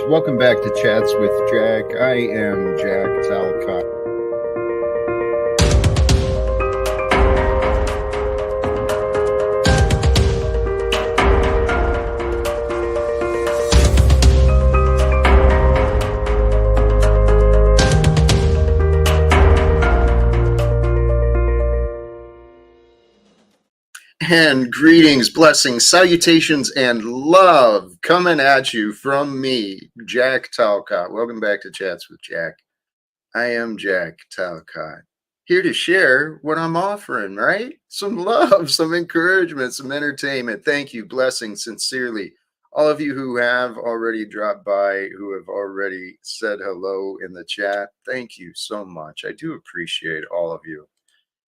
Welcome back to Chats with Jack. I am Jack Talcott. And greetings, blessings, salutations, and love coming at you from me, Jack Talcott. Welcome back to Chats with Jack. I am Jack Talcott, here to share what I'm offering, right? Some love, some encouragement, some entertainment. Thank you, blessings, sincerely. All of you who have already dropped by, who have already said hello in the chat, thank you so much. I do appreciate all of you.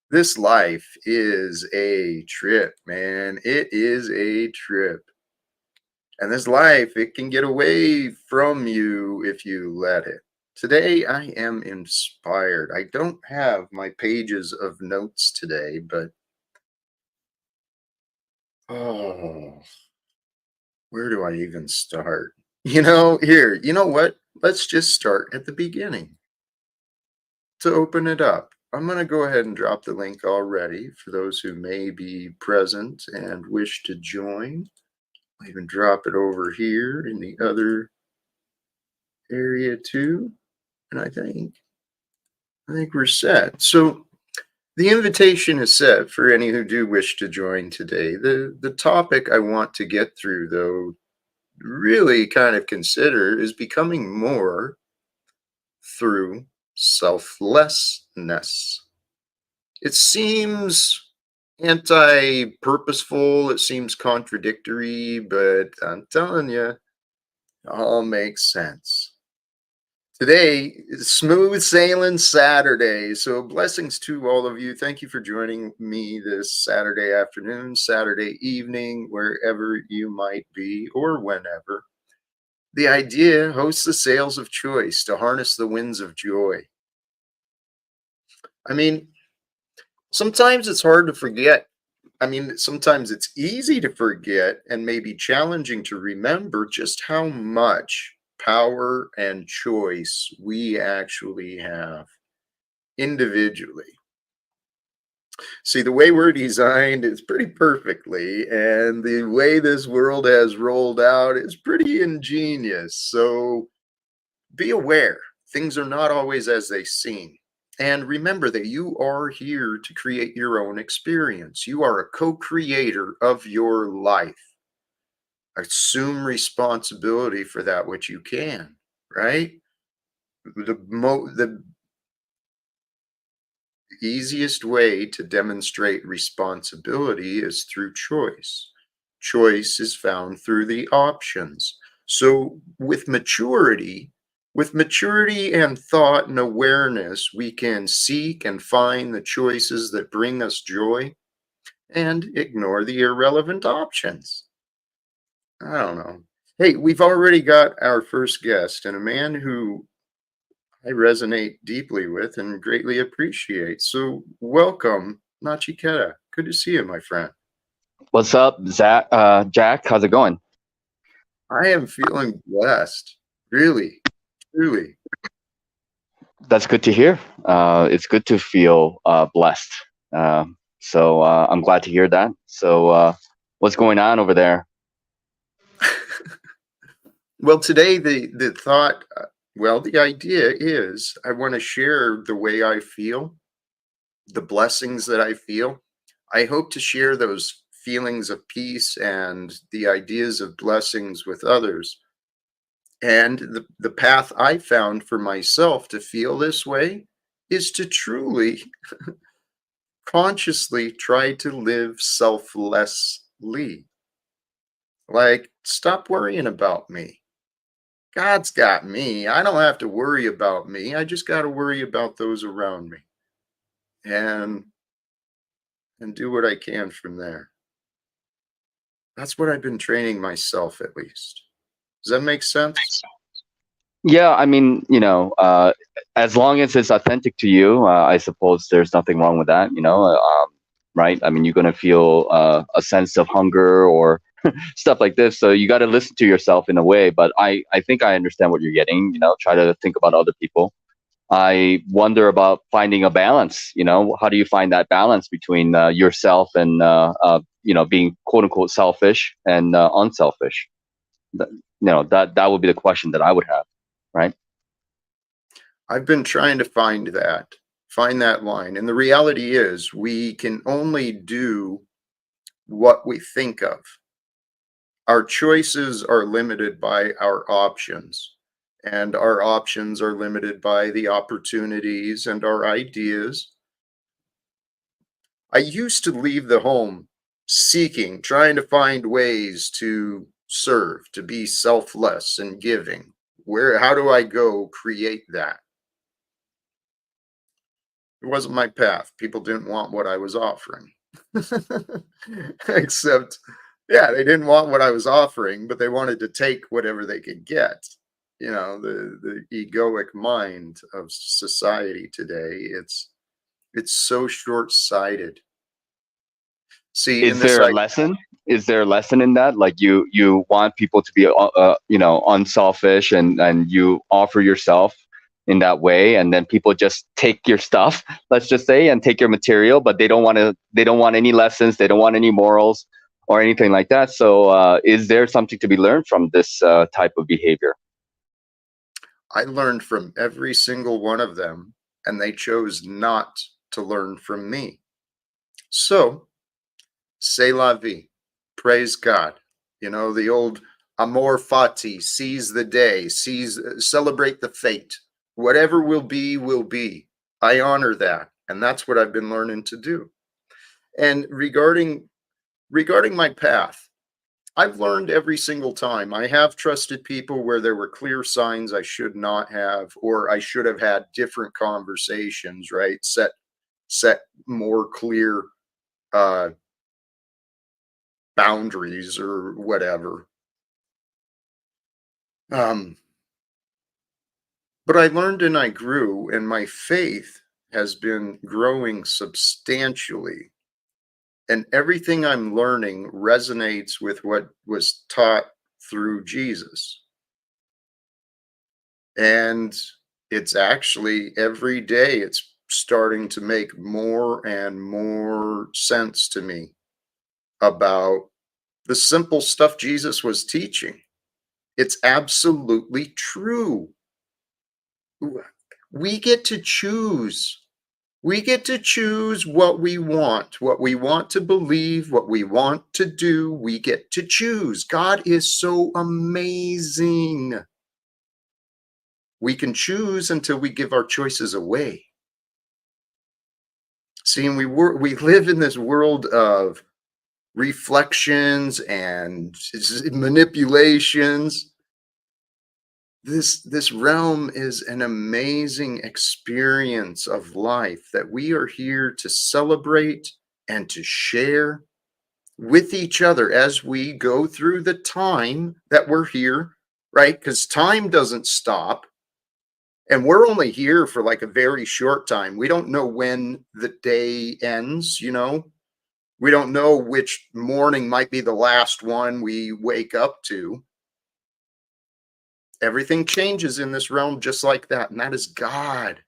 This life is a trip, man. It is a trip. And this life, it can get away from you if you let it. Today, I am inspired. I don't have my pages of notes today, but where do I even start? You know what? Let's just start at the beginning. To open it up, I'm going to go ahead and drop the link already for those who may be present and wish to join. I'll even drop it over here in the other area too. And I think we're set. So the invitation is set for any who do wish to join today. The topic I want to get through, though, really kind of consider is becoming more through selflessness. It seems anti-purposeful, it seems contradictory, but I'm telling you, it all makes sense. Today is Smooth Sailing Saturday, so blessings to all of you. Thank you for joining me this Saturday afternoon, Saturday evening, wherever you might be or whenever. The idea: host the sails of choice to harness the winds of joy. I mean, sometimes it's hard to forget. Sometimes it's easy to forget and maybe challenging to remember just how much power and choice we actually have individually. See, the way we're designed is pretty perfectly, and the way this world has rolled out is pretty ingenious. So be aware, things are not always as they seem. And remember that you are here to create your own experience. You are a co-creator of your life. Assume responsibility for that which you can, right? The easiest way to demonstrate responsibility is through choice. Choice is found through the options. So with maturity and thought and awareness, we can seek and find the choices that bring us joy and ignore the irrelevant options. I don't know. Hey, we've already got our first guest, and a man who I resonate deeply with and greatly appreciate. So welcome, Nachiketa. Good to see you, my friend. What's up, Jack? How's it going? I am feeling blessed. Really, truly. That's good to hear. It's good to feel blessed. So I'm glad to hear that. So what's going on over there? Well, today the thought, the idea is I want to share the way I feel, the blessings that I feel. I hope to share those feelings of peace and the ideas of blessings with others. And the path I found for myself to feel this way is to truly, consciously try to live selflessly. Like, stop worrying about me. God's got me. I don't have to worry about me. I just got to worry about those around me. And do what I can from there. That's what I've been training myself, at least. Does that make sense? Yeah, as long as it's authentic to you, I suppose there's nothing wrong with that, right? You're going to feel a sense of hunger or stuff like this. So you got to listen to yourself in a way. But I think I understand what you're getting. Try to think about other people. I wonder about finding a balance. How do you find that balance between yourself and being quote unquote selfish and unselfish? That would be the question that I would have, right? I've been trying to find that line. And the reality is, we can only do what we think of. Our choices are limited by our options, and our options are limited by the opportunities and our ideas. I used to leave the home seeking, trying to find ways to serve, to be selfless and giving. How do I go create that? It wasn't my path. People didn't want what I was offering. Except, yeah, they didn't want what I was offering, but they wanted to take whatever they could get. The egoic mind of society today, it's so short-sighted. See, in Is this there a lesson? Is there a lesson in that? Like you want people to be unselfish, and you offer yourself in that way, and then people just take your stuff, let's just say, and take your material, but they don't want any lessons, they don't want any morals or anything like that. So is there something to be learned from this type of behavior? I learned from every single one of them, and they chose not to learn from me. So, c'est la vie. Praise God. The old amor fati, seize the day, celebrate the fate. Whatever will be, will be. I honor that. And that's what I've been learning to do. And regarding my path, I've learned every single time. I have trusted people where there were clear signs I should not have, or I should have had different conversations, right? Set more clear uh boundaries or whatever. Um, but I learned and I grew, and my faith has been growing substantially. And everything I'm learning resonates with what was taught through Jesus. And it's actually every day it's starting to make more and more sense to me about the simple stuff Jesus was teaching. It's absolutely true. We get to choose. We get to choose what we want to believe, what we want to do. We get to choose. God is so amazing. We can choose until we give our choices away. See, and we live in this world of reflections and manipulations. This realm is an amazing experience of life that we are here to celebrate and to share with each other as we go through the time that we're here, right? Because time doesn't stop, and we're only here for like a very short time. We don't know when the day ends. We don't know which morning might be the last one we wake up to. Everything changes in this realm just like that. And that is God.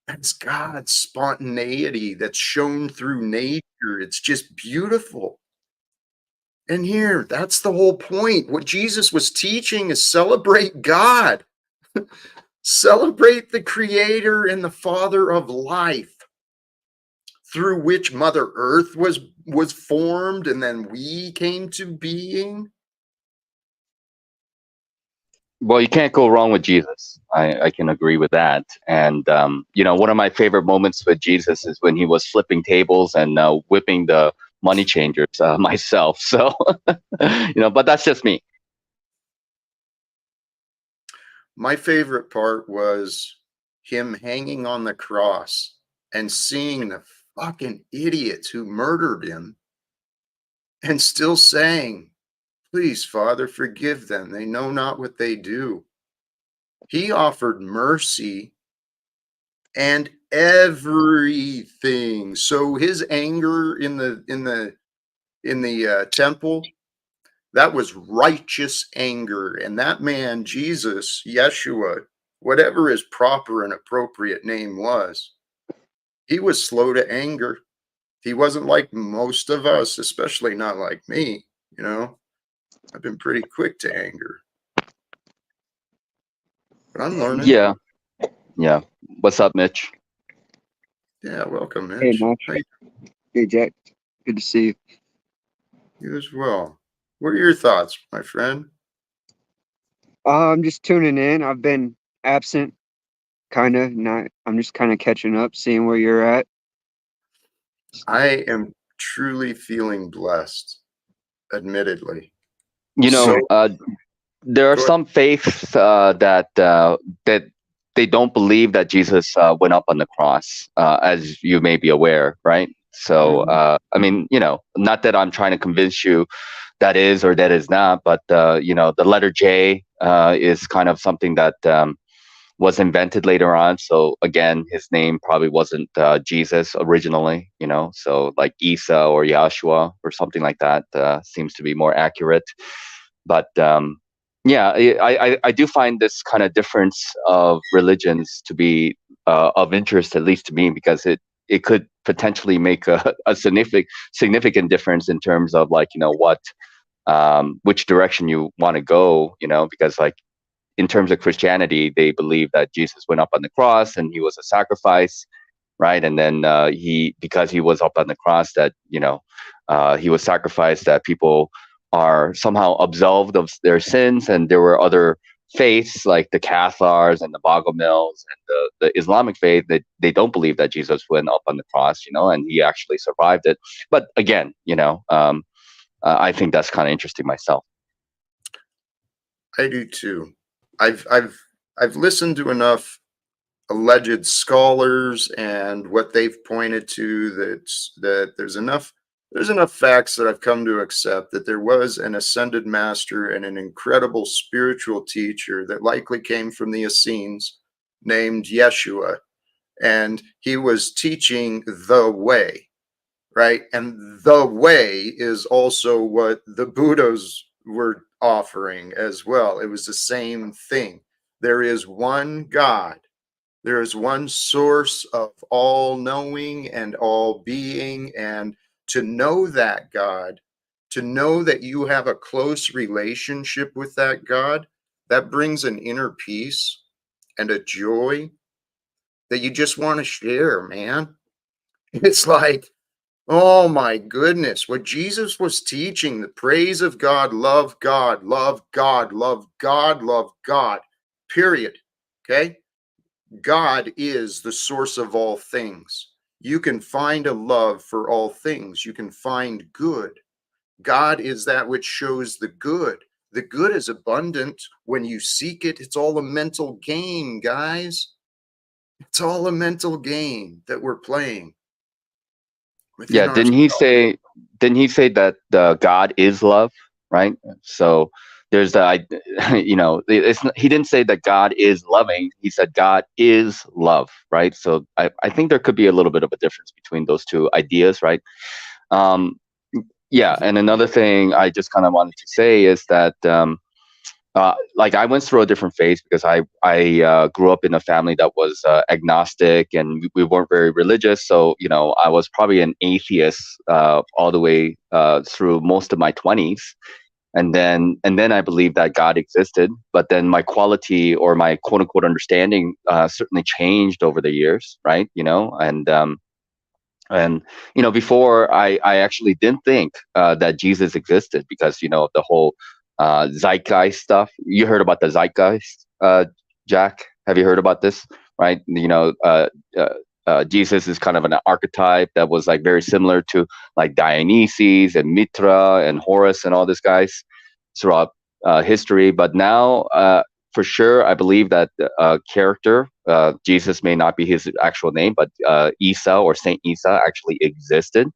That's God's spontaneity that's shown through nature. It's just beautiful. And here, that's the whole point. What Jesus was teaching is celebrate God, celebrate the creator and the father of life, through which Mother Earth was formed and then we came to being. Well, you can't go wrong with Jesus. I can agree with that. And one of my favorite moments with Jesus is when he was flipping tables and whipping the money changers myself. So, but that's just me. My favorite part was him hanging on the cross and seeing the fucking idiots who murdered him and still saying, please, Father, forgive them. They know not what they do. He offered mercy and everything. So his anger in the temple, That was righteous anger. And that man, Jesus, Yeshua, whatever his proper and appropriate name was, he was slow to anger. He wasn't like most of us, especially not like me. You know, I've been pretty quick to anger, but I'm learning. Yeah, yeah. What's up, Mitch? Yeah, welcome, Hey, Mitch. Nach. Hey, Jack. Good to see you. You as well. What are your thoughts, my friend? I'm just tuning in. I've been absent, kind of. Not. I'm just kind of catching up, seeing where you're at. I am truly feeling blessed, admittedly. You So, know, there are go ahead. some faiths that they don't believe that Jesus went up on the cross, as you may be aware, right? So, Mhm. I mean, not that I'm trying to convince you that is or that is not, but the letter J is kind of something that was invented later on. So again, his name probably wasn't Jesus originally, So like Isa or Yahshua or something like that seems to be more accurate. But yeah, I do find this kind of difference of religions to be of interest, at least to me, because it could potentially make a significant difference in terms of like what which direction you want to go, because like in terms of Christianity, they believe that Jesus went up on the cross and he was a sacrifice, right? And then because he was up on the cross, that he was sacrificed, that people are somehow absolved of their sins. And there were other faiths like the Cathars and the Bogomils and the Islamic faith that they don't believe that Jesus went up on the cross, and he actually survived it. But again, I think that's kind of interesting myself. I do too. I've listened to enough alleged scholars and what they've pointed to that there's enough facts that I've come to accept that there was an ascended master and an incredible spiritual teacher that likely came from the Essenes named Yeshua, and he was teaching the way, right? And the way is also what the Buddhas were offering as well. It was the same thing. There is one God. There is one source of all knowing and all being. And to know that God, to know that you have a close relationship with that God, that brings an inner peace and a joy that you just want to share, man. It's like, oh my goodness, what Jesus was teaching, the praise of God, love God, love God, love God, love God, period. Okay? God is the source of all things. You can find a love for all things. You can find good. God is that which shows the good. The good is abundant when you seek it. It's all a mental game, guys. It's all a mental game that we're playing within Yeah, ourselves. didn't he say that God is love, right? So there's he didn't say that God is loving. He said God is love, right? So I think there could be a little bit of a difference between those two ideas, right? Um, yeah, and another thing I just kind of wanted to say is that like I went through a different phase because I grew up in a family that was agnostic and we weren't very religious. So I was probably an atheist all the way through most of my 20s, and then I believed that God existed. But then my quality or my quote unquote understanding certainly changed over the years, right? And before I actually didn't think that Jesus existed because the whole zeitgeist stuff. You heard about the zeitgeist, Jack? Have you heard about this? Right? Jesus is kind of an archetype that was like very similar to like Dionysus and Mitra and Horus and all these guys throughout history. But now, for sure, I believe that character, Jesus may not be his actual name, but Isa or Saint Isa actually existed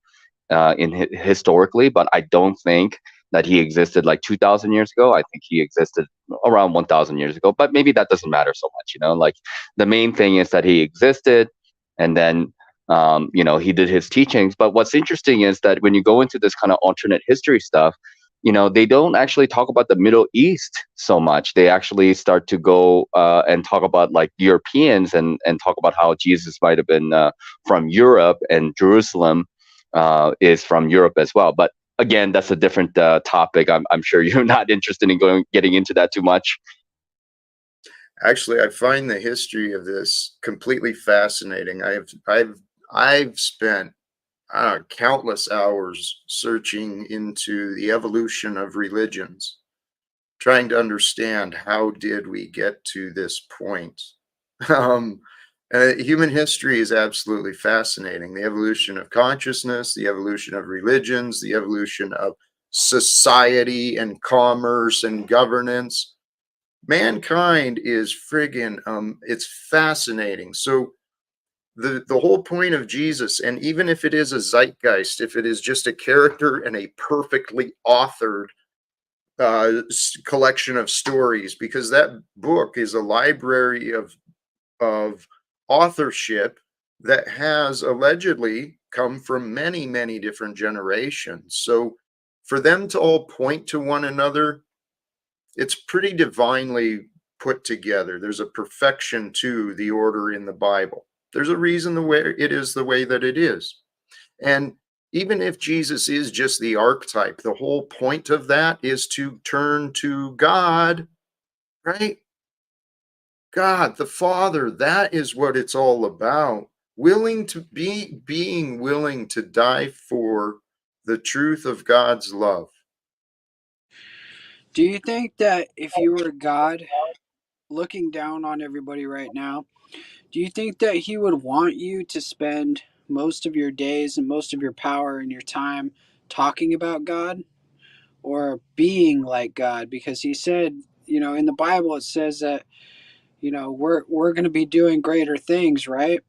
historically, but I don't think that he existed like 2,000 years ago. I think he existed around 1,000 years ago, but maybe that doesn't matter so much, like the main thing is that he existed, and then he did his teachings. But what's interesting is that when you go into this kind of alternate history stuff, they don't actually talk about the Middle East so much. They actually start to go and talk about like Europeans and talk about how Jesus might have been from Europe, and Jerusalem is from Europe as well. But again, that's a different topic. I'm sure you're not interested in getting into that too much. Actually, I find the history of this completely fascinating. I've spent countless hours searching into the evolution of religions, trying to understand how did we get to this point. Um, Human history is absolutely fascinating. The evolution of consciousness, the evolution of religions, the evolution of society and commerce and governance. Mankind is friggin' it's fascinating. So the whole point of Jesus, and even if it is a zeitgeist, if it is just a character and a perfectly authored collection of stories, because that book is a library of authorship that has allegedly come from many, many different generations. So for them to all point to one another, it's pretty divinely put together. There's a perfection to the order in the Bible. There's a reason the way it is the way that it is. And even if Jesus is just the archetype, the whole point of that is to turn to God, right? God, the Father, that is what it's all about. Being willing to die for the truth of God's love. Do you think that if you were God looking down on everybody right now, do you think that he would want you to spend most of your days and most of your power and your time talking about God or being like God? Because he said, in the Bible it says that, we're going to be doing greater things, right?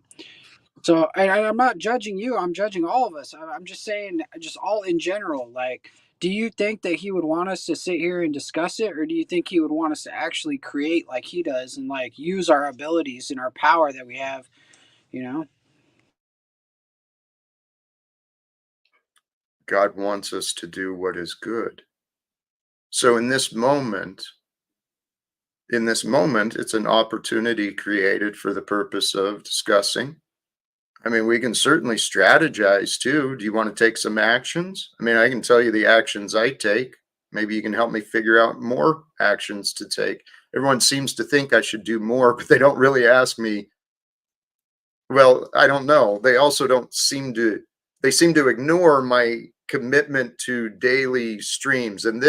So I'm not judging you. I'm judging all of us. I'm just saying, just all in general. Like, do you think that he would want us to sit here and discuss it, or do you think he would want us to actually create like he does and like use our abilities and our power that we have? You know, God wants us to do what is good. So in this moment, it's an opportunity created for the purpose of discussing. I mean, we can certainly strategize too. Do you want to take some actions? I mean, I can tell you the actions I take. Maybe you can help me figure out more actions to take. Everyone seems to think I should do more, but they don't really ask me. Well, I don't know. They also don't seem to, they seem to ignore my commitment to daily streams. And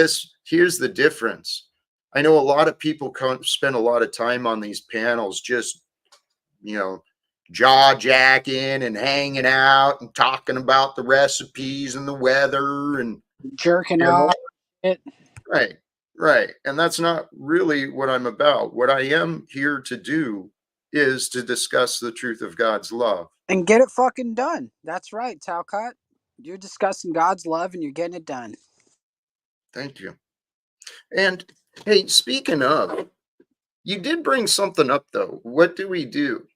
here's the difference. I know a lot of people spend a lot of time on these panels just, you know, jaw jacking and hanging out and talking about the recipes and the weather and, jerking you know, off it right, right. And that's not really what I'm about. What I am here to do is to discuss the truth of God's love. and get it fucking done. That's right, Talcott. You're discussing God's love and you're getting it done. Thank you. And hey, speaking of, you did bring something up though. What do we do?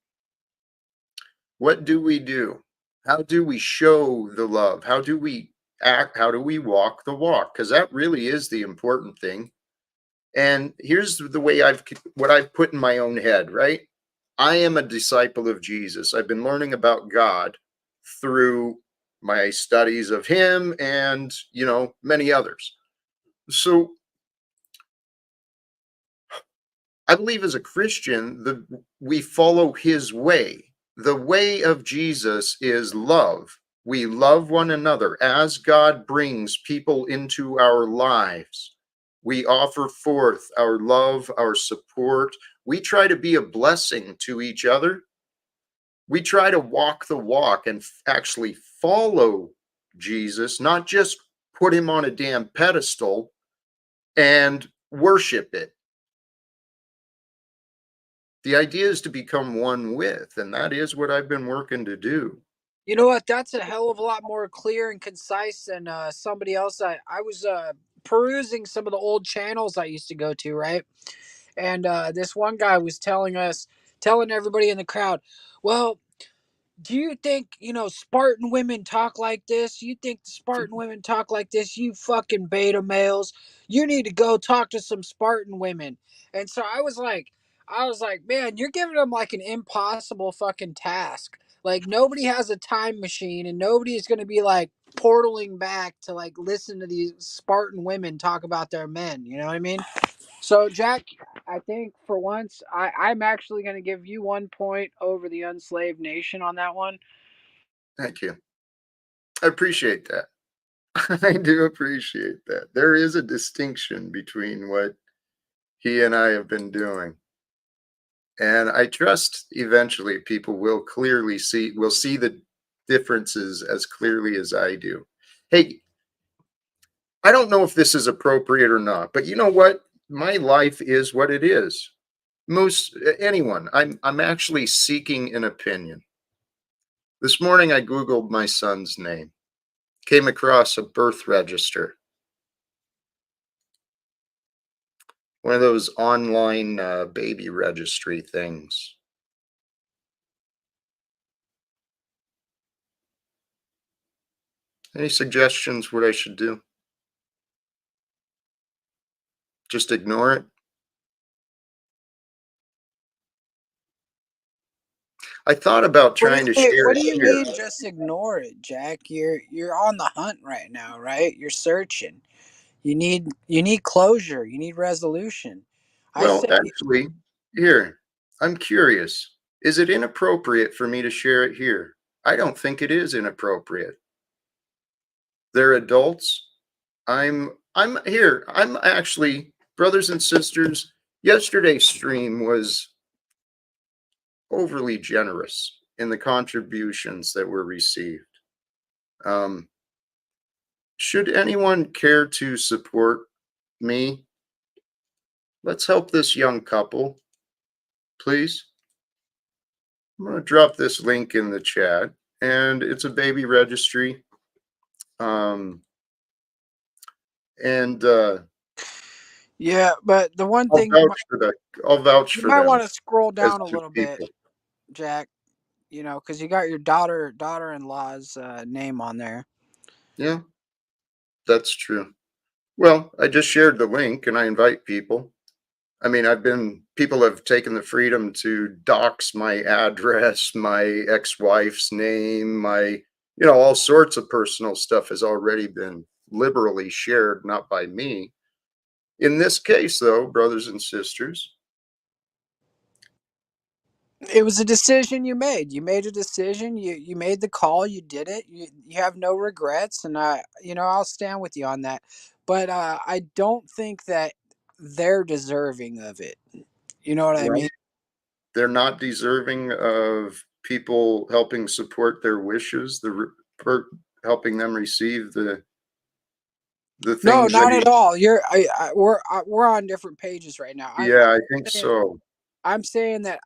What do we do? How do we show the love? How do we act? How do we walk the walk? Because that really is the important thing. And here's the way what I've put in my own head, right? I am a disciple of Jesus. I've been learning about God through my studies of him and, many others. So I believe as a Christian, we follow his way. The way of Jesus is love. We love one another as God brings people into our lives. We offer forth our love, our support. We try to be a blessing to each other. We try to walk the walk and actually follow Jesus, not just put him on a damn pedestal and worship it. The idea is to become one with, and that is what I've been working to do. You know what? That's a hell of a lot more clear and concise than somebody else. I was perusing some of the old channels I used to go to, right? And this one guy was telling everybody in the crowd, well, do you think, Spartan women talk like this? You think the Spartan women talk like this? You fucking beta males. You need to go talk to some Spartan women. And so I was like, man, you're giving them like an impossible fucking task. Like nobody has a time machine and nobody is going to be like portaling back to like listen to these Spartan women talk about their men. You know what I mean? So, Jack, I think for once, I'm actually going to give you 1 point over the unslaved nation on that one. Thank you. I appreciate that. I do appreciate that. There is a distinction between what he and I have been doing. And I trust eventually people will see the differences as clearly as I do. Hey, I don't know if this is appropriate or not, but you know what? My life is what it is. Anyone, I'm actually seeking an opinion. This morning I Googled my son's name, came across a birth register, one of those online baby registry things. Any suggestions what I should do? Just ignore it? I thought about trying to share What it do you here. mean? Just ignore it, Jack. You're on the hunt right now, right? You're searching. You need closure. You need resolution. I Well, say actually, here, I'm curious. Is it inappropriate for me to share it here? I don't think it is inappropriate. They're adults. I'm here. I'm actually, brothers and sisters, yesterday's stream was overly generous in the contributions that were received. Um, should anyone care to support me, let's help this young couple, please. I'm going to drop this link in the chat, and it's a baby registry. Um, and yeah, but the one I'll thing vouch for that. I'll vouch you for might them want to scroll as down a two little bit, people. Jack. Because you got your daughter-in-law's name on there. Yeah, that's true. Well, I just shared the link, and I invite people. I mean, people have taken the freedom to dox my address, my ex-wife's name, all sorts of personal stuff has already been liberally shared, not by me. In this case, though, brothers and sisters, It was a decision you made. You made a decision. You made the call. You did it. You have no regrets, and I'll stand with you on that. But I don't think that they're deserving of it. You know what I well, mean? they're not deserving of people helping support their wishes, helping them receive the No, things not they. at all. We're on different pages right now. Yeah, I think Saying, so. I'm saying that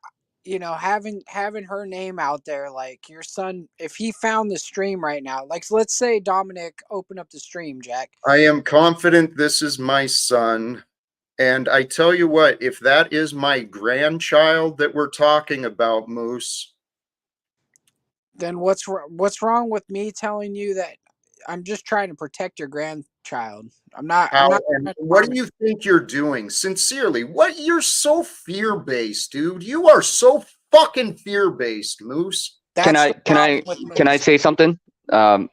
having her name out there, like your son, if he found the stream right now, like so let's say Dominic opened up the stream, Jack. I am confident this is my son. And I tell you what, if that is my grandchild that we're talking about, Moose, Then what's wrong with me telling you that I'm just trying to protect your grandchild? I'm how not and trying to what harm do it. you think you're doing? Sincerely, you're so fear-based, dude. You are so fucking fear-based, Moose. Can That's I the can problem I with can I Moose. say something? Um,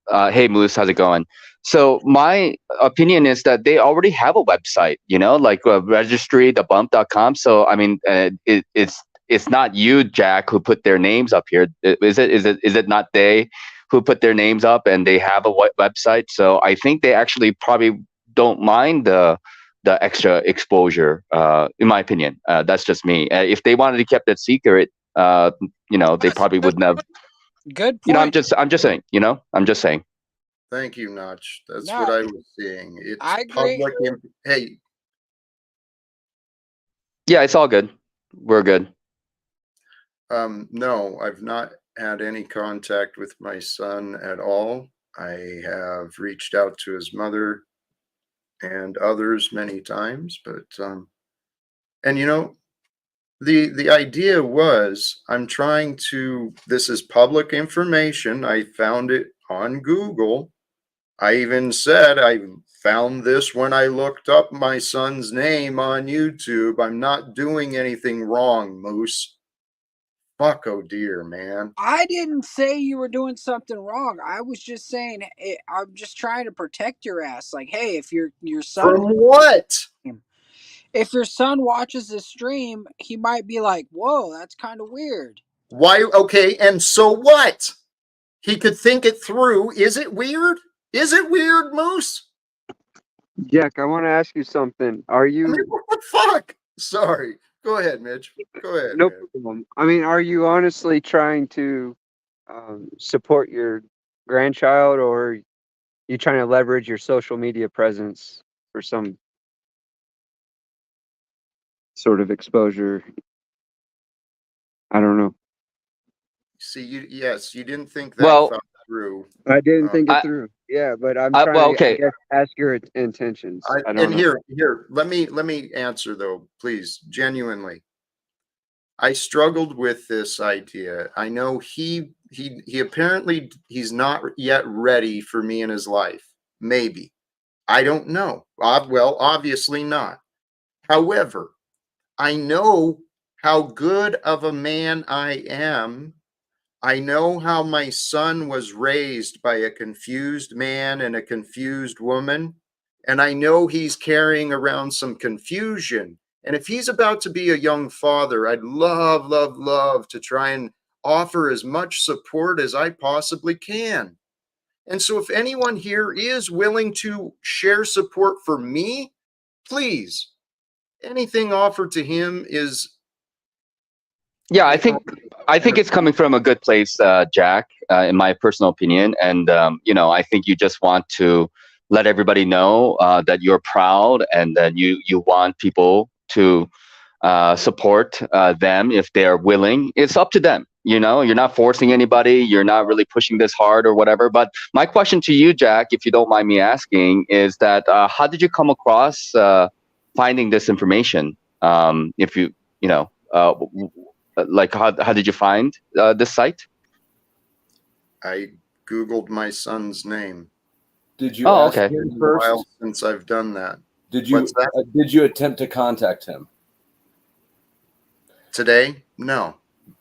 hey Moose, how's it going? So my opinion is that they already have a website, like registry, thebump.com. So I mean, it's not you, Jack, who put their names up here. Is it not they who put their names up and they have a website? So I think they actually probably don't mind the extra exposure. In my opinion, that's just me. If they wanted to keep that secret, they Yes, probably wouldn't have. good I'm point. just saying. I'm just saying. Thank you, Notch. That's what No, I was seeing. It's I agree. public. Hey, Yeah, it's all good. We're good. no, I've not had any contact with my son at all. I have reached out to his mother and others many times, but and The idea was I'm trying to, this is public information. I found it on Google. I even said I found this when I looked up my son's name on YouTube. I'm not doing anything wrong, Moose. Fuck, oh dear, man. I didn't say you were doing something wrong. I was just saying I'm just trying to protect your ass. Like, hey, if your son From what? if your son watches this stream, he might be like, "Whoa, that's kind of weird." Why? Okay, and so what? He could think it through. Is it weird? Is it weird, Moose? Jack, I want to ask you something. Are I mean, you what the fuck? Sorry. Go ahead, Mitch. Go ahead, no man. problem? I mean, are you honestly trying to support your grandchild, or are you trying to leverage your social media presence for some sort of exposure? I don't know. See, yes, you didn't think that Well, thought through. I didn't think it I, through. Yeah, but I'm well, trying to, I okay. guess, ask your intentions. I don't And know. here, let me answer though, please, genuinely. I struggled with this idea. I know he apparently he's not yet ready for me in his life. Maybe. I don't know. Well, obviously not. However, I know how good of a man I am. I know how my son was raised by a confused man and a confused woman. And I know he's carrying around some confusion. And if he's about to be a young father, I'd love, love, love to try and offer as much support as I possibly can. And so if anyone here is willing to share support for me, please, anything offered to him is, Yeah, I think it's coming from a good place, Jack, in my personal opinion. And I think you just want to let everybody know that you're proud and that you want people to support them if they're willing. It's up to them. You're not forcing anybody. You're not really pushing this hard or whatever. But my question to you, Jack, if you don't mind me asking, is that how did you come across finding this information? If like how did you find this site? I Googled my son's name. Did you Oh, ask okay. him It's been a first? while since I've done that. What's that? Did you attempt to contact him Today? No.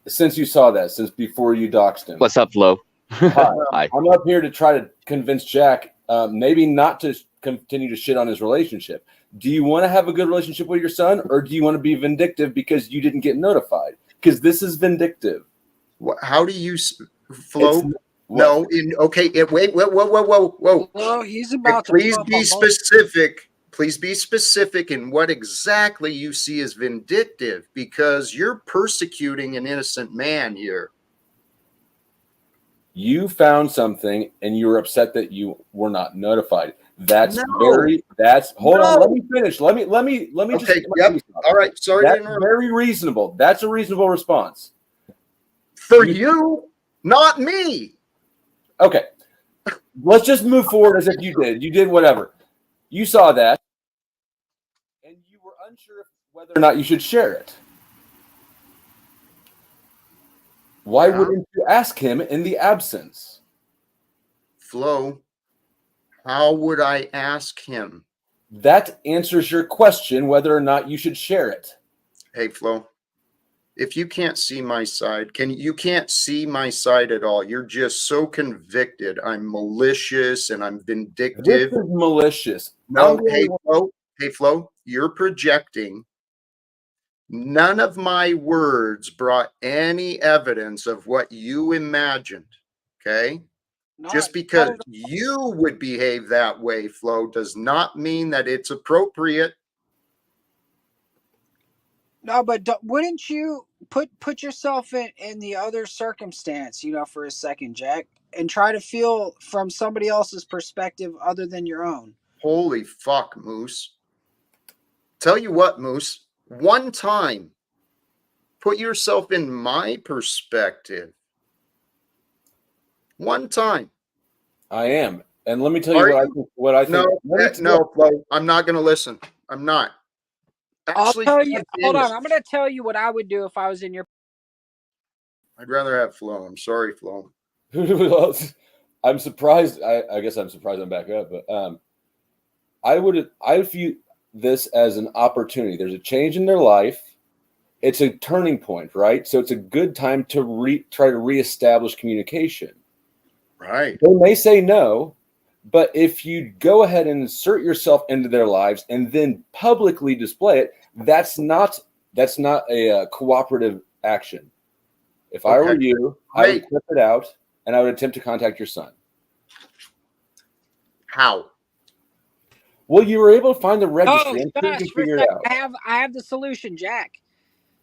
since you saw that? Since before you doxed him? What's up, Flo? Hi. Hi. I'm up here to try to convince Jack, maybe not to continue to shit on his relationship. Do you want to have a good relationship with your son, or do you want to be vindictive because you didn't get notified? Because this is vindictive. How do you, Flo? It's- No. Okay. Wait. Whoa. Well, he's about to Please pump be a specific. Please be specific in what exactly you see as vindictive, because you're persecuting an innocent man here. You found something and you were upset that you were not notified. That's No. hold on, No. let me finish. Let me just Okay. Yep. All right. Sorry to That's interrupt. very reasonable. That's a reasonable response. For you, not me. Okay. Let's just move forward as if you did. You did whatever. You saw that and you were unsure whether or not you should share it. Why Yeah. wouldn't you ask him in the absence? Flo, how would I ask him? That answers your question whether or not you should share it. Hey, Flo, if you can't see my side, you can't see my side at all. You're just so convicted. I'm malicious and I'm This vindictive. is malicious. No, hey, Flo, you're projecting. None of my words brought any evidence of what you imagined. Okay. Just because you would behave that way, Flo, does not mean that it's appropriate. No, but wouldn't you put yourself in the other circumstance, for a second, Jack, and try to feel from somebody else's perspective other than your own? Holy fuck, Moose. Tell you what, Moose, one time, put yourself in my perspective. One time. I am. And let me tell you what I think. No, Flo, I'm not going to listen. I'm not. I'll Actually, tell from you. the Hold on. penis. I'm going to tell you what I would do if I was in your. I'd rather have Flo. I'm sorry, Flo. I'm surprised. I guess I'm surprised I'm back up, but I would view this as an opportunity. There's a change in their life. It's a turning point, right? So it's a good time to try to reestablish communication. Right. They may say no, but if you go ahead and insert yourself into their lives and then publicly display it, that's not a cooperative action. If I were you, I would clip it out and I would attempt to contact your son. How? Well, you were able to find the registry. Oh, I'm sure you can gosh, for a figure it second. out. I have the solution, Jack.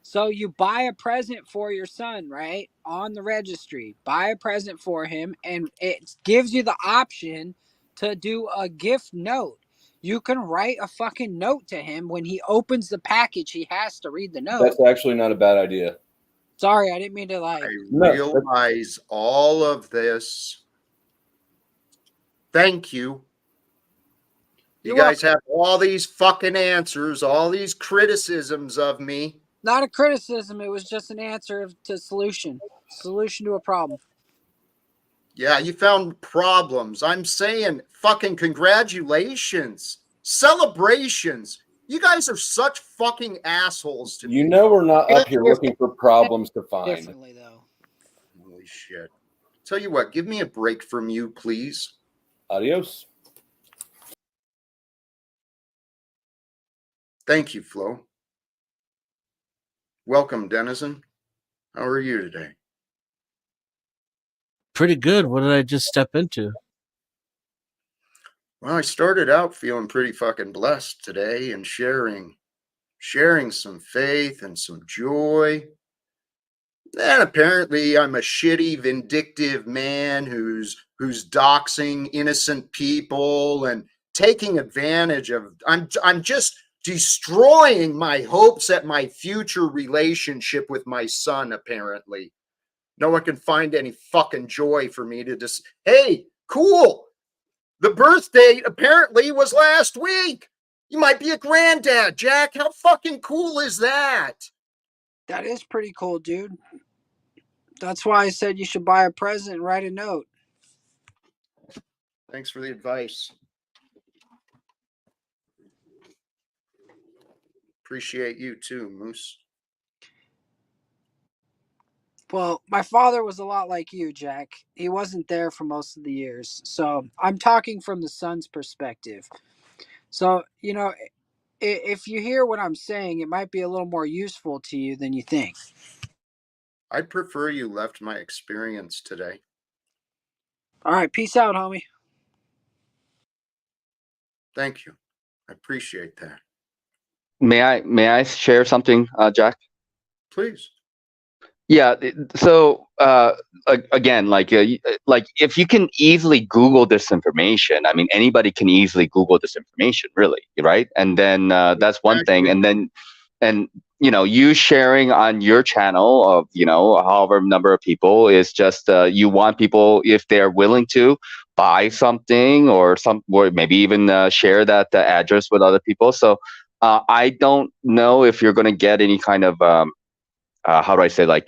So you buy a present for your son, right? On the registry. Buy a present for him, and it gives you the option to do a gift note. You can write a fucking note to him. When he opens the package, he has to read the note. That's actually not a bad idea. Sorry, I didn't mean to lie. I realize all of this. Thank you. You guys have all these fucking answers, all these criticisms of me. Not a criticism. It was just an answer to solution to a problem. Yeah, you found problems. I'm saying fucking congratulations. Celebrations. You guys are such fucking assholes to me. You know we're not up here looking for problems to find. Differently, though. Holy shit. Tell you what, give me a break from you, please. Adios. Thank you, Flo. Welcome, Denizen. How are you today? Pretty good. What did I just step into? Well, I started out feeling pretty fucking blessed today and sharing some faith and some joy. And apparently I'm a shitty, vindictive man who's doxing innocent people and taking advantage of. I'm just destroying my hopes at my future relationship with my son, apparently. No one can find any fucking joy for me to just, hey, cool. The birth date apparently was last week. You might be a granddad, Jack. How fucking cool is that? That is pretty cool, dude. That's why I said you should buy a present and write a note. Thanks for the advice. Appreciate you too, Moose. Well, my father was a lot like you, Jack. He wasn't there for most of the years. So I'm talking from the son's perspective. So, if you hear what I'm saying, it might be a little more useful to you than you think. I'd prefer you left my experience today. All right, peace out, homie. Thank you. I appreciate that. May I share something, Jack? Please. Yeah. So again, like if you can easily Google this information, I mean, anybody can easily Google this information, really, right? And then that's one thing. And you sharing on your channel of however number of people is just you want people, if they're willing to buy something or maybe even share that address with other people. So I don't know if you're going to get any kind of how do I say, like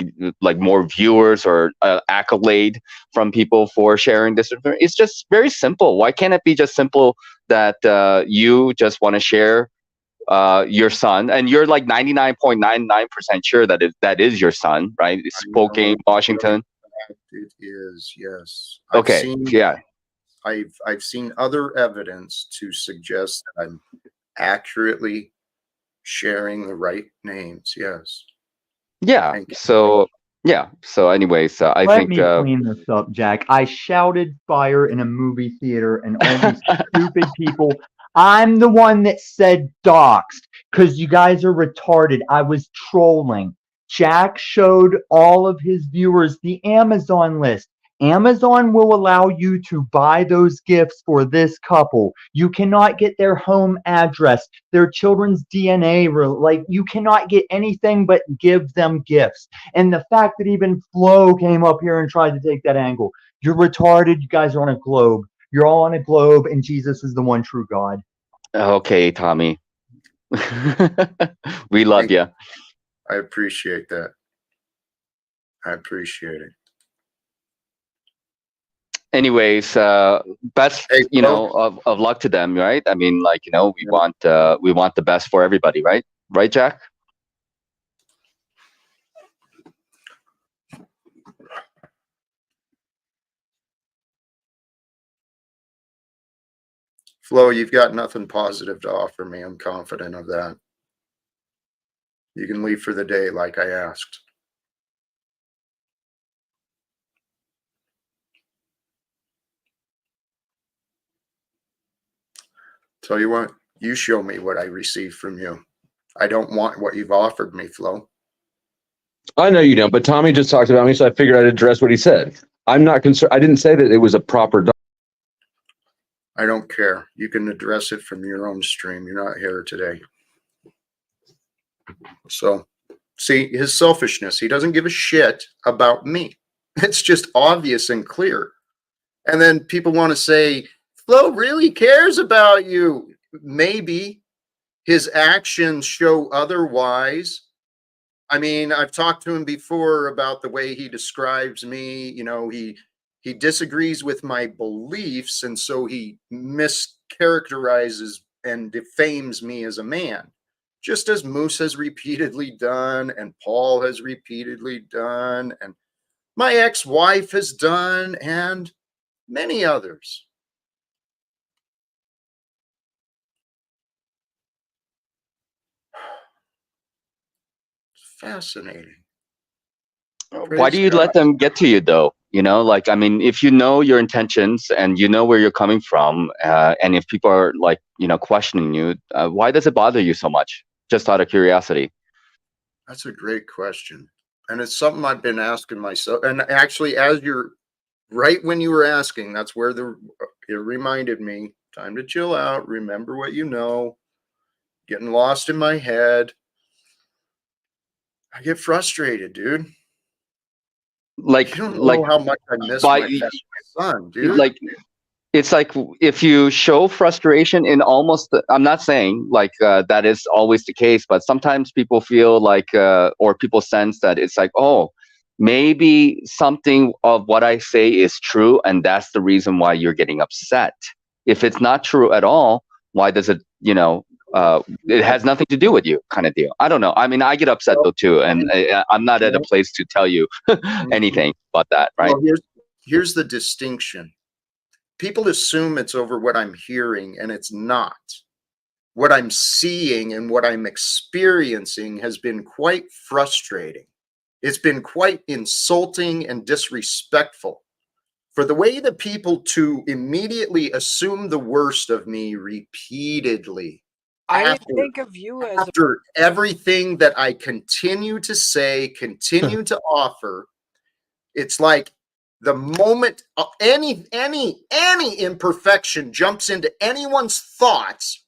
more viewers or accolade from people for sharing this information. It's just very simple. Why can't it be just simple that you just want to share your son, and you're like 99.99% sure that is your son, right? It's Spokane, Washington. It is, yes. Okay. I've seen other evidence to suggest that I'm accurately sharing the right names. Yes. Yeah. So anyways, I think. Let me clean this up, Jack. I shouted fire in a movie theater, and all these stupid people. I'm the one that said doxed because you guys are retarded. I was trolling. Jack showed all of his viewers the Amazon list. Amazon will allow you to buy those gifts for this couple. You cannot get their home address, their children's DNA. Like, you cannot get anything but give them gifts. And the fact that even Flo came up here and tried to take that angle. You're retarded. You guys are on a globe. You're all on a globe, and Jesus is the one true God. Okay, Tommy. We love Thank you. I appreciate that. I appreciate it. Anyways, best Hey, Flo. of luck to them, right? I mean, like, we want the best for everybody, right? Right, Jack? Flo, you've got nothing positive to offer me. I'm confident of that. You can leave for the day like I asked. Tell you what, you show me what I receive from you. I don't want what you've offered me, Flo. I know you don't, but Tommy just talked about me, so I figured I'd address what he said. I'm not concerned. I didn't say that it was a proper. I don't care. You can address it from your own stream. You're not here today. So, see, his selfishness, he doesn't give a shit about me. It's just obvious and clear. And then people want to say, Flo really cares about you. Maybe his actions show otherwise. I mean, I've talked to him before about the way he describes me. You know, he disagrees with my beliefs, and so he mischaracterizes and defames me as a man, just as Moose has repeatedly done, and Paul has repeatedly done, and my ex-wife has done, and many others. Fascinating. Why do you God. let them get to you though? Like, I mean, if you know your intentions and you know where you're coming from, and if people are like, questioning you, why does it bother you so much? Just out of curiosity. That's a great question. And it's something I've been asking myself. And actually, as you're right when you were asking, that's where it reminded me, time to chill out, remember what you know, getting lost in my head. I get frustrated, dude. Like, You don't know how much I miss by my son, dude. like, it's like if you show frustration in almost, I'm not saying like that is always the case, but sometimes people feel like, or people sense that it's like, oh, maybe something of what I say is true, and that's the reason why you're getting upset. If it's not true at all, why does it, it has nothing to do with you, kind of deal. I don't know. I mean, I get upset though too, and I'm not at a place to tell you anything about that, right? Well, here's the distinction. People assume it's over what I'm hearing, and it's not. What I'm seeing and what I'm experiencing has been quite frustrating. It's been quite insulting and disrespectful for the way that people to immediately assume the worst of me repeatedly I didn't after, think of you as after everything that I continue to say, continue to offer. It's like the moment any imperfection jumps into anyone's thoughts,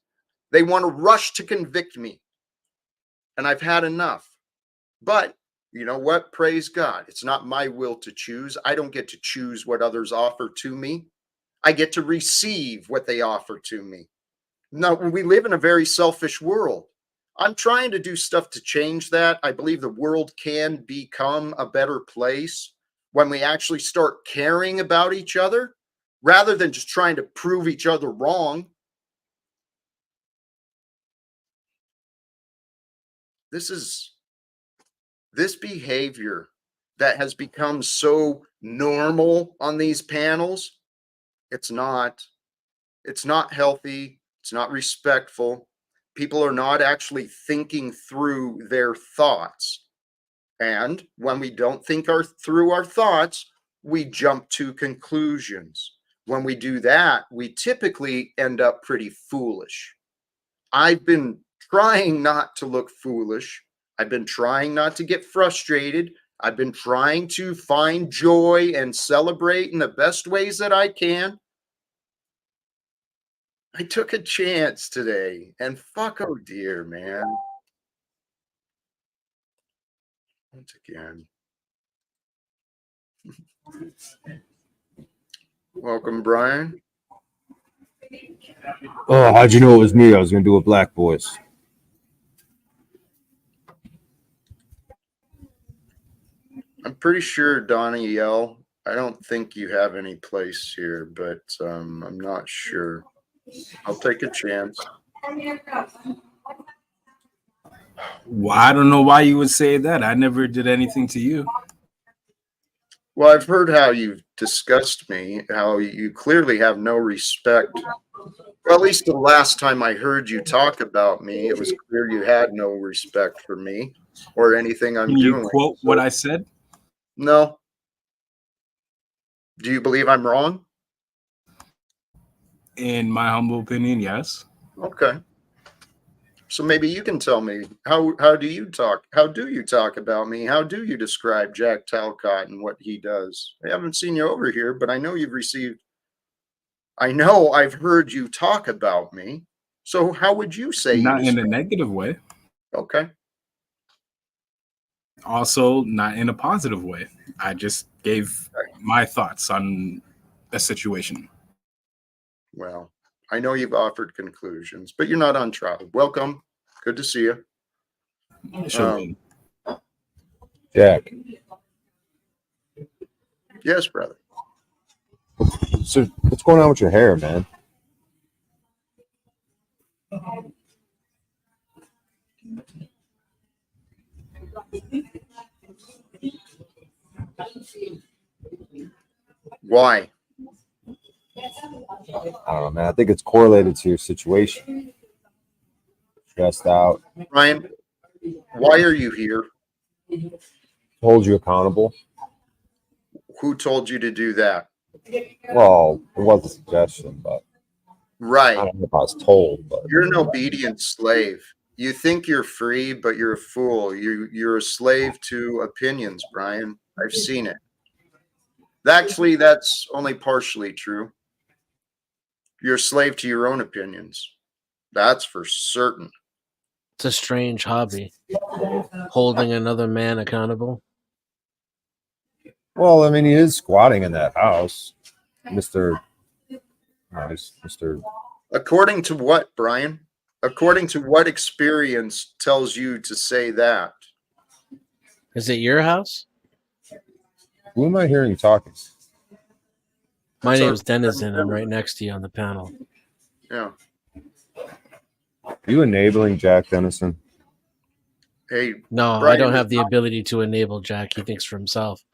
they want to rush to convict me. And I've had enough. But you know what? Praise God. It's not my will to choose. I don't get to choose what others offer to me. I get to receive what they offer to me. No, we live in a very selfish world. I'm trying to do stuff to change that. I believe the world can become a better place when we actually start caring about each other rather than just trying to prove each other wrong. This behavior that has become so normal on these panels, it's not healthy, it's not respectful. People are not actually thinking through their thoughts. And when we don't think through our thoughts, we jump to conclusions. When we do that, we typically end up pretty foolish. I've been trying not to look foolish. I've been trying not to get frustrated. I've been trying to find joy and celebrate in the best ways that I can. I took a chance today, and fuck, oh dear, man. Once again. Welcome, Brian. Oh, how'd you know it was me? I was gonna do a black voice. I'm pretty sure Donniel. I don't think you have any place here, but I'm not sure. I'll take a chance. Well, I don't know why you would say that. I never did anything to you. Well, I've heard how you've discussed me, how you clearly have no respect. Well, at least the last time I heard you talk about me, it was clear you had no respect for me or anything I'm Can you doing. quote So, what I said? no. Do you believe I'm wrong? In my humble opinion, yes. Okay. So maybe you can tell me how do you talk? How do you talk about me? How do you describe Jack Talcott and what he does? I haven't seen you over here, but I know you've received. I know I've heard you talk about me. So how would you say you Not in a describe? negative way. Okay. Also, not in a positive way. I just gave my thoughts on a situation. Well, I know you've offered conclusions, but you're not on trial. Welcome. Good to see you. Sure. Jack, Yes, brother. so what's going on with your hair, man? Why? I don't know, man. I think it's correlated to your situation. Stressed out, Ryan, why are you here? hold you accountable. Who told you to do that? Well, it was a suggestion, but I Right. don't know if I was told. But You're an obedient slave. You think you're free, but you're a fool. You're a slave to opinions, Brian. I've seen it. Actually, that's only partially true. You're a slave to your own opinions. That's for certain. It's a strange hobby. Holding another man accountable. well, I mean, he is squatting in that house, Mister. Mister. According to what, Brian? According to what experience tells you to say that? Is it your house? Who am I hearing talking? My That's our- name's Denizen. I'm right next to you on the panel. Yeah. Are you enabling Jack Dennison? Hey, No, I Brian don't is have the not- ability to enable Jack. He thinks for himself.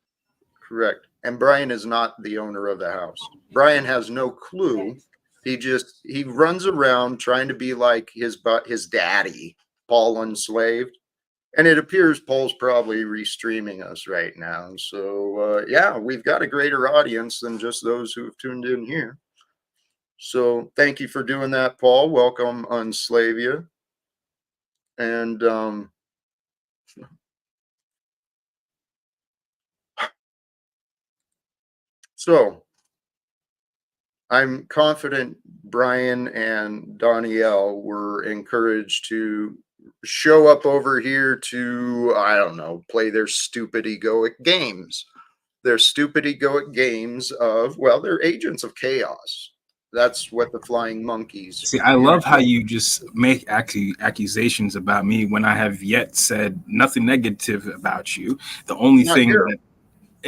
Correct. And Brian is not the owner of the house. Brian has no clue. He runs around trying to be like his daddy, Paul Unslaved. And it appears Paul's probably restreaming us right now. So yeah, we've got a greater audience than just those who have tuned in here. So thank you for doing that, Paul. Welcome, Unslavia. And so I'm confident Brian and Donniel were encouraged to show up over here to, I don't know, play their stupid egoic games. Their stupid egoic games of, well, they're agents of chaos. That's what the flying monkeys. See, I love how you just make accusations about me when I have yet said nothing negative about you. The only Not thing here. that,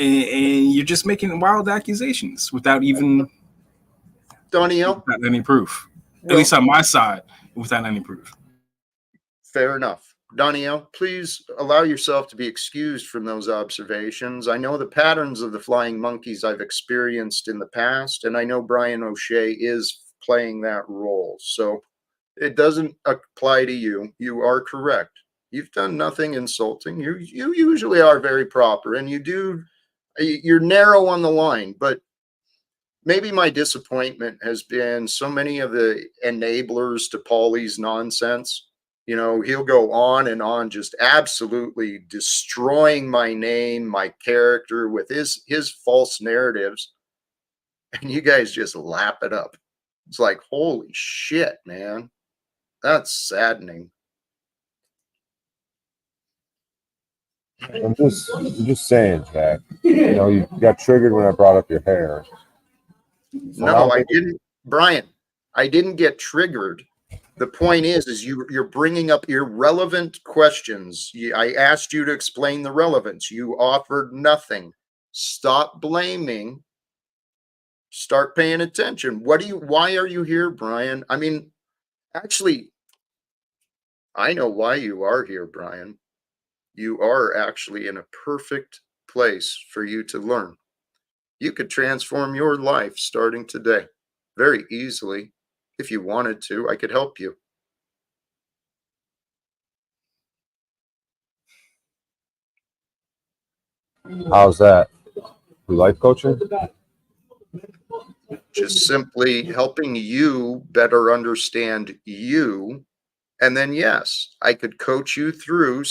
and you're just making wild accusations without even Donniel, without any proof. At well, least on my side, without any proof. fair enough. Donniel, please allow yourself to be excused from those observations. I know the patterns of the flying monkeys I've experienced in the past, and I know Brian O'Shea is playing that role. So it doesn't apply to you. You are correct. You've done nothing insulting. You usually are very proper, and you're narrow on the line, but maybe my disappointment has been so many of the enablers to Paulie's nonsense. You know, he'll go on and on, just absolutely destroying my name, my character with his false narratives. And you guys just lap it up. It's like, holy shit, man. That's saddening. I'm just saying, Jack. You know, you got triggered when I brought up your hair. No, I didn't, Brian. I didn't get triggered. The point is you're bringing up irrelevant questions. I asked you to explain the relevance. You offered nothing. Stop blaming. Start paying attention. Why are you here, Brian? I mean, actually, I know why you are here, Brian. You are actually in a perfect place for you to learn. You could transform your life starting today very easily. If you wanted to, I could help you. How's that? Life coaching? Just simply helping you better understand you. And then, yes, I could coach you through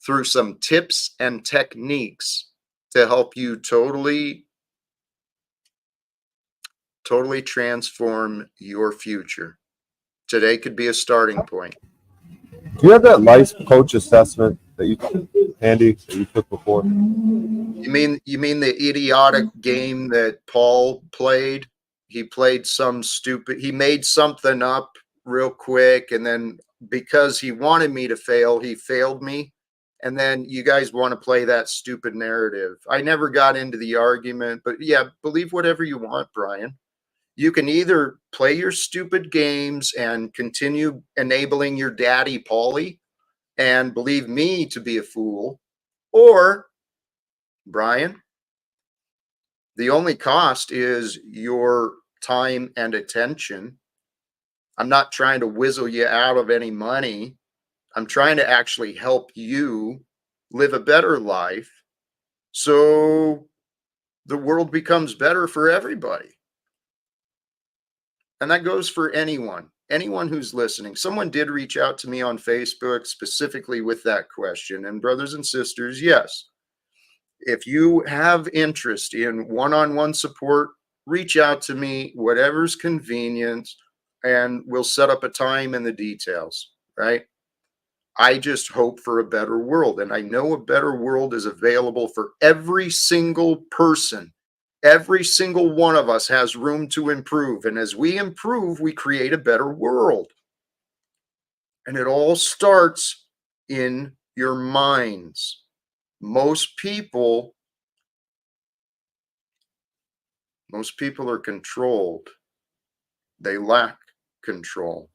through some tips and techniques to help you totally transform your future. Today could be a starting point. Do you have that life coach assessment that you handy that you took before? You mean the idiotic game that Paul played? He played he made something up real quick, and then because he wanted me to fail, he failed me. And then you guys want to play that stupid narrative. I never got into the argument, but yeah, believe whatever you want, Brian. You can either play your stupid games and continue enabling your daddy, Paulie, and believe me to be a fool, or Brian, the only cost is your time and attention. I'm not trying to whizzle you out of any money. I'm trying to actually help you live a better life so the world becomes better for everybody. And that goes for anyone who's listening. Someone did reach out to me on Facebook specifically with that question. And brothers and sisters, yes, if you have interest in one-on-one support, reach out to me, whatever's convenient, and we'll set up a time and the details, right? I just hope for a better world. And I know a better world is available for every single person. Every single one of us has room to improve. And as we improve, we create a better world. And it all starts in your minds. Most people are controlled. They lack control.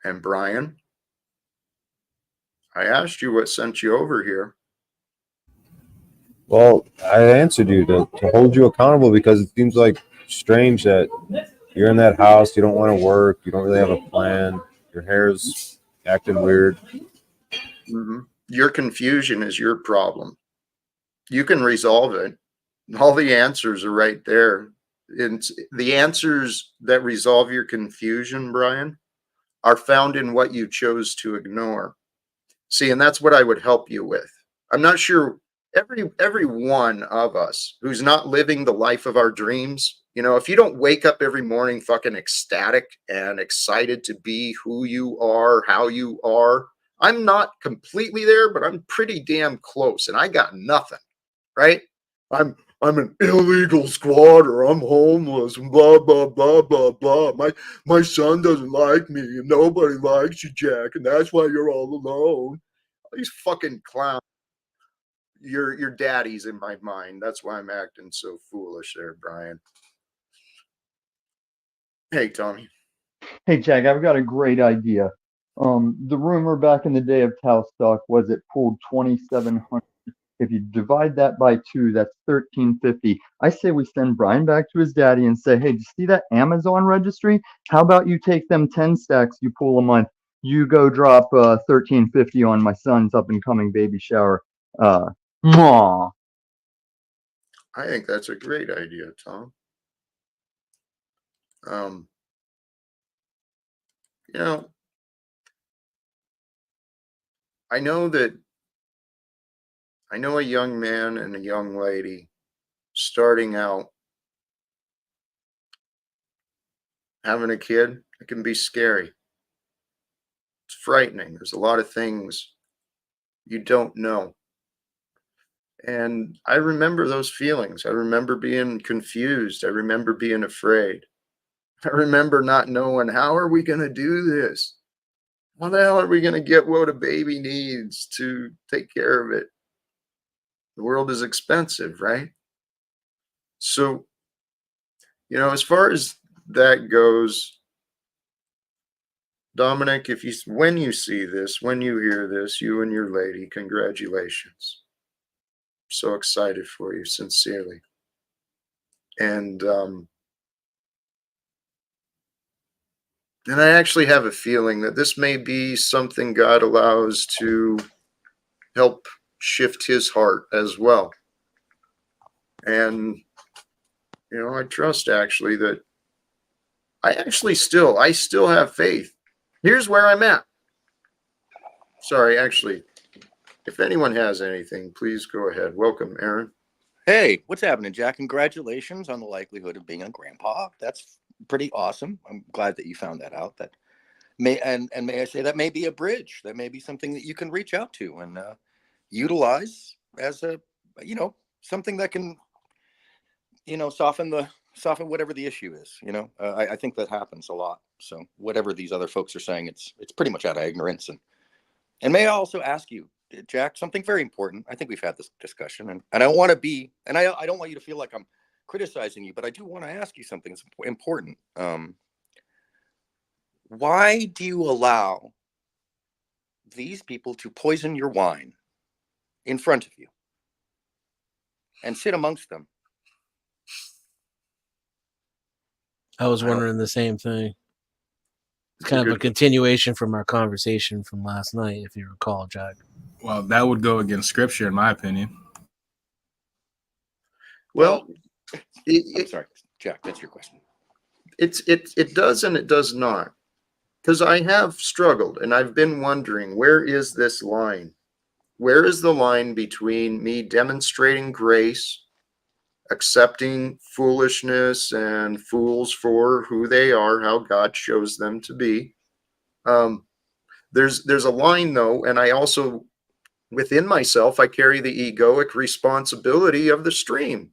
And Brian, I asked you what sent you over here. Well, I answered you to hold you accountable because it seems like strange that you're in that house, you don't want to work, you don't really have a plan, your hair's acting weird. Mm-hmm. Your confusion is your problem. You can resolve it. All the answers are right there. And the answers that resolve your confusion, Brian, are found in what you chose to ignore. See, and that's what I would help you with. I'm not sure every one of us who's not living the life of our dreams, if you don't wake up every morning fucking ecstatic and excited to be who you are, how you are, I'm not completely there, but I'm pretty damn close, and I got nothing, right? I'm an illegal squatter. I'm homeless and blah blah blah blah blah. My son doesn't like me, and nobody likes you, Jack, and that's why you're all alone. These fucking clowns. Your daddy's in my mind. That's why I'm acting so foolish there, Brian. Hey, Tommy. Hey, Jack, I've got a great idea. The rumor back in the day of Talcott was it pulled 2,700. If you divide that by 2, that's 1,350. I say we send Brian back to his daddy and say, hey, do you see that Amazon registry? How about you take them 10 stacks you pull a month? You go drop 1,350 on my son's up and coming baby shower. Mwah. I think that's a great idea, Tom. You know, I know a young man and a young lady starting out having a kid. It can be scary. It's frightening. There's a lot of things you don't know. And I remember those feelings. I remember being confused. I remember being afraid. I remember not knowing, how are we going to do this? How the hell are we going to get what a baby needs to take care of it? The world is expensive, right? So, as far as that goes, Dominic, when you see this, when you hear this, you and your lady, congratulations. So excited for you, sincerely. And I actually have a feeling that this may be something God allows to help shift his heart as well. And, I trust actually that I still have faith. Here's where I'm at. Sorry, actually, if anyone has anything, please go ahead. Welcome, Aaron. Hey, what's happening, Jack? Congratulations on the likelihood of being a grandpa. That's pretty awesome. I'm glad that you found that out. That may I say that may be a bridge. That may be something that you can reach out to and utilize as a something that can soften whatever the issue is. I think that happens a lot. So whatever these other folks are saying, it's pretty much out of ignorance. And may I also ask you, Jack, something very important. I think we've had this discussion, and I don't want to be, and I don't want you to feel like I'm criticizing you, but I do want to ask you something that's important. Why do you allow these people to poison your wine in front of you and sit amongst them? I was wondering the same thing. It's kind of a continuation from our conversation from last night, if you recall, Jack. Well, that would go against scripture, in my opinion. Well, I'm sorry, Jack, that's your question. It does and it does not. Because I have struggled and I've been wondering, where is this line? Where is the line between me demonstrating grace, accepting foolishness and fools for who they are, how God shows them to be? There's a line though, and I also, within myself, I carry the egoic responsibility of the stream.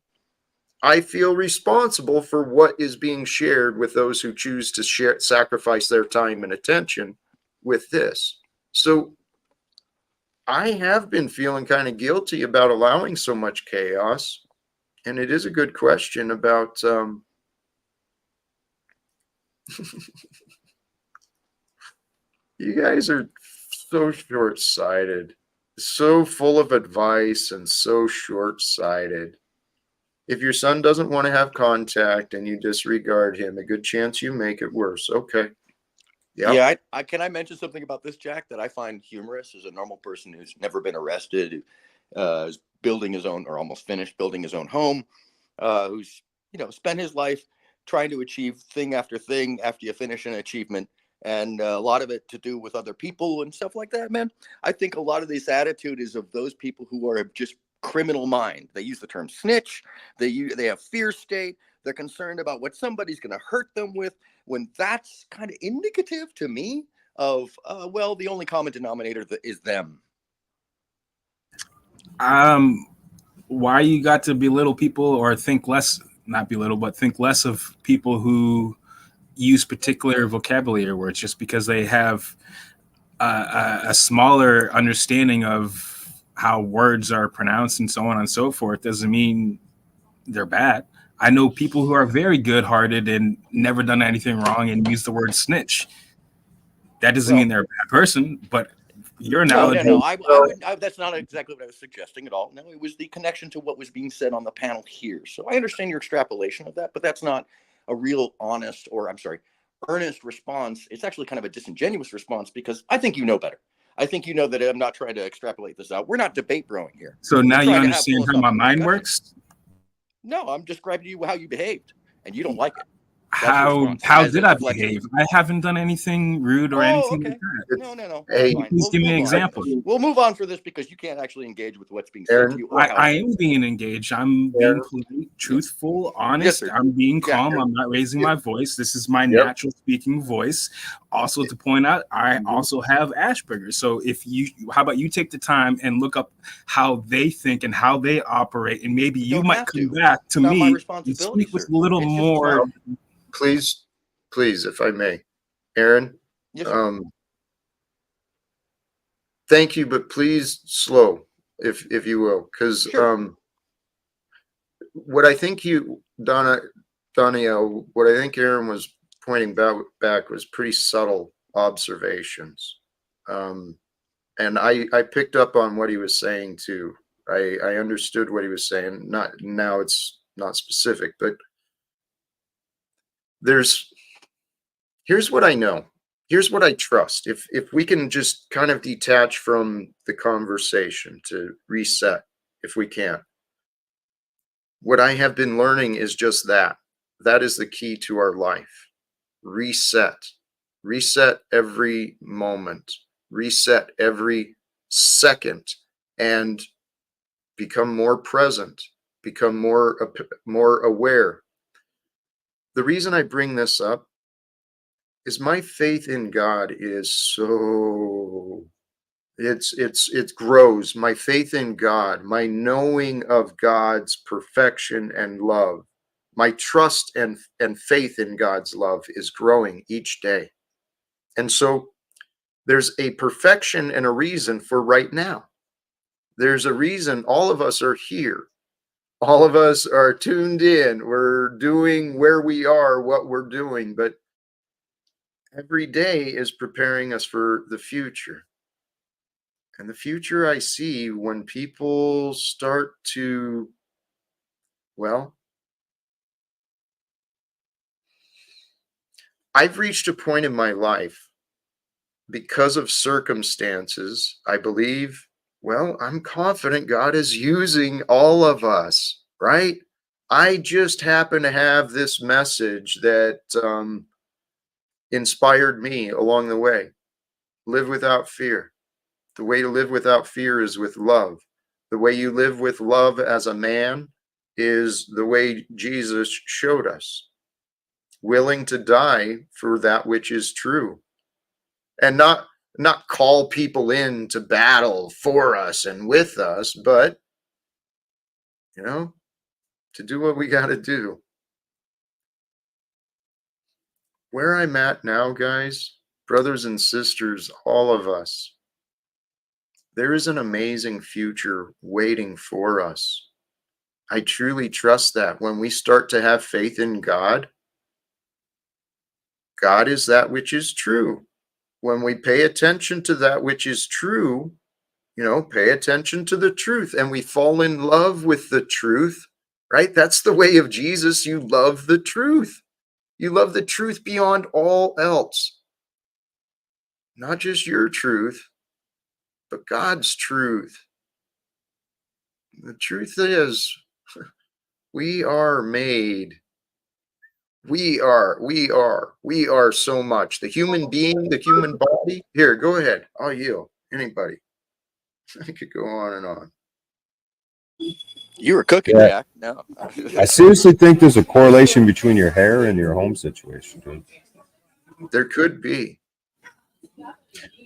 I feel responsible for what is being shared with those who choose to sacrifice their time and attention with this. So I have been feeling kind of guilty about allowing so much chaos. And it is a good question about you guys are so short-sighted, so full of advice and so short-sighted. If your son doesn't want to have contact and you disregard him, a good chance you make it worse. Okay. Yep. Yeah, I can I mention something about this, Jack, that I find humorous as a normal person who's never been arrested, who is building his own, or almost finished building his own home, who's spent his life trying to achieve thing after thing after you finish an achievement, and a lot of it to do with other people and stuff like that, man. I think a lot of this attitude is of those people who are just criminal mind. They use the term snitch. They have fear state. They're concerned about what somebody's going to hurt them with, when that's kind of indicative to me of, the only common denominator is them. Why you got to belittle people or think less, not belittle, but think less of people who use particular vocabulary words just because they have a smaller understanding of how words are pronounced and so on and so forth doesn't mean they're bad. I know people who are very good-hearted and never done anything wrong and use the word snitch. That doesn't mean they're a bad person, but your analogy. No. That's not exactly what I was suggesting at all. No, it was the connection to what was being said on the panel here. So I understand your extrapolation of that, but that's not a real earnest response. It's actually kind of a disingenuous response because I think you know better. I think you know that I'm not trying to extrapolate this out. We're not debate throwing here. So now you understand how my mind works? No, I'm describing to you how you behaved, and you don't like it. How As did a I deflection. behave? I haven't done anything rude or Oh, anything okay. like that. No. That's Hey, fine. Please give me an move on. example. We'll move on for this because you can't actually engage with what's being said to Aaron, you or how I it's am being engaged. I'm being polite, truthful, Yes, honest. sir. I'm being Yeah. calm. I'm not raising my voice. This is my Yep. natural speaking voice. Also, to point out, I also have Asperger's. So how about you take the time and look up how they think and how they operate, and maybe you Don't might have come to. back to It's not my me and responsibility, speak with sir. a little It's just more. fun. please, if I may, Aaron, Yes, sir. thank you, but please slow, if you will, because Sure. what I think Donniel, what I think Aaron was pointing back was pretty subtle observations. And I picked up on what he was saying too. I understood what he was saying. Not now, it's not specific, but here's what I know. Here's what I trust. If we can just kind of detach from the conversation to reset, if we can. What I have been learning is just that. That is the key to our life. Reset. Reset every moment. Reset every second, and become more present, become more aware. The reason I bring this up is my faith in God is so it grows. My faith in God, my knowing of God's perfection and love, my trust and faith in God's love is growing each day. And so there's a perfection and a reason for right now. There's a reason all of us are here. All of us are tuned in. We're doing where we are, what we're doing, but every day is preparing us for the future. And the future I see when people start to, well, I've reached a point in my life because of circumstances, I believe, well, I'm confident God is using all of us, right? I just happen to have this message that inspired me along the way. Live without fear. The way to live without fear is with love. The way you live with love as a man is the way Jesus showed us, willing to die for that which is true, and not call people in to battle for us and with us, but to do what we got to do. Where I'm at now, guys, brothers and sisters, all of us, there is an amazing future waiting for us. I truly trust that when we start to have faith in God, God is that which is true. When we pay attention to that which is true, pay attention to the truth, and we fall in love with the truth, right? That's the way of Jesus. You love the truth. You love the truth beyond all else. Not just your truth, but God's truth. The truth is, we are made. We are so much. The human being, the human body. Here, go ahead. I'll yield. Anybody. I could go on and on. You were cooking, Yeah. Jack. No. I seriously think there's a correlation between your hair and your home situation, dude. There could be.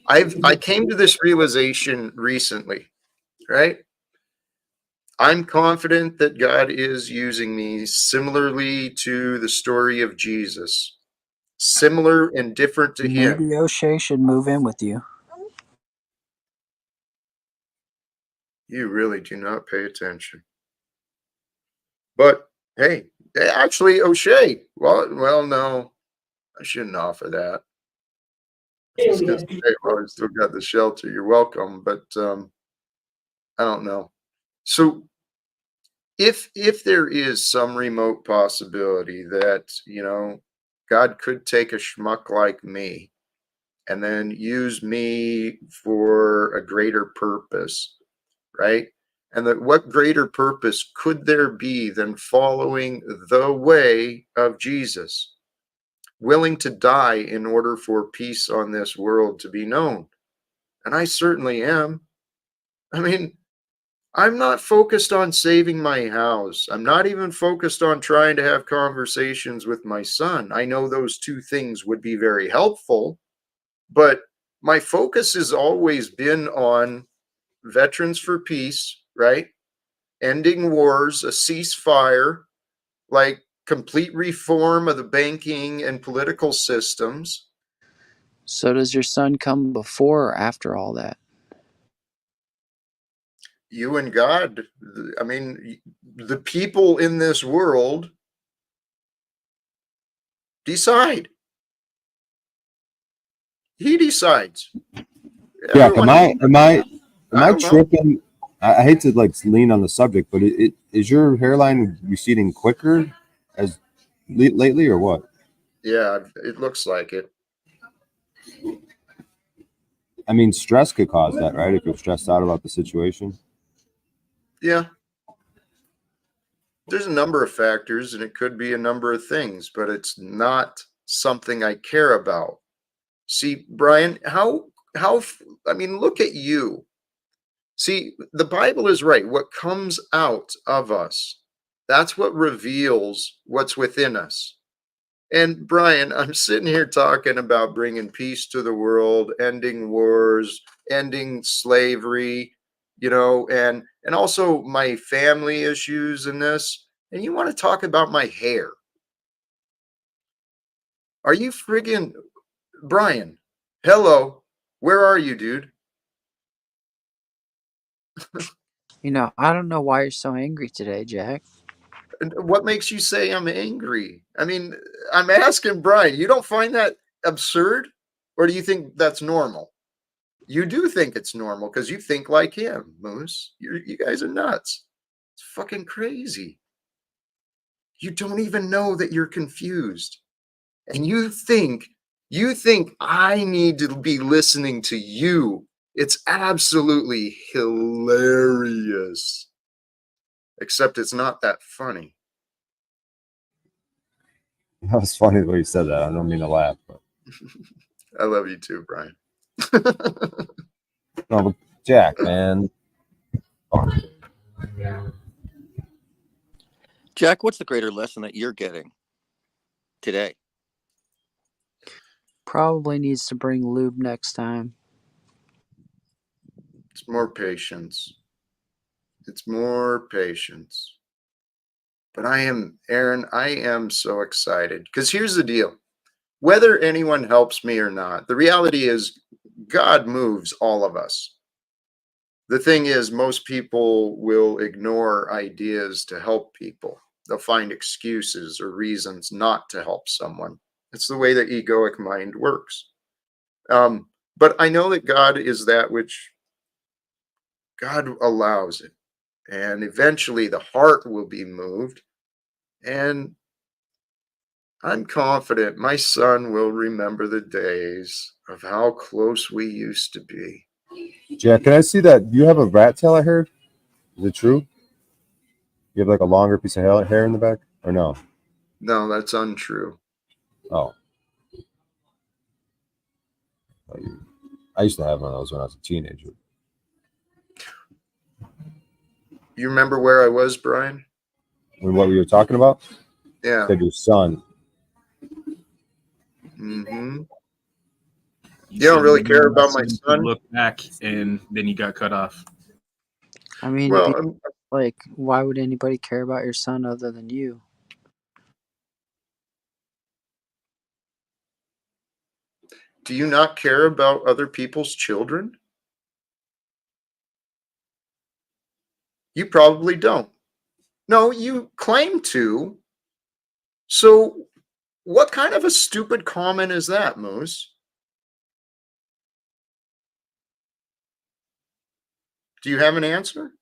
I came to this realization recently, right? I'm confident that God is using me similarly to the story of Jesus, similar and different to him. Maybe O'Shea should move in with you. You really do not pay attention. But hey, actually, O'Shea. Well, no, I shouldn't offer that. I was gonna say, well, you still got the shelter. You're welcome, but I don't know. So if there is some remote possibility that God could take a schmuck like me and then use me for a greater purpose, right? And that what greater purpose could there be than following the way of Jesus? willing to die in order for peace on this world to be known. And I certainly am. I mean, I'm not focused on saving my house. I'm not even focused on trying to have conversations with my son. I know those two things would be very helpful, but my focus has always been on Veterans for Peace, right? Ending wars, a ceasefire, like complete reform of the banking and political systems. So does your son come before or after all that? You and God, I mean, the people in this world decide. He decides. Yeah, am I I don't know. tripping? I hate to like lean on the subject, but it is your hairline receding quicker as lately or what? Yeah, it looks like it. I mean, stress could cause that, right? If you're stressed out about the situation. Yeah. There's a number of factors, and it could be a number of things, but it's not something I care about. See, Brian, I mean, look at you. See, the Bible is right. What comes out of us, that's what reveals what's within us. And Brian, I'm sitting here talking about bringing peace to the world, ending wars, ending slavery, and also my family issues in this. And you want to talk about my hair? Are you friggin' Brian? Hello, where are you, dude? I don't know why you're so angry today, Jack. And what makes you say I'm angry? I mean, I'm asking Brian. You don't find that absurd, or do you think that's normal? You do think it's normal because you think like him, Moose. You guys are nuts. It's fucking crazy. You don't even know that you're confused. And you think I need to be listening to you. It's absolutely hilarious. Except it's not that funny. That was funny the way you said that. I don't mean to laugh, but I love you too, Brian. no, but Jack, man. Jack, what's the greater lesson that you're getting today? Probably needs to bring lube next time. It's more patience. It's more patience. But Aaron, I am so excited because here's the deal. Whether anyone helps me or not, the reality is God moves all of us. The thing is, most people will ignore ideas to help people. They'll find excuses or reasons not to help someone. It's the way the egoic mind works. But I know that God is that which God allows it. And eventually the heart will be moved. And I'm confident my son will remember the days of how close we used to be. Jack, can I see that? You have a rat tail, I heard. Is it true? You have like a longer piece of hair in the back? Or no? No, that's untrue. Oh. I used to have one of those when I was a teenager. You remember where I was, Brian? When what we were talking about? Yeah. Said your son. Mm-hmm. You don't really care about my son? Look back, and then you got cut off. I mean, Well, why would anybody care about your son other than you? do you not care about other people's children? You probably don't. No, you claim to. So what kind of a stupid comment is that, Moose? Do you have an answer?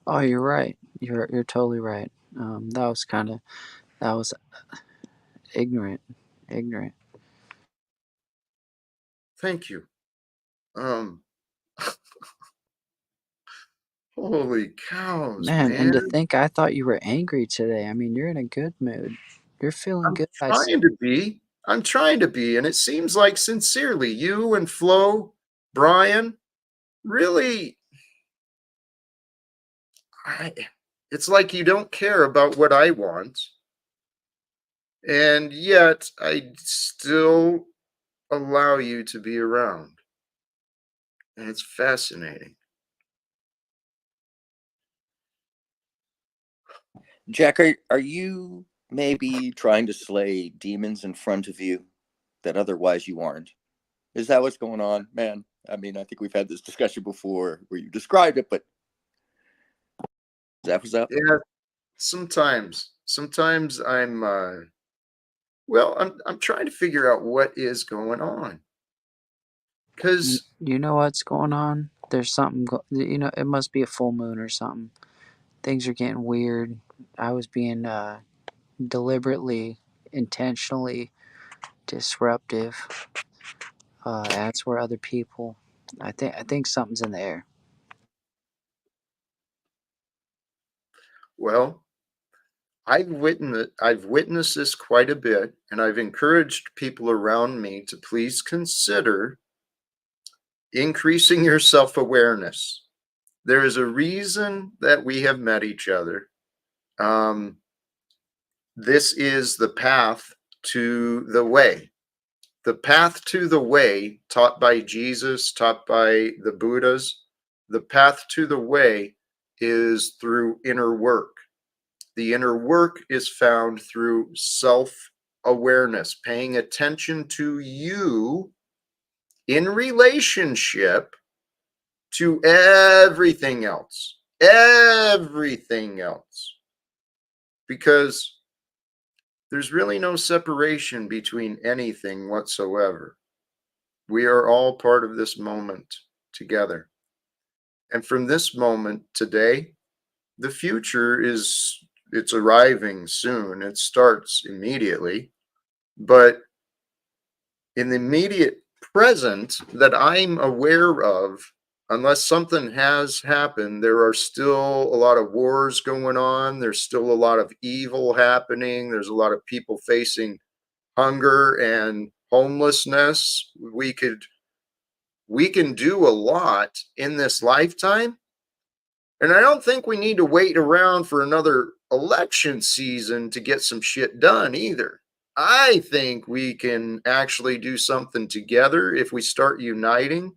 Oh, you're right. You're totally right. That was ignorant. Ignorant. Thank you. Holy cows, Man, and to man. think I thought you were angry today. I mean, you're in a good mood. You're feeling I'm good. trying to be. I'm trying to be, and it seems like sincerely, you and Flo, Brian, really, it's like you don't care about what I want, and yet I still allow you to be around, and it's fascinating. Jack, are you maybe trying to slay demons in front of you that otherwise you aren't? Is that what's going on, man? I mean, I think we've had this discussion before where you described it, but is that what's up? Yeah, sometimes I'm trying to figure out what is going on because You know what's going on? There's something, it must be a full moon or something. Things are getting weird. I was being deliberately, intentionally disruptive. As were other people. I think something's in the air. well, I've witnessed this quite a bit, and I've encouraged people around me to please consider increasing your self-awareness. There is a reason that we have met each other. Um, this is the path to the way. The path to the way taught by Jesus, taught by the Buddhas. The path to the way is through inner work. The inner work is found through self awareness, paying attention to you in relationship to everything else. Everything else. Because there's really no separation between anything whatsoever. We are all part of this moment together. And from this moment today, the future it's arriving soon. It starts immediately. But in the immediate present that I'm aware of, unless something has happened, there are still a lot of wars going on. There's still a lot of evil happening. There's a lot of people facing hunger and homelessness. We can do a lot in this lifetime. And I don't think we need to wait around for another election season to get some shit done either. I think we can actually do something together if we start uniting,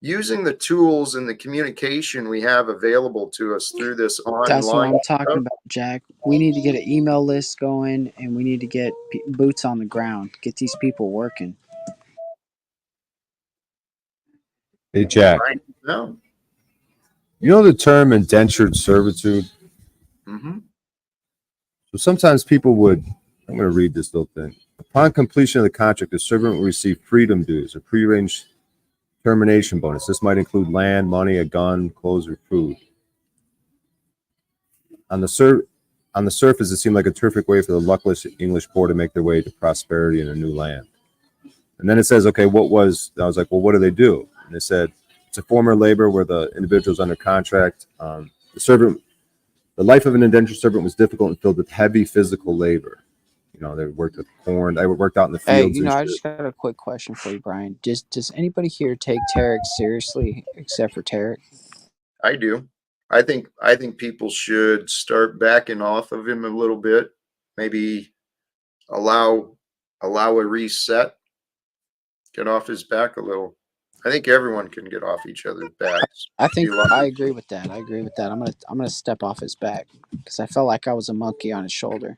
using the tools and the communication we have available to us through this That's what online I'm talking stuff. about, Jack. We need to get an email list going, and we need to get boots on the ground. Get these people working. Hey, Jack, Right now. you know the term indentured servitude? Mm-hmm. So sometimes people would, I'm going to read this little thing. Upon completion of the contract, the servant will receive freedom dues, a prearranged termination bonus. This might include land, money, a gun, clothes, or food. On the surface, it seemed like a terrific way for the luckless English poor to make their way to prosperity in a new land. And then it says, okay, I was like, well, what do they do? And they said, it's a form of labor where the individual is under contract. The life of an indentured servant was difficult and filled with heavy physical labor. You know, they worked with corn. I worked out in the Hey, fields and I shit. just got a quick question for you, Brian. Does anybody here take Tarek seriously except for Tarek? I do. I think people should start backing off of him a little bit. Maybe allow a reset. Get off his back a little. I think everyone can get off each other's backs. I agree with that. I agree with that. I'm gonna step off his back because I felt like I was a monkey on his shoulder.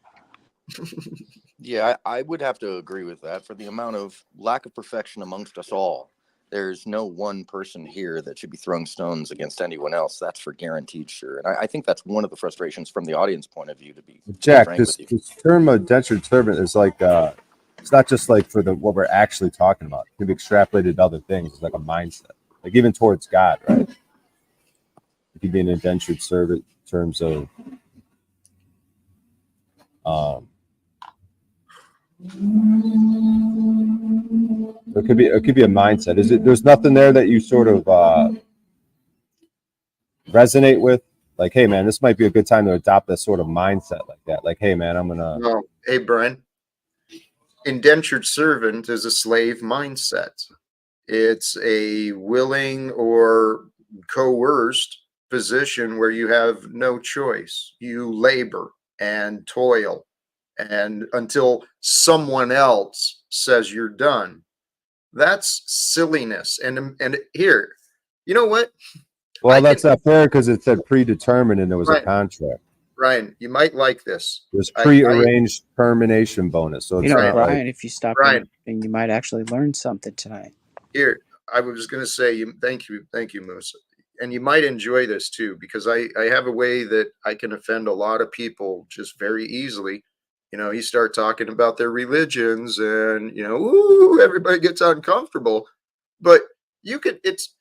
Yeah, I would have to agree with that. For the amount of lack of perfection amongst us all, there's no one person here that should be throwing stones against anyone else. That's for guaranteed sure. And I think that's one of the frustrations from the audience point of view, to be Jack, frank this with you. term indentured servant is like it's not just like for what we're actually talking about. It can be extrapolated to other things. It's like a mindset, like even towards God, right? It could be an indentured servant in terms of it could be a mindset. There's nothing there that you sort of resonate with? Like, hey man, this might be a good time to adopt that sort of mindset like that. Like, hey man, I'm gonna No, Hey, Brian, indentured servant is a slave mindset. It's a willing or coerced position where you have no choice. You labor and toil and until someone else says you're done. That's silliness. And here, you know what? Well, I can, that's not fair because it said predetermined and there was a Ryan, contract. Ryan, you might like this. There's I prearranged termination bonus. So You it's know, not like Brian, if you stop Ryan, interrupting, you might actually learn something tonight. here, I was going to say, thank you, Moose. And you might enjoy this too, because I have a way that I can offend a lot of people just very easily. You know, you start talking about their religions and, ooh, everybody gets uncomfortable. But it's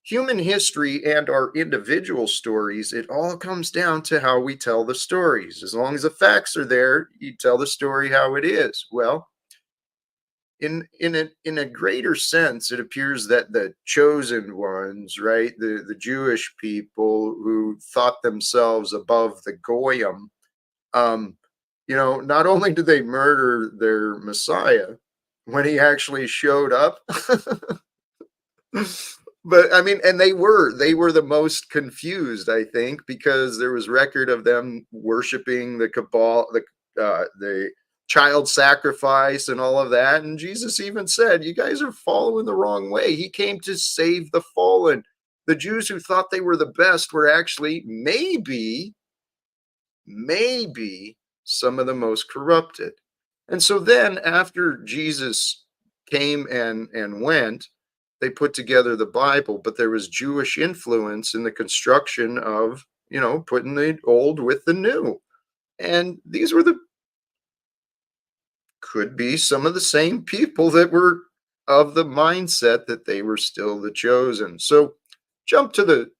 human history and our individual stories. It all comes down to how we tell the stories. As long as the facts are there, you tell the story how it is. Well, in a greater sense, it appears that the chosen ones, right, the Jewish people who thought themselves above the goyim, not only did they murder their Messiah when he actually showed up, but I mean, and they were the most confused, I think, because there was record of them worshiping the cabal, the child sacrifice and all of that. And Jesus even said, you guys are following the wrong way. He came to save the fallen. The Jews who thought they were the best were actually maybe some of the most corrupted. And so then after Jesus came and went, they put together the Bible, but there was Jewish influence in the construction of, putting the old with the new. And these could be some of the same people that were of the mindset that they were still the chosen. So jump to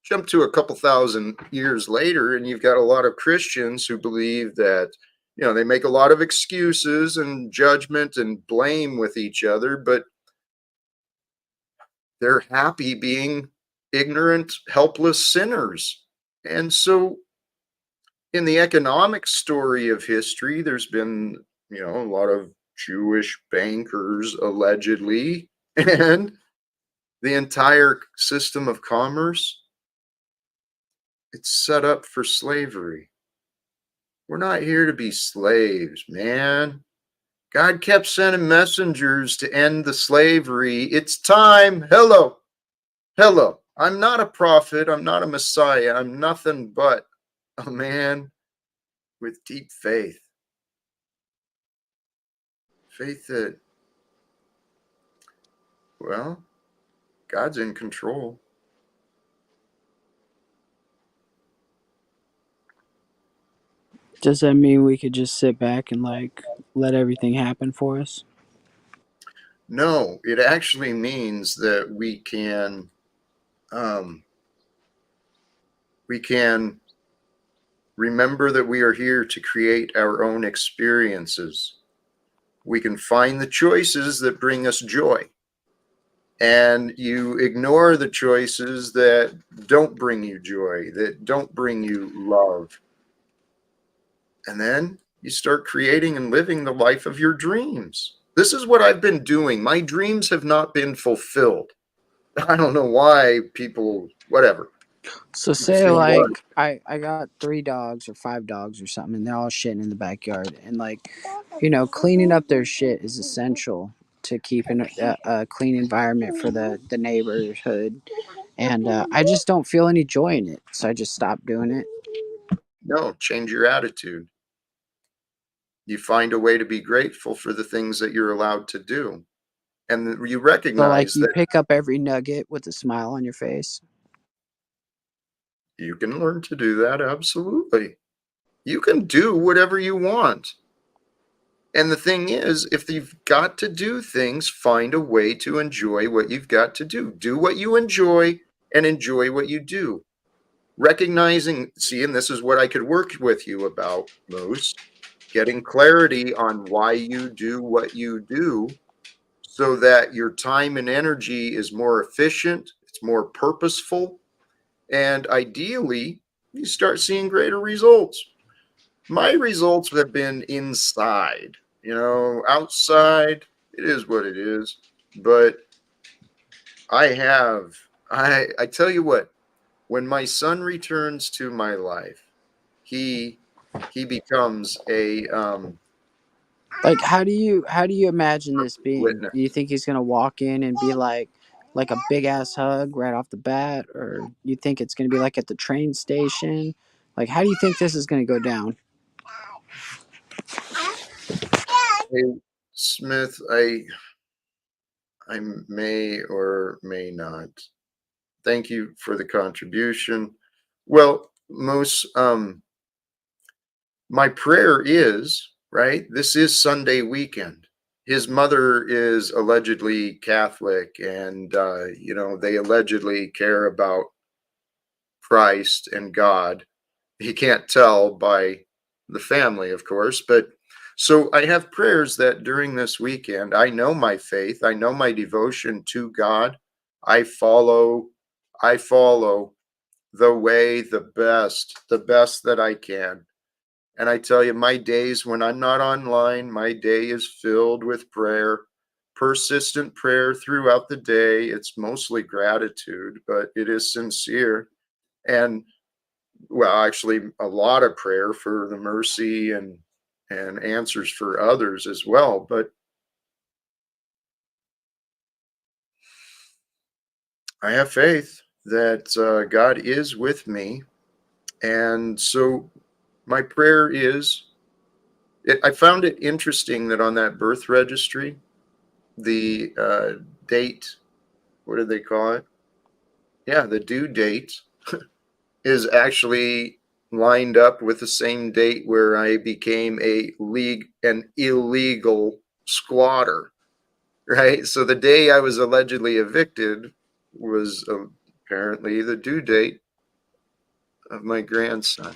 a couple thousand years later, and you've got a lot of Christians who believe that, they make a lot of excuses and judgment and blame with each other, but they're happy being ignorant, helpless sinners. And so in the economic story of history, there's been, a lot of Jewish bankers allegedly, and the entire system of commerce, it's set up for slavery. We're not here to be slaves, man. God kept sending messengers to end the slavery. It's time. Hello. I'm not a prophet. I'm not a Messiah. I'm nothing but a man with deep faith. Faith that, well, God's in control. Does that mean we could just sit back and let everything happen for us? No, it actually means that we can remember that we are here to create our own experiences. We can find the choices that bring us joy, and you ignore the choices that don't bring you joy, that don't bring you love. And then you start creating and living the life of your dreams. This is what I've been doing. My dreams have not been fulfilled. I don't know why people, whatever. So say I got 3 dogs or 5 dogs or something, and they're all shitting in the backyard, and cleaning up their shit is essential to keep a clean environment for the neighborhood, and I just don't feel any joy in it, so I just stopped doing it. No, change your attitude. You find a way to be grateful for the things that you're allowed to do. And you So recognize you that pick up every nugget with a smile on your face. you can learn to do that. Absolutely. You can do whatever you want. And the thing is, if you've got to do things, find a way to enjoy what you've got to do. Do what you enjoy and enjoy what you do. Recognizing, see, and this is what I could work with you about, Moose, getting clarity on why you do what you do so that your time and energy is more efficient, it's more purposeful, and ideally, you start seeing greater results. My results have been inside. Outside, it is what it is. But I tell you what, when my son returns to my life, he becomes a Like, how do you imagine this being? witness. Do you think he's gonna walk in and be like a big ass hug right off the bat, or you think it's gonna be like at the train station? Like, how do you think this is gonna go down? Hey, Smith, I may or may not. Thank you for the contribution. Well, Moose, my prayer is, right? This is Sunday weekend. His mother is allegedly Catholic, and they allegedly care about Christ and God. He can't tell by the family, of course, but so I have prayers that during this weekend, I know my faith, I know my devotion to God. I follow, I follow the way, the best that I can. And I tell you, my days when I'm not online, my day is filled with prayer, persistent prayer throughout the day. It's mostly gratitude, but it is sincere. And well, actually, a lot of prayer for the mercy and answers for others as well. But I have faith that God is with me, and so my prayer is. I found it interesting that on that birth registry, the date, what do they call it? Yeah, the due date is actually lined up with the same date where I became an illegal squatter, right? So the day I was allegedly evicted was apparently the due date of my grandson.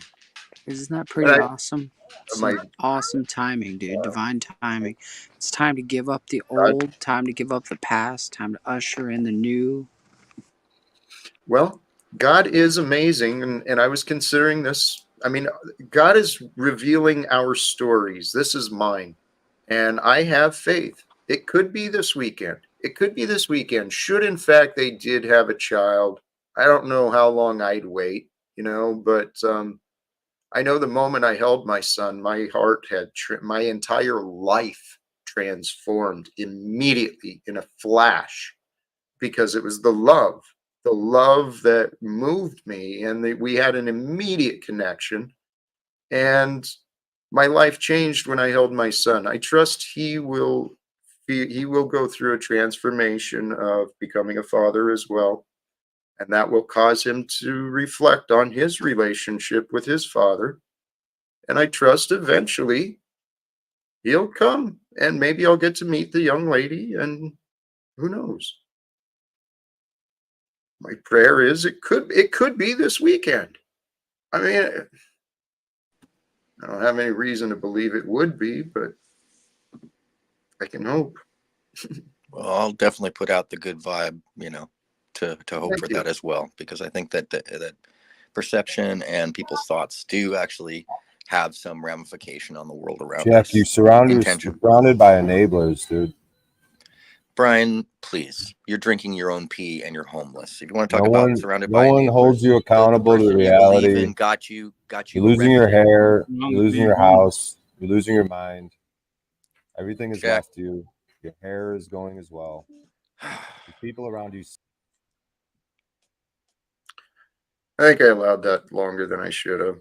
Isn't that And pretty awesome? my Some awesome timing, dude. Divine timing. It's time to give up the God, old, time to give up the past, time to usher in the new. well, God is amazing, and I was considering this. I mean, God is revealing our stories. This is mine, and I have faith. It could be this weekend. It could be this weekend. Should in fact they did have a child, I don't know how long I'd wait, but I know the moment I held my son, my heart had my entire life transformed immediately in a flash because it was the love that moved me, and we had an immediate connection. And my life changed when I held my son. I trust he will go through a transformation of becoming a father as well, and that will cause him to reflect on his relationship with his father. And I trust eventually he'll come, and maybe I'll get to meet the young lady, and who knows. My prayer is it could be this weekend. I mean, I don't have any reason to believe it would be, but I can hope. Well, I'll definitely put out the good vibe, to hope Thank for you. that as well, because I think that perception and people's thoughts do actually have some ramification on the world around Jack, us. you're Intention. surrounded by enablers, dude. Brian, please, you're drinking your own pee and you're homeless. If you want to No talk about one, surrounded no by one holds enablers, you the accountable to person you believe reality. in got you You're losing your arrested. hair. Wrong You're with losing being your homeless. house. You're losing your mind. Everything is Jack. left you. Your hair is going as well. The people around you. I think I allowed that longer than I should have.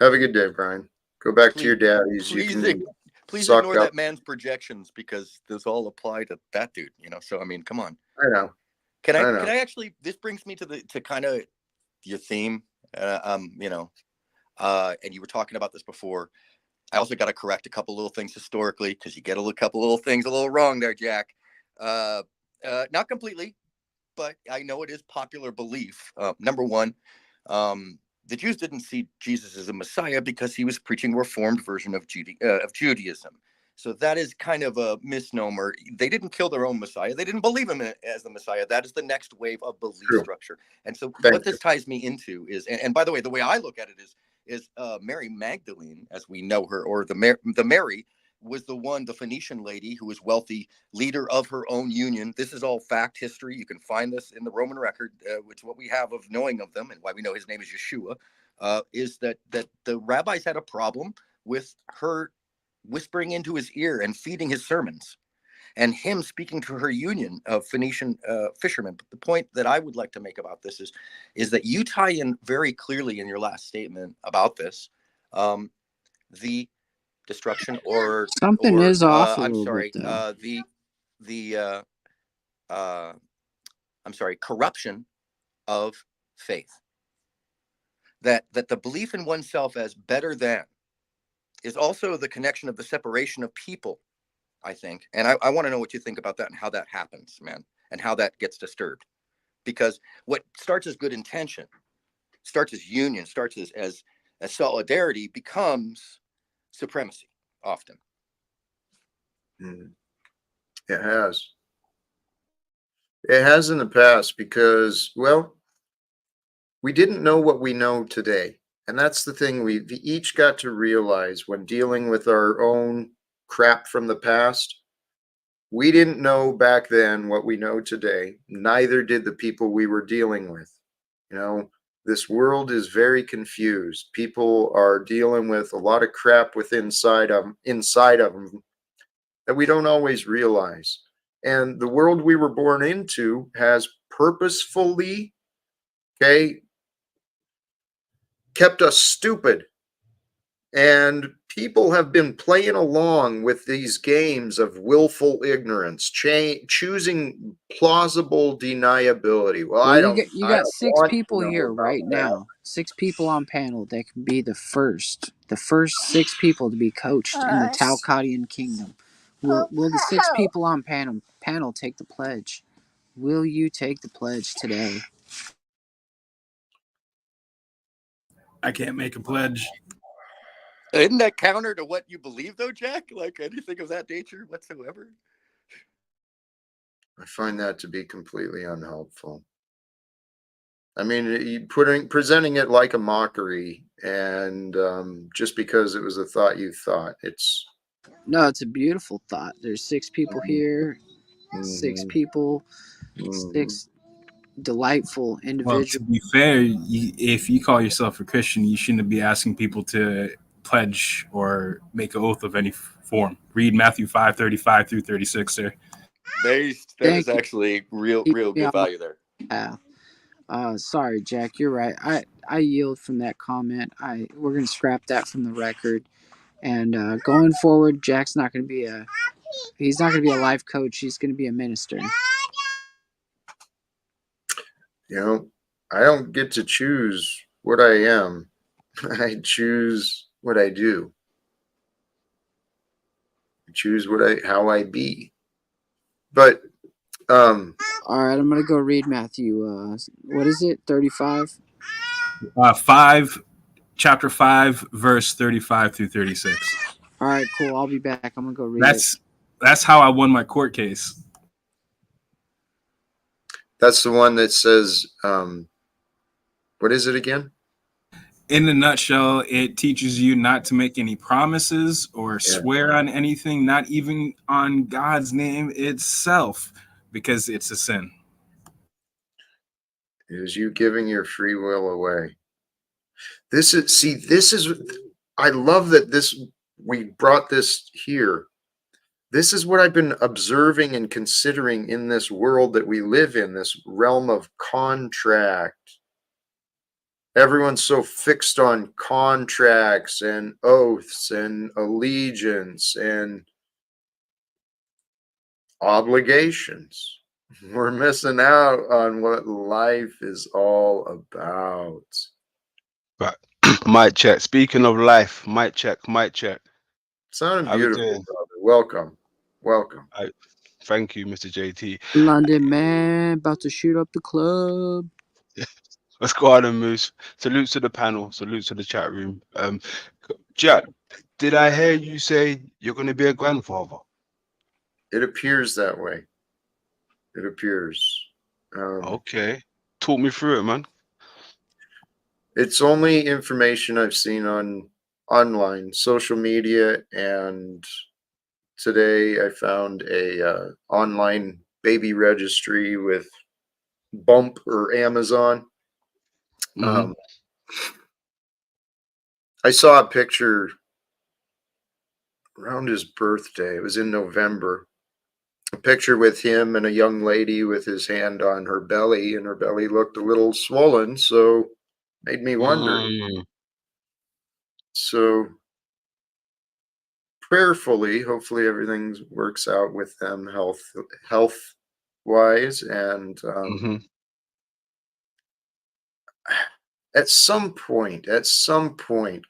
Have a good day, Brian. Go back to please, your daddies. You please, can please suck ignore up. that man's projections, because this all apply to that dude. So I mean, come on. I know. Can I I can know. I actually? This brings me to kind of your theme. And you were talking about this before. I also got to correct a couple little things historically, because you get couple little things a little wrong there, Jack. Not completely, but I know it is popular belief. Number one, the Jews didn't see Jesus as a Messiah because he was preaching a reformed version of Judaism. So that is kind of a misnomer. They didn't kill their own Messiah. They didn't believe him as the Messiah. That is the next wave of belief True. structure. And so what Thank you. this ties me into is, and by the way I look at it is, is Mary Magdalene, as we know her, or the Mary was the one, the Phoenician lady who was wealthy, leader of her own union. This is all fact history. You can find this in the Roman record, which is what we have of knowing of them and why we know his name is Yeshua, is that the rabbis had a problem with her whispering into his ear and feeding his sermons, and him speaking to her union of Phoenician fishermen. But the point that I would like to make about this is that you tie in very clearly in your last statement about this, the destruction Something is off a I'm little sorry, bit though. I'm sorry, corruption of faith. That the belief in oneself as better than is also the connection of the separation of people, I think. And I want to know what you think about that and how that happens, man, and how that gets disturbed. Because what starts as good intention, starts as union, starts as solidarity, becomes supremacy often. It has. It has in the past because, well, we didn't know what we know today. And that's the thing we each got to realize when dealing with our own crap from the past. We didn't know back then what we know today. Neither did the people we were dealing with. You know, this world is very confused. People are dealing with a lot of crap inside of them that we don't always realize. And the world we were born into has purposefully, okay, kept us stupid. And people have been playing along with these games of willful ignorance, choosing plausible deniability. Well, Well, I don't you got six want to people know here about right that. now. 6 people on panel that can be the first 6 people to be coached in the Talcottian kingdom. Will the 6 people on panel take the pledge? Will you take the pledge today? I can't make a pledge. Isn't that counter to what you believe, though, Jack? Like anything of that nature whatsoever? I find that to be completely unhelpful. I mean, presenting it like a mockery, and just because it was a thought you thought, it's No, it's a beautiful thought. There's 6 people here, 6 people, mhm. 6 delightful Well, to individuals. be fair, if you call yourself a Christian, you shouldn't be asking people to pledge or make an oath of any form. Read Matthew 5:35 through 36, sir. That is Thank you. actually real Keep me good on my value there. path. Sorry, Jack. You're right. I yield from that comment. We're gonna scrap that from the record. And going forward, Jack's not gonna be a he's not gonna be a life coach. He's gonna be a minister. You know, I don't get to choose what I am. I choose what I do. I choose how I be. But All right, I'm gonna go read Matthew. What is it? 35. Chapter 5, verse 35 through 36. All right, cool. I'll be back. I'm gonna go read it. That's how I won my court case. that's the one that says, what is it again? In a nutshell, it teaches you not to make any promises or swear on anything, not even on God's name itself, because it's a sin. It is you giving your free will away. I love that we brought this here. This is what I've been observing and considering in this world that we live in, this realm of contract. Everyone's so fixed on contracts and oaths and allegiance and obligations. We're missing out on what life is all about. But mic check. Speaking of life, mic check, mic check. Sounding How we beautiful, doing? brother. Welcome. Thank you, Mr. JT. London man, about to shoot up the club. Let's go on and Moose. Salute to the panel. Salute to the chat room. Jack, did I hear you say you're going to be a grandfather? It appears that way. It appears. Okay. Talk me through it, man. It's only information I've seen on online, social media, and today I found a online baby registry with Bump or Amazon. Mhm. I saw a picture around his birthday. It was in November. A picture with him and a young lady with his hand on her belly, and her belly looked a little swollen, so made me wonder. Mm. So prayerfully, hopefully everything works out with them health wise, and Mhm. at some point,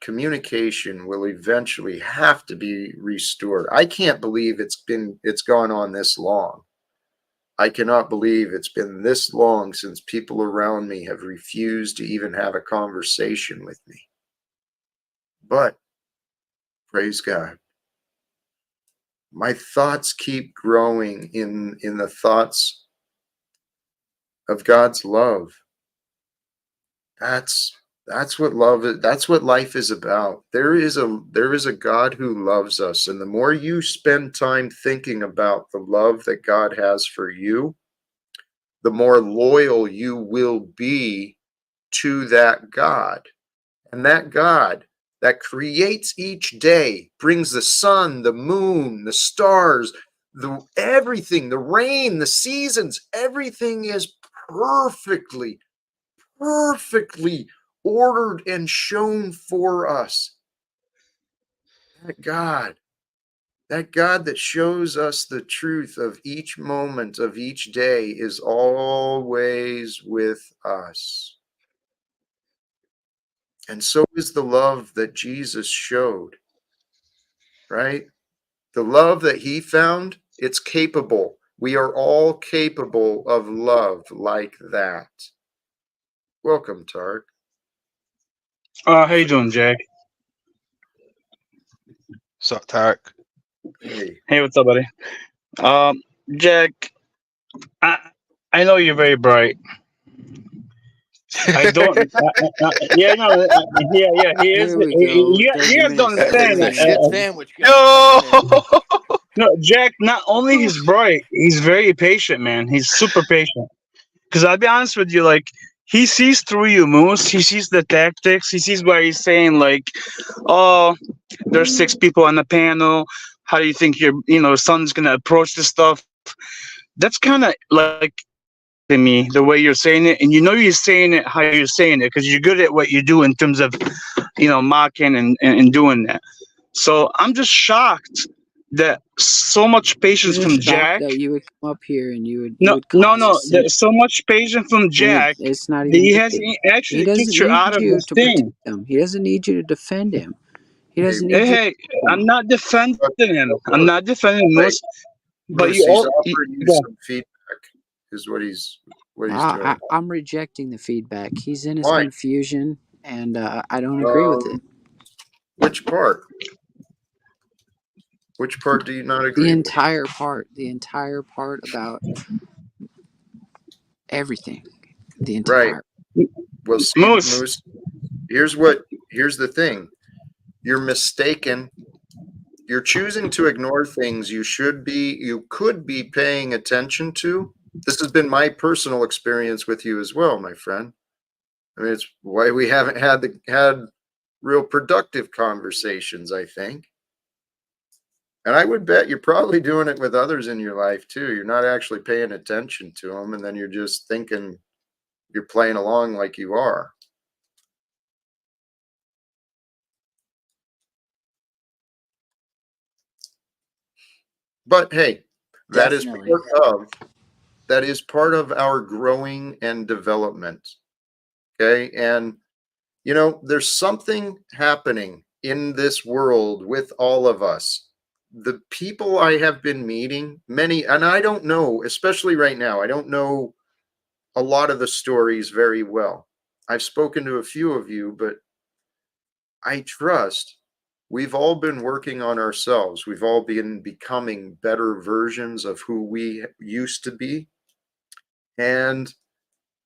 communication will eventually have to be restored. I can't believe it's gone on this long. I cannot believe it's been this long since people around me have refused to even have a conversation with me. But praise God, my thoughts keep growing in the thoughts of God's love. That's what love is. That's what life is about. There is a God who loves us, and the more you spend time thinking about the love that God has for you, the more loyal you will be to that God. And that God that creates each day, brings the sun, the moon, the stars, the everything, the rain, the seasons, everything is perfectly perfectly ordered and shown for us. That God, that God that shows us the truth of each moment of each day is always with us. And so is the love that Jesus showed, right? The love that he found, it's capable. We are all capable of love like that. Welcome, Tark. How you doing, Jack? Suck Tarek. Hey, Hey, what's up, buddy? Um, Jack, I I know you're very bright. I don't. Yeah, no, yeah. He is. Here we go. You 30 guys don't minutes of It's understand. a blaming. shit sandwich, guys. No. Go ahead. No, Jack. Not only he's bright, he's very patient, man. He's super patient. Because I'll be honest with you, like he sees through you, Moose. He sees the tactics. He sees where he's saying like, "Oh, there's 6 people on the panel. How do you think your son's gonna approach this stuff?" That's kind of like to me the way you're saying it, and you're saying it how you're saying it because you're good at what you do in terms of mocking and doing that. So I'm just shocked that so much patience I'm from just shocked Jack. that you would come up here and you No, would no, cause a no. sin. There's so much patience from And Jack it's not that even he needed. hasn't He actually doesn't kicked you out need of you this to protect thing. him. He doesn't need you to defend him. He hey, doesn't Hey, need you. hey, I'm not defending him. I'm look, not defending wait. most, but Moose, you he's all. offering you Yeah. some feedback, is what he's doing. I'm rejecting the feedback. He's in his Why? confusion, and I don't agree with it. Um, which part? Which part do you not The agree with? the entire part about everything, the Right. entire. Well, see, Moose. Moose, here's the thing. You're mistaken. You're choosing to ignore things you could be paying attention to. This has been my personal experience with you as well, my friend. I mean, it's why we haven't had real productive conversations, I think. And I would bet you're probably doing it with others in your life too. You're not actually paying attention to them, and then you're just thinking you're playing along like you are. But hey, that is Definitely. part of our growing and development. Okay, and there's something happening in this world with all of us. The people I have been meeting, many, and I don't know, especially right now, I don't know a lot of the stories very well. I've spoken to a few of you, but I trust we've all been working on ourselves. We've all been becoming better versions of who we used to be. And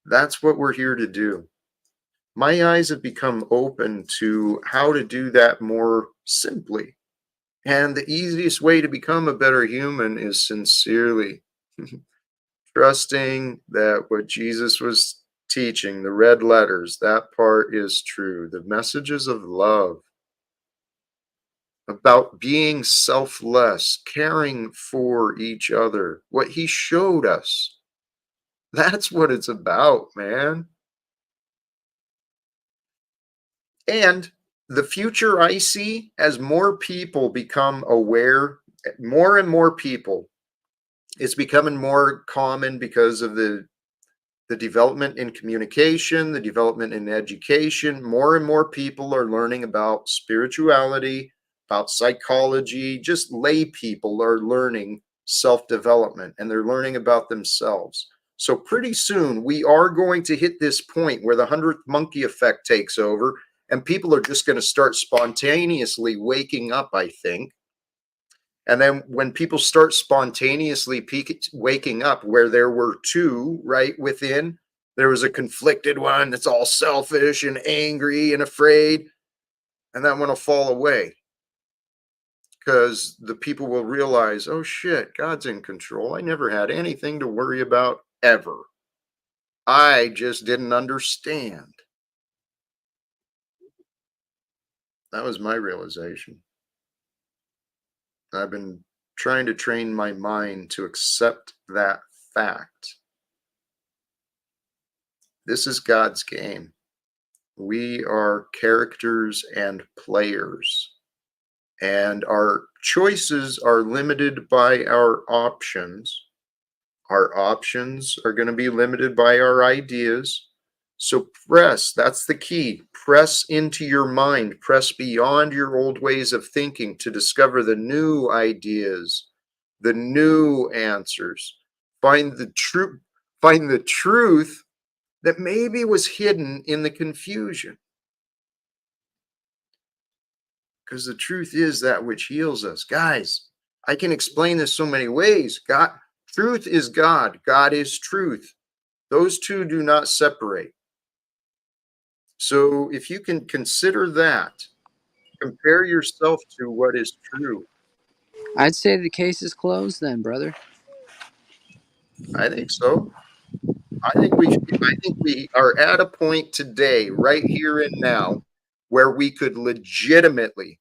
that's what we're here to do. my eyes have become open to how to do that more simply. And the easiest way to become a better human is sincerely trusting that what Jesus was teaching, the red letters, that part is true. The messages of love, about being selfless, caring for each other, what he showed us. That's what it's about, man. And the future I see, as more people become aware, more and more people, it's becoming more common because of the development in communication, the development in education. More and more people are learning about spirituality, about psychology. Just lay people are learning self-development, and they're learning about themselves. So pretty soon we are going to hit this point where the 100th monkey effect takes over, and people are just going to start spontaneously waking up, I think. And then when people start spontaneously waking up, where there were two right within, there was a conflicted one that's all selfish and angry and afraid, and that one will fall away because the people will realize, oh shit, God's in control. I never had anything to worry about ever. I just didn't understand. That was my realization. I've been trying to train my mind to accept that fact. This is God's game. We are characters and players, and our choices are limited by our options. Our options are going to be limited by our ideas. So press, that's the key. Press into your mind, press beyond your old ways of thinking to discover the new ideas, the new answers. Find the truth that maybe was hidden in the confusion. Because the truth is that which heals us. Guys, I can explain this so many ways. Truth is God. God is truth. Those two do not separate. So if you can consider that, compare yourself to what is true. I'd say the case is closed then, brother. I think so. I think we are at a point today, right here and now, where we could legitimately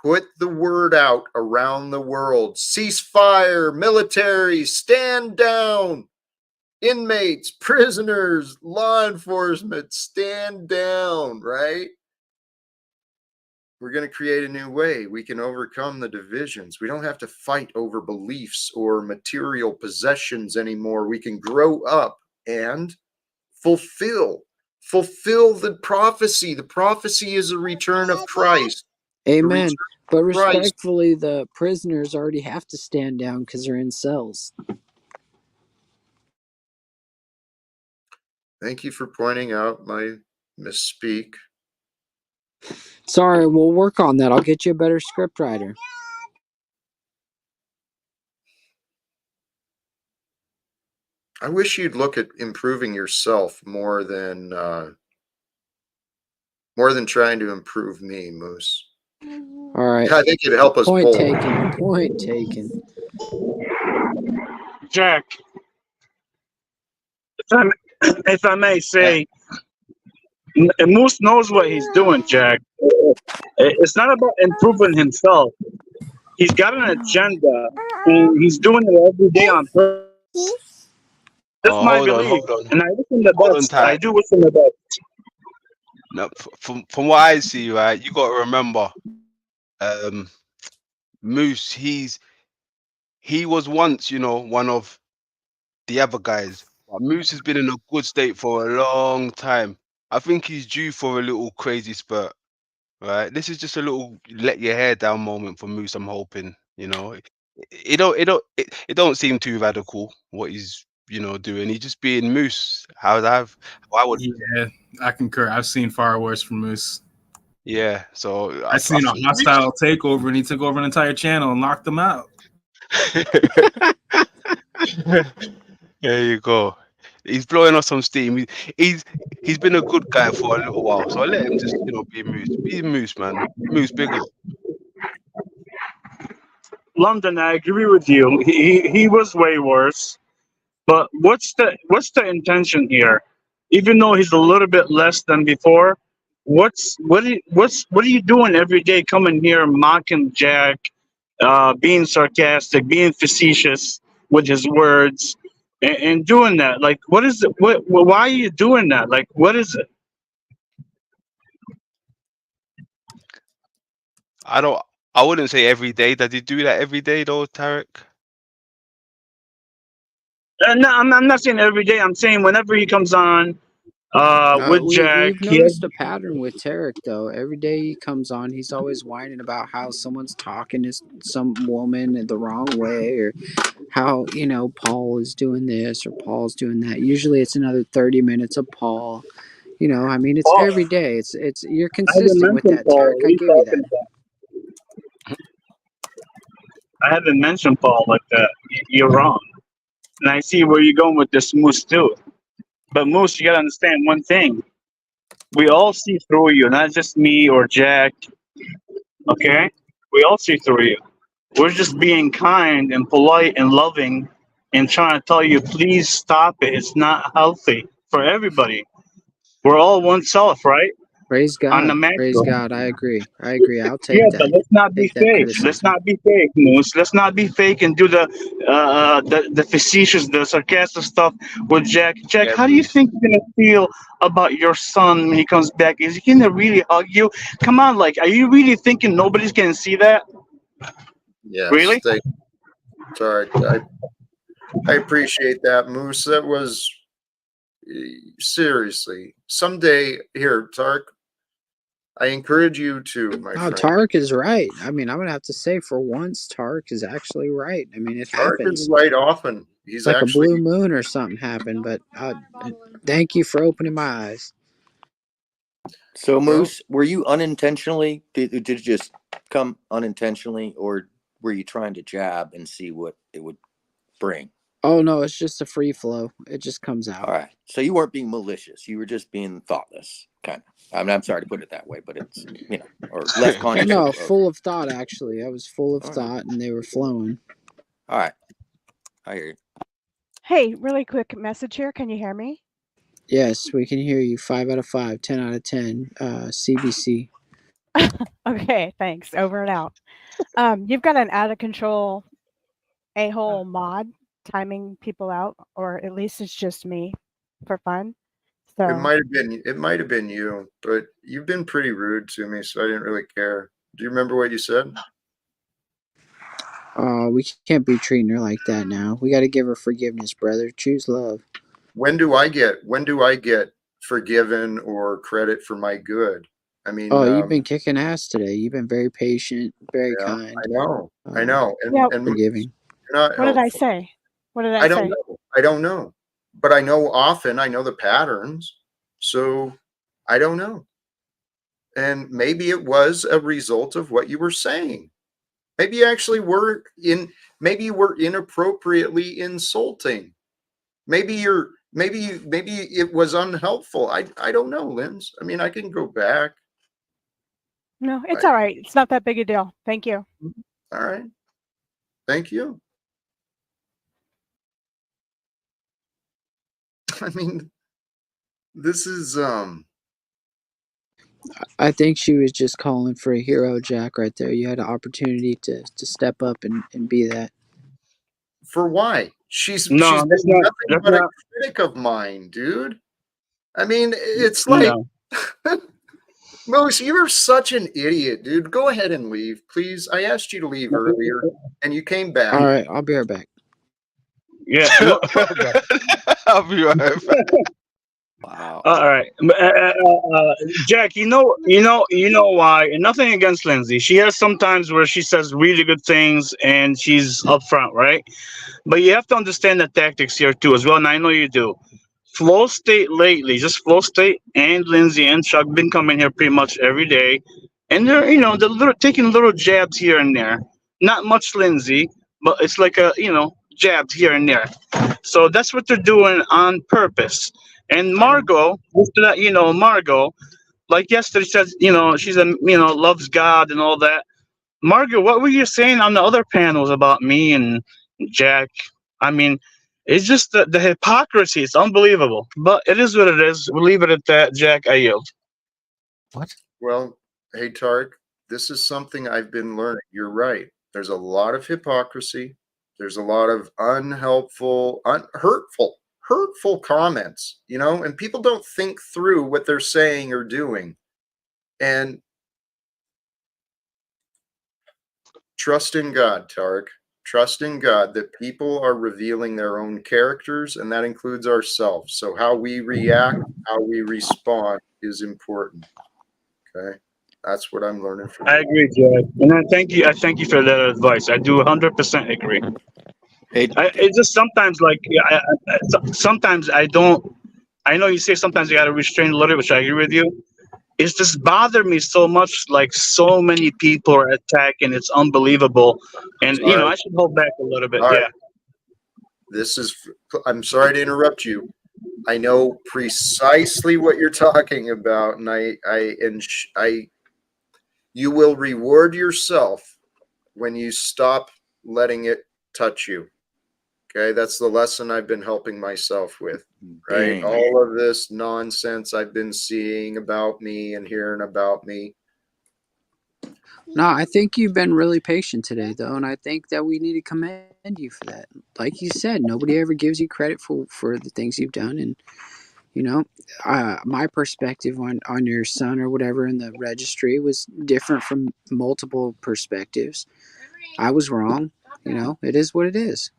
put the word out around the world. Ceasefire, military, stand down. Inmates, prisoners, law enforcement, stand down, right? We're going to create a new way. We can overcome the divisions. We don't have to fight over beliefs or material possessions anymore. We can grow up and fulfill the prophecy. The prophecy is a return of Christ. Amen. But Christ. respectfully, the prisoners already have to stand down because they're in cells. Thank you for pointing out my misspeak. Sorry, we'll work on that. I'll get you a better script writer. I wish you'd look at improving yourself more than trying to improve me, Moose. All right. I think it'd help us Point both. taken. Point taken. Jack, if I may say, Moose knows what he's doing, Jack. It's not about improving himself. He's got an agenda, and he's doing it every day on purpose. That's my belief, and I wish him the best. I do wish him the best. No, from what I see, right, you got to remember, Moose. He was once, one of the other guys. But Moose has been in a good state for a long time. I think he's due for a little crazy spurt. Right, this is just a little let your hair down moment for Moose. I'm hoping, it don't seem too radical what he's doing. He's just being Moose. I would. Yeah, I concur. I've seen far worse from Moose. Yeah, so I seen a hostile takeover, and he took over an entire channel and locked them out. There you go. He's blowing off some steam. he's been a good guy for a little while, so I let him just be Moose. Be Moose, man. Moose, big up. London, I agree with you. He was way worse. But what's the intention here? Even though he's a little bit less than before, what are you doing every day? Coming here, mocking Jack, being sarcastic, being facetious with his words, and doing that. Like, what is it? Why are you doing that? Like, what is it? I wouldn't say every day. Does he do that every day though, Tarek? No, I'm not saying every day. I'm saying whenever he comes on with Jack, We've noticed a pattern with Tarek though. Every day he comes on, he's always whining about how someone's talking to some woman the wrong way, or how Paul is doing this or Paul's doing that. Usually it's another 30 minutes of Paul. I mean, it's Paul, every day. It's you're I haven't consistent with mentioned that, Paul. Tarek. What I are you give you that. talking about? I haven't mentioned Paul like that. You're wrong. And I see where you're going with this, Moose, too. But Moose, you gotta understand one thing. We all see through you, not just me or Jack. Okay? We all see through you. We're just being kind and polite and loving and trying to tell you, please stop it. It's not healthy for everybody. We're all one self, right? Praise On the God. Praise macro. God. I agree. I'll Yeah, take but that. let's not be Take that fake. Let's criticism. not be fake, Moose. Let's not be fake and do the facetious, the sarcastic stuff with Jack. Jack, Yeah, how do you think you're gonna feel about your son when he comes back? Is he gonna really hug you? Come on, like, are you really thinking nobody's gonna see that? Yes, Really? sorry. I appreciate that, Moose. That was seriously. Someday, here, Tark, I encourage you to, my Oh, friend. Tarek is right. I mean, I'm gonna have to say for once, Tarek is actually right. I mean, it Tark is happens. right often. He's It's like a actually blue moon or something happened. But thank you for opening my eyes. So, well. Moose, were you unintentionally? Did it just come unintentionally, or were you trying to jab and see what it would bring? Oh no, it's just a free flow. It just comes out. All right. So you weren't being malicious. You were just being thoughtless, kind of. I mean, I'm sorry to put it that way, but it's or less conscious. No, full of thought. Actually, I was full of All right. thought, and they were flowing. All right. I hear you. Hey, really quick message here. Can you hear me? Yes, we can hear you. 5 out of 5, 10 out of 10. CBC. Okay, thanks. Over and out. You've got an out of control a-hole mod timing people out, or at least it's just me for fun. It So might have been you, but you've been pretty rude to me, so I didn't really care. Do you remember what you said? We can't be treating her like that now. We got to give her forgiveness, brother. Choose love. When do I get forgiven or credit for my good? I mean, Oh, you've been kicking ass today. You've been very patient, very yeah, kind. I know, yeah. and Forgiving. you're not What did I helpful. say? What did I I don't say? know. I don't know, but I know often. I know the patterns, so I don't know. And maybe it was a result of what you were saying. Maybe you actually were maybe you were inappropriately insulting. Maybe it was unhelpful. I don't know, Linz. I mean, I can go back. No, it's all right. It's not that big a deal. Thank you. All right. Thank you. I mean, this is I think she was just calling for a hero, Jack, right there. You had an opportunity to step up and be that. for why? She's No, that's been not. nothing That's but a not. critic of mine, dude. I mean, it's like No. Moose, you're such an idiot, dude. Go ahead and leave, please. I asked you to leave earlier, and you came back. All right, I'll be right back. Yeah. I'll be right back. Wow. All right, Jack. You know why. And nothing against Lindsay. She has some times where she says really good things and she's upfront, right? But you have to understand the tactics here too, as well. And I know you do. Flow State lately, just Flow State and Lindsay and Chuck been coming here pretty much every day, and they're taking little jabs here and there. Not much Lindsay, but it's like jabs here and there. So that's what they're doing on purpose. And Margot, just to let you know, Margot, like yesterday says, she's loves God and all that. Margaret, what were you saying on the other panels about me and Jack? I mean, it's just the hypocrisy. It's unbelievable. But it is what it is. We'll leave it at that. Jack, I yield. What? Well, hey, Tark, this is something I've been learning. You're right. There's a lot of hypocrisy. There's a lot of unhelpful, hurtful comments, and people don't think through what they're saying or doing. And trust in God, Tark. Trust in God that people are revealing their own characters, and that includes ourselves. So how we react, how we respond is important. Okay? That's what I'm learning from I you. agree, Jack. And I thank you. I thank you for that advice. I do 100% agree. Hey, It's just sometimes, like, sometimes I don't. I know you say sometimes you got to restrain a little, which I agree with you. It's just bothered me so much. Like, so many people are attacking. It's unbelievable. And All right. I should hold back a little bit. All Yeah. right. I'm sorry to interrupt you. I know precisely what you're talking about, and you will reward yourself when you stop letting it touch you. Okay, that's the lesson I've been helping myself with, right? Bang. All of this nonsense I've been seeing about me and hearing about me. No, I think you've been really patient today, though, and I think that we need to commend you for that. Like you said, nobody ever gives you credit for the things you've done, and my perspective on your son or whatever in the registry was different from multiple perspectives. I was wrong. It is what it is.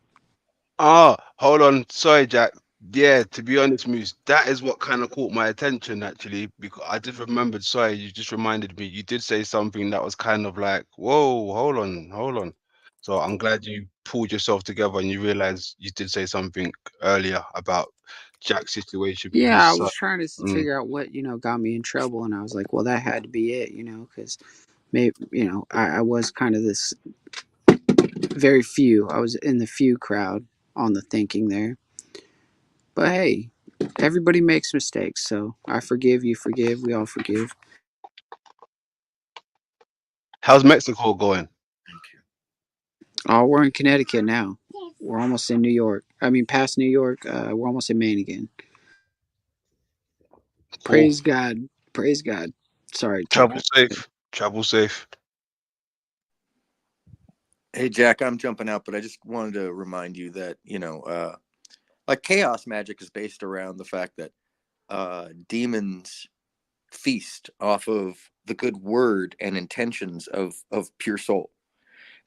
Oh, hold on. Sorry, Jack. Yeah, to be honest, Moose, that is what kind of caught my attention actually, because I just remembered. Sorry, you just reminded me. You did say something that was kind of like, "Whoa, hold on, hold on." So I'm glad you pulled yourself together and you realized you did say something earlier about Jack's situation with his Yeah, I son. was trying to figure out what got me in trouble, and I was like, well, that had to be it, because maybe I was kind of this very few. I was in the few crowd on the thinking there. But hey, everybody makes mistakes, so I forgive, you forgive, we all forgive. How's Mexico going? Thank you. Oh, we're in Connecticut now. We're almost in New York. I mean, past New York. We're almost in Maine again. Cool. Praise God. Praise God. Sorry, Travel Talcott. safe. Travel safe. Hey, Jack, I'm jumping out, but I just wanted to remind you that, like chaos magic is based around the fact that demons feast off of the good word and intentions of pure soul.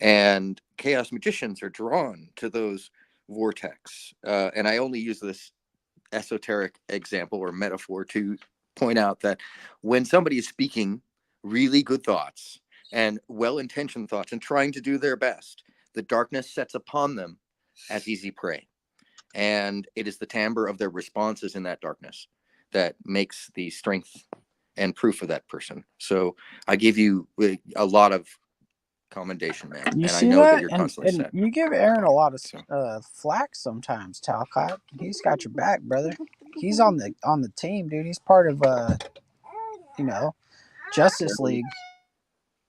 And chaos magicians are drawn to those vortex. And I only use this esoteric example or metaphor to point out that when somebody is speaking really good thoughts and well-intentioned thoughts and trying to do their best, the darkness sets upon them as easy prey. And it is the timbre of their responses in that darkness that makes the strength and proof of that person. So I give you a lot of commendation, man. You And I see know that that? you're And constantly set. you give Aaron a lot So of flack sometimes, Talcott. He's got your back, brother. He's on the team, dude. He's part of you know, Justice League.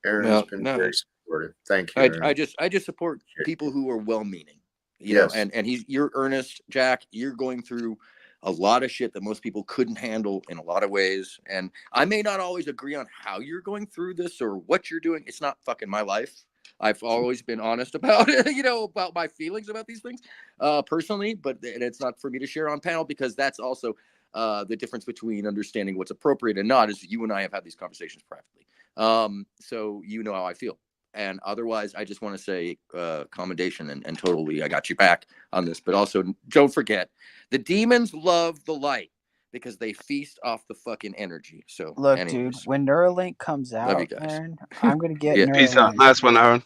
Aaron's no, been no. very supportive. Thank you, Aaron. I just support Appreciate people you. who are well-meaning, Yes. and you're earnest, Jack. You're going through a lot of shit that most people couldn't handle in a lot of ways. And I may not always agree on how you're going through this or what you're doing. It's not fucking my life. I've always been honest about it, about my feelings about these things, personally. But and it's not for me to share on panel because that's also the difference between understanding what's appropriate and not. Is you and I have had these conversations privately, so you know how I feel. And otherwise, I just want to say commendation and totally, I got you back on this. But also, don't forget, the demons love the light because they feast off the fucking energy. So, Look, dude, anyways, when Neuralink comes love you out, guys. Aaron, I'm gonna get Yeah, Peace out. Neuralink. Nice one, Aaron.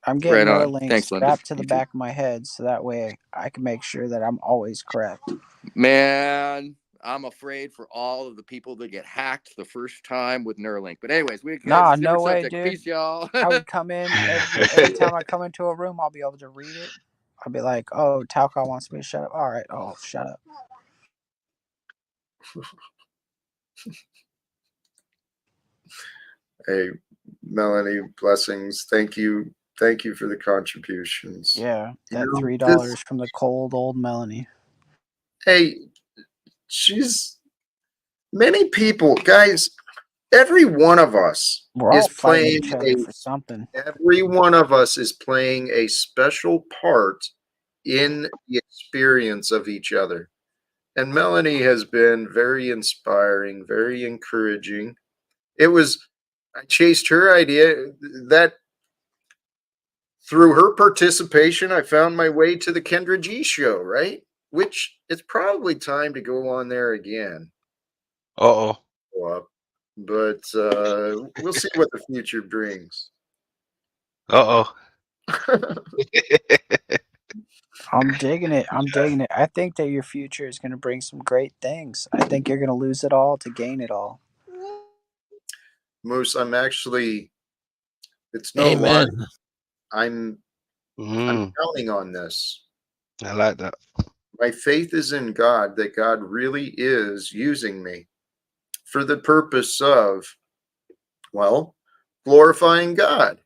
I'm getting right on. Neuralink Thanks, London. strapped to the You too. back of my head so that way I can make sure that I'm always correct. Man, I'm afraid for all of the people that get hacked the first time with Neuralink. But anyways, it's a Nah, different no way, subject. dude. Peace, y'all. I would come in every time I come into a room, I'll be able to read it. I'll be like, "Oh, Talcott wants me to shut up." All right, oh, shut up. Hey, Melanie, blessings. Thank you. Thank you for the contributions. Yeah, You that know, $3 from the cold old Melanie. hey, many people, guys, every one of us We're all is fighting playing each other for something. every one of us is playing a special part in the experience of each other. And Melanie has been very inspiring, very encouraging. I chased her idea that through her participation, I found my way to the Kendra G show, right? Which it's probably time to go on there again. Uh-oh. But we'll see what the future brings. Uh-oh. I'm digging it. I'm digging it. I think that your future is going to bring some great things. I think you're going to lose it all to gain it all. Moose, it's no lie. Amen. I'm counting on this. I like that. My faith is in God, that God really is using me for the purpose of, well, glorifying God.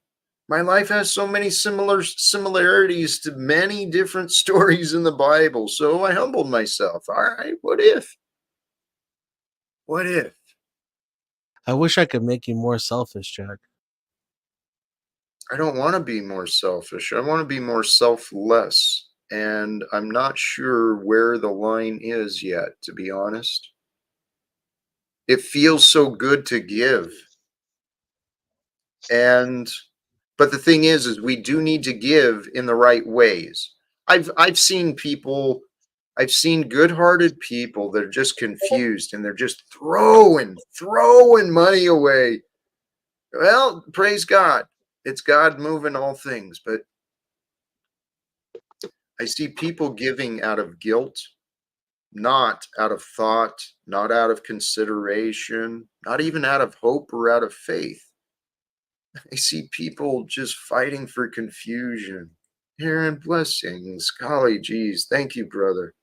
My life has so many similarities to many different stories in the Bible. So I humbled myself. All right, what if? What if? I wish I could make you more selfish, Jack. I don't want to be more selfish. I want to be more selfless. And I'm not sure where the line is yet, to be honest. It feels so good to give. But the thing is we do need to give in the right ways. I've seen good-hearted people that are just confused and they're just throwing money away. Well, praise God. It's God moving all things, but I see people giving out of guilt, not out of thought, not out of consideration, not even out of hope or out of faith. I see people just fighting for confusion. Here and blessings. Golly geez. Thank you, brother.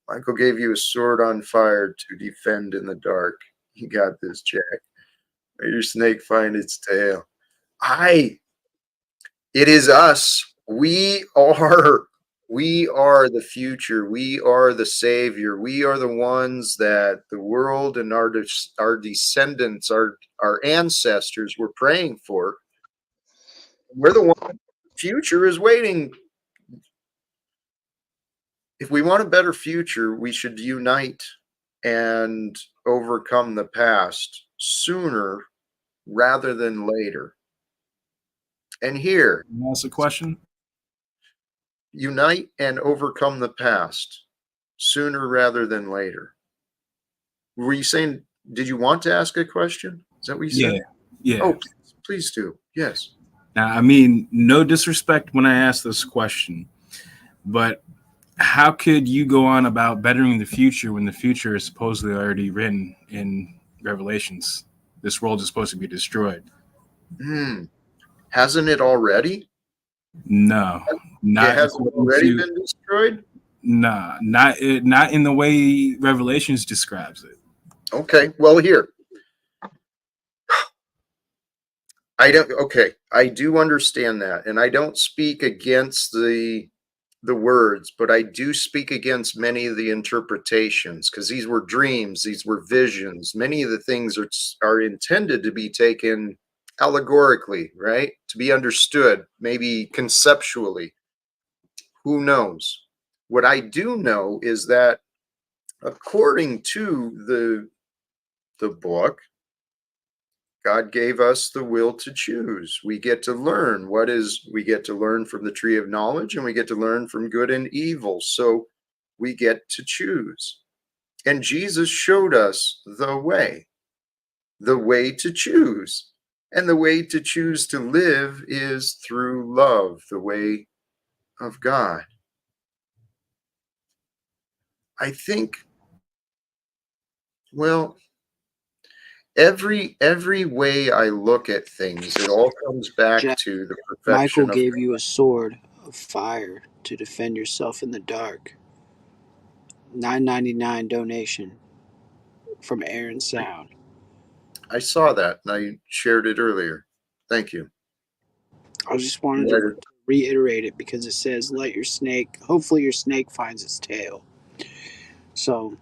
Michael gave you a sword on fire to defend in the dark. You got this, Jack. May your snake find its tail. It is us. We are the future. We are the savior. We are the ones that the world and our descendants, our ancestors were praying for. We're the one the future is waiting. If we want a better future, we should unite and overcome the past sooner rather than later. And here, Can I ask a question? unite and overcome the past sooner rather than later. Were you saying, did you want to ask a question? Is that what you said? Yeah. Oh, please do. Yes. Now, I mean, no disrespect when I ask this question, but how could you go on about bettering the future when the future is supposedly already written in Revelations? This world is supposed to be destroyed. Hasn't it already? No, not it hasn't already been destroyed. Nah, not in the way Revelations describes it. Okay, well here. I do understand that, and I don't speak against the words, but I do speak against many of the interpretations, because these were dreams, these were visions. Many of the things are intended to be taken allegorically, right? To be understood, maybe conceptually. Who knows? What I do know is that according to the book, God gave us the will to choose. We get to learn we get to learn from the tree of knowledge, and we get to learn from good and evil. So we get to choose. And Jesus showed us the way to choose. And the way to choose to live is through love, the way of God. I think, well, every way I look at things, it all comes back Jack, to the Michael perfection of gave you a sword of fire to defend yourself in the dark. $9.99 donation. from air and sound. I saw that and I shared it earlier. Thank you. I just wanted to reiterate it because it says, let your snake, hopefully your snake finds its tail. So,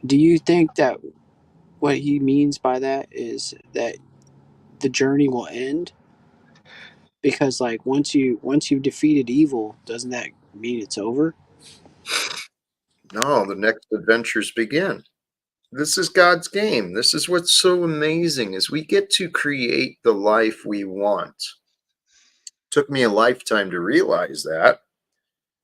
do you think that what he means by that is that the journey will end? Because like once you've defeated evil, doesn't that mean it's over? No, the next adventures begin. This is God's game. This is what's so amazing is we get to create the life we want. Took me a lifetime to realize that.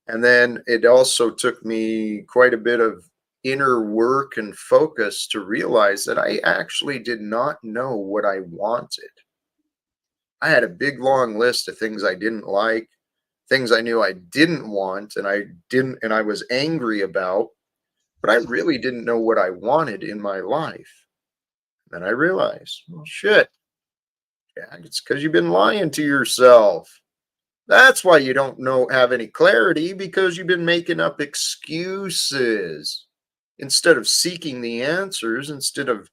And then it also took me quite a bit of inner work and focus to realize that I actually did not know what I wanted. I had a big long list of things I didn't like, things I knew I didn't want and I was angry about, but I really didn't know what I wanted in my life. Then I realized, well, shit, Jack, it's because you've been lying to yourself. That's why you don't have any clarity, because you've been making up excuses instead of seeking the answers, instead of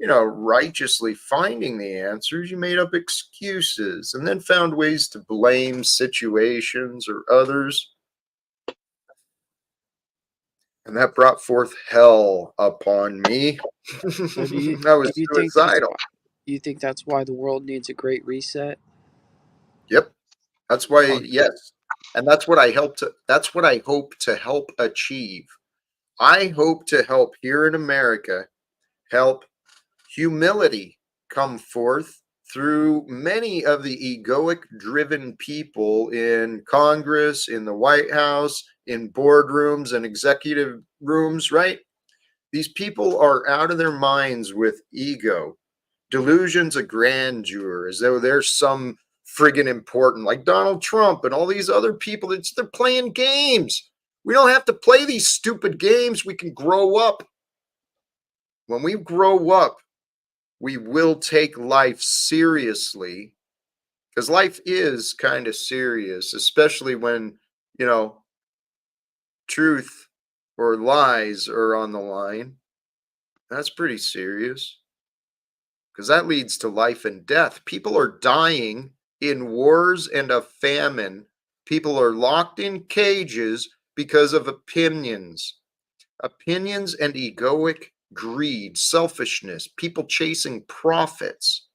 righteously finding the answers. You made up excuses and then found ways to blame situations or others. And that brought forth hell upon me. So I was do you suicidal. you think that's why the world needs a great reset? Yep. That's why, Oh, yes. And that's what I hope to help achieve. I hope to help here in America, help humility come forth through many of the egoic driven people in Congress, in the White House, in boardrooms and executive rooms, right? These people are out of their minds with ego, delusions of grandeur, as though they're some friggin' important, like Donald Trump and all these other people. They're playing games. We don't have to play these stupid games. We can grow up. When we grow up, we will take life seriously, because life is kind of serious, especially when, truth or lies are on the line. That's pretty serious, because that leads to life and death. People are dying in wars and a famine. People are locked in cages because of opinions and egoic greed, selfishness, people chasing profits,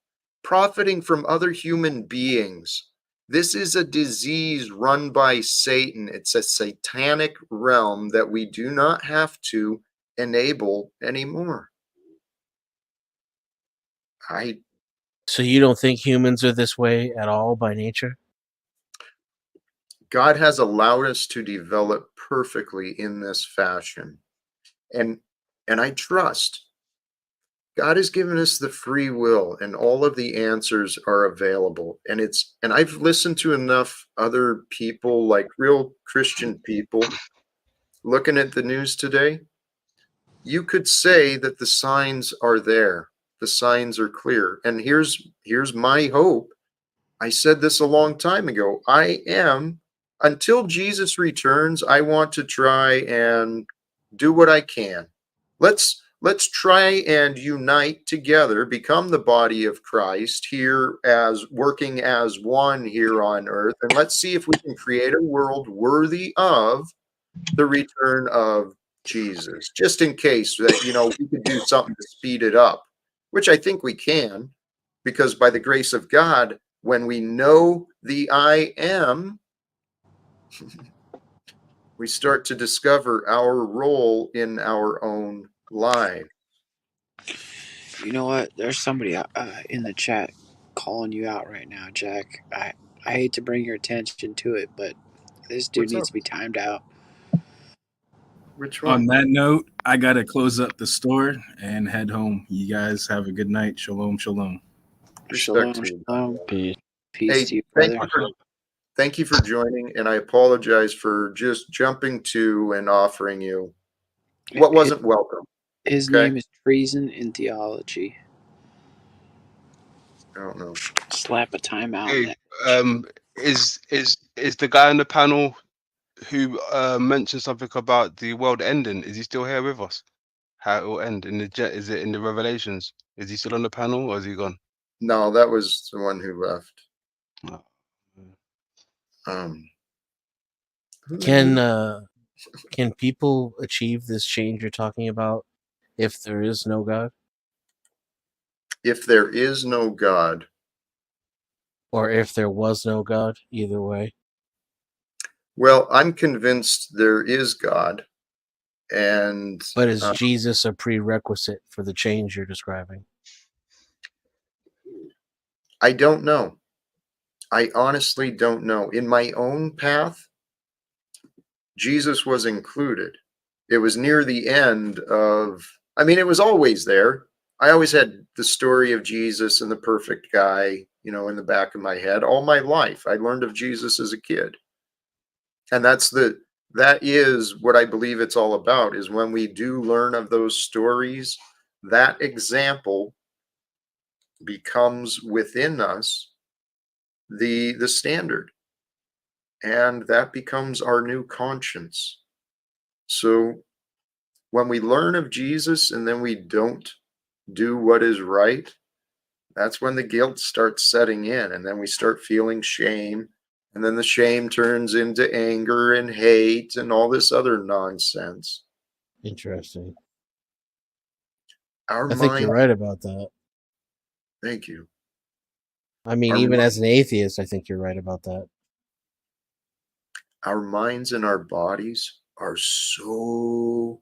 profiting from other human beings. This is a disease run by Satan. It's a satanic realm that we do not have to enable anymore. So you don't think humans are this way at all by nature? God has allowed us to develop perfectly in this fashion. And I trust God has given us the free will, and all of the answers are available. And I've listened to enough other people, like real Christian people, looking at the news today. You could say that the signs are there. The signs are clear. And here's my hope. I said this a long time ago. Until Jesus returns, I want to try and do what I can. Let's try and unite together, become the body of Christ here, as working as one here on earth, and let's see if we can create a world worthy of the return of Jesus. Just in case that we could do something to speed it up, which I think we can, because by the grace of God, when we know the I am, we start to discover our role in our own life. you know what? There's somebody in the chat calling you out right now, Jack. I hate to bring your attention to it, but this dude What's needs up? to be timed out. Which On one? that note, I gotta close up the store and head home. You guys have a good night. Shalom, shalom. Respect Shalom, to you. shalom. Peace. Peace Hey, to you, brother. thank you for joining, and I apologize for just jumping to and offering you what wasn't welcome. His Okay? name is Treason in Theology. I don't know. Slap a timeout. Hey, is the guy on the panel who mentioned something about the world ending? Is he still here with us? how it will end in the jet? Is it in the Revelations? Is he still on the panel or is he gone? No, that was the one who left. Oh. Who Can people achieve this change you're talking about if there is no God, if there is no God, or if there was no God? Either way. well, I'm convinced there is God, and But is Jesus a prerequisite for the change you're describing? I don't know. I honestly don't know. In my own path, Jesus was included. It was near the end of, I mean, it was always there. I always had the story of Jesus and the perfect guy, you know, in the back of my head all my life. I learned of Jesus as a kid. And that is what I believe it's all about, is when we do learn of those stories, that example becomes within us the standard, and that becomes our new conscience. So when we learn of Jesus and then we don't do what is right, that's when the guilt starts setting in, and then we start feeling shame, and then the shame turns into anger and hate and all this other nonsense. Interesting. Our I think mind, you're right about that. thank you. I mean, Our, even as an atheist, I think you're right about that. our minds and our bodies are so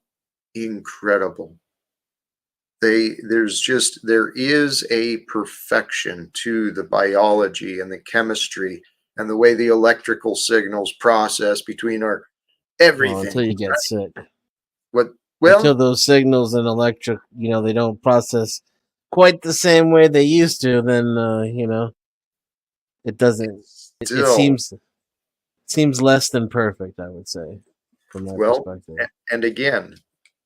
incredible. There is a perfection to the biology and the chemistry and the way the electrical signals process between our Well, everything. until you get sick. What? Until Well, those signals and electric, they don't process quite the same way they used to, then it doesn't. It still, seems less than perfect, I would say, from that well, perspective. and again,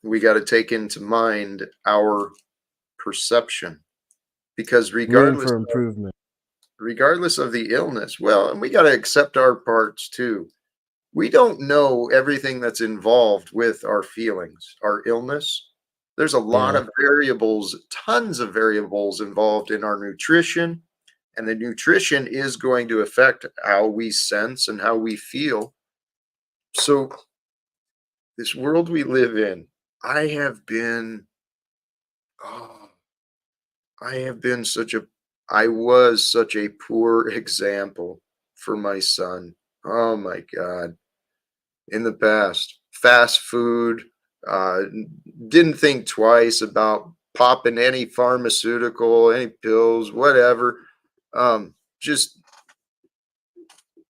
we got to take into mind our perception, because Room for improvement. regardless of the illness, well, and we got to accept our parts too. We don't know everything that's involved with our feelings, our illness. There's a lot Yeah. of variables, tons of variables involved in our nutrition, and the nutrition is going to affect how we sense and how we feel. So, this world we live in, I have been, oh, I was such a poor example for my son. Oh my God. In the past, fast food, uh, didn't think twice about popping any pharmaceutical, any pills, whatever. Just,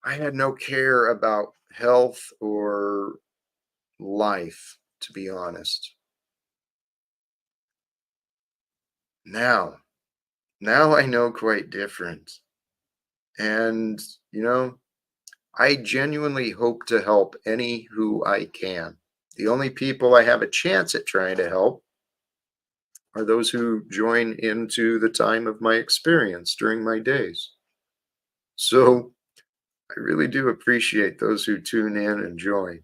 I had no care about health or life, to be honest. Now, now I know quite different. And, I genuinely hope to help any who I can. The only people I have a chance at trying to help are those who join into the time of my experience during my days. So I really do appreciate those who tune in and join.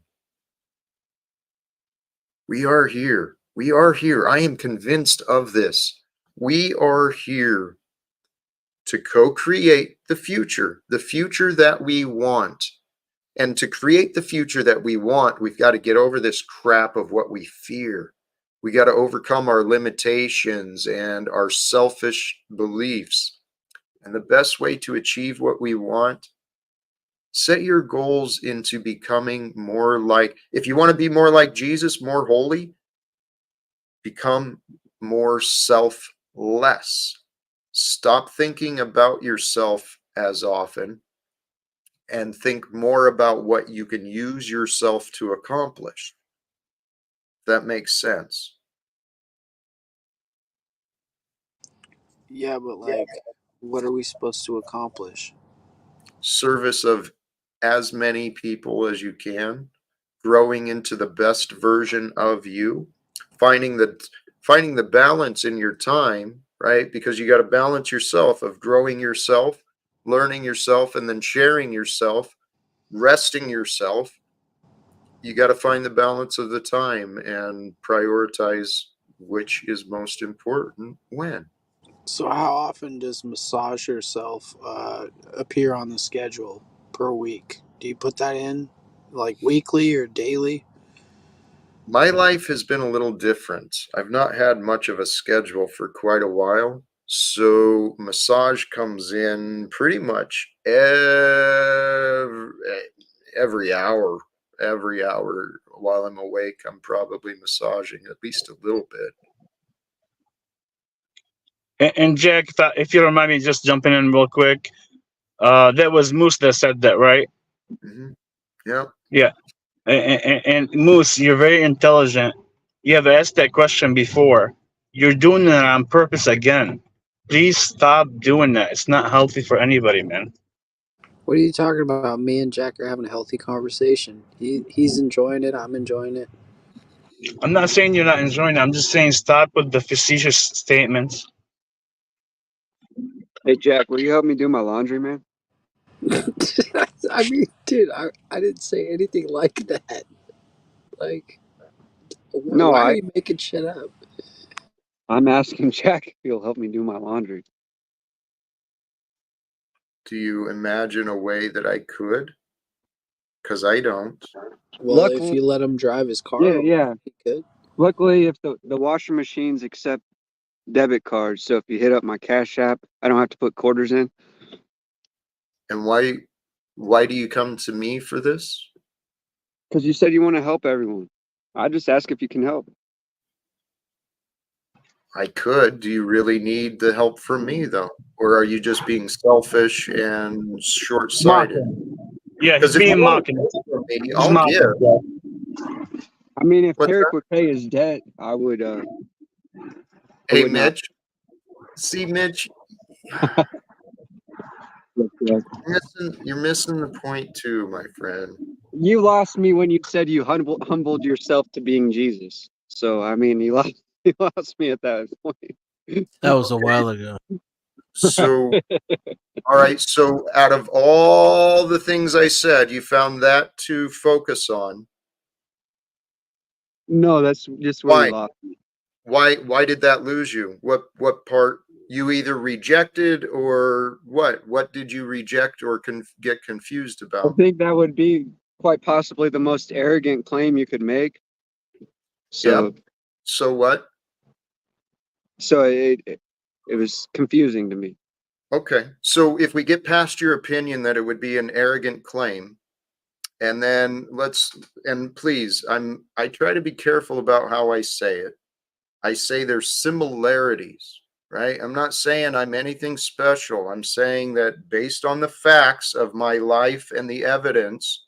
We are here. We are here. I am convinced of this. We are here to co-create the future that we want. And to create the future that we want, we've got to get over this crap of what we fear. We got to overcome our limitations and our selfish beliefs. And the best way to achieve what we want, set your goals into becoming more like, if you want to be more like Jesus, more holy, become more selfless. Stop thinking about yourself as often and think more about what you can use yourself to accomplish. That makes sense. Yeah, but like, what are we supposed to accomplish? Service of as many people as you can, growing into the best version of you, finding the balance in your time, right? Because you got to balance yourself of growing yourself, learning yourself, and then sharing yourself, resting yourself. You got to find the balance of the time and prioritize which is most important when. So, how often does massage yourself appear on the schedule per week? Do you put that in like weekly or daily? My life has been a little different. I've not had much of a schedule for quite a while. So massage comes in pretty much every hour. Every hour while I'm awake, I'm probably massaging at least a little bit. And Jack, if you don't mind me just jumping in real quick, that was Moose that said that, right? Mm-hmm. Yep. Yeah. And Moose, you're very intelligent. You have asked that question before. You're doing that on purpose again. Please stop doing that. It's not healthy for anybody, man. What are you talking about? Me and Jack are having a healthy conversation. He's enjoying it. I'm enjoying it. I'm not saying you're not enjoying it. I'm just saying stop with the facetious statements. Hey Jack, will you help me do my laundry, man? I mean, dude, I didn't say anything like that. Like, No, why are you making shit up? I'm asking Jack if he'll help me do my laundry. Do you imagine a way that I could? Because I don't. Well, if Luckily, you let him drive his car, yeah. he could. Luckily, if the washing machines accept debit cards, so if you hit up my Cash App, I don't have to put quarters in. And why do you come to me for this? Because you said you want to help everyone. I just ask if you can help. I could. Do you really need the help from me, though? Or are you just being selfish and short sighted? Mocking. Yeah, he's Because if you being want mocking. from me, He's I'll mocking, give. Jack. I mean, if What's Derek that? would pay his debt, I would. Hey, would not. Mitch. See, Mitch, you're missing the point too, my friend. You lost me when you said you humbled yourself to being Jesus. So I mean, you lost me at that point. That was a while ago. So, all right. So, out of all the things I said, you found that to focus on. No, that's just where you Why? lost me. Why did that lose you? What part you either rejected or what? What did you reject or get confused I about? think that would be quite possibly the most arrogant claim you could make. So, Yep. So what? so it was confusing to me. Okay. So if we get past your opinion that it would be an arrogant claim, and then and please, I try to be careful about how I say it. I say there's similarities, right? I'm not saying I'm anything special. I'm saying that based on the facts of my life and the evidence,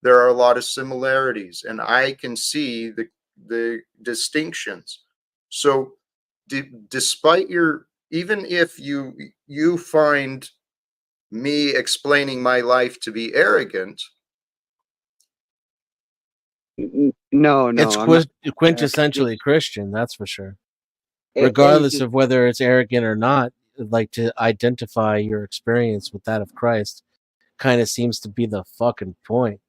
there are a lot of similarities, and I can see the distinctions. So, despite even if you find me explaining my life to be arrogant, No, It's I'm not. quintessentially Christian, that's for sure. It Regardless just, of whether it's arrogant or not, like to identify your experience with that of Christ kind of seems to be the fucking point.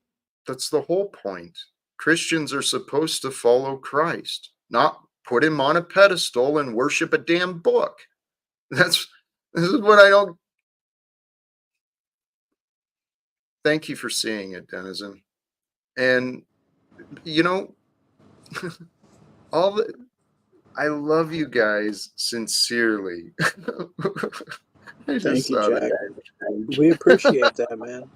that's the whole point. Christians are supposed to follow Christ, not put him on a pedestal and worship a damn book. This is what I don't. Thank you for seeing it, Denizen. And you know, all the I love you guys sincerely. I just Thank you, saw Jack. that. We appreciate that, man.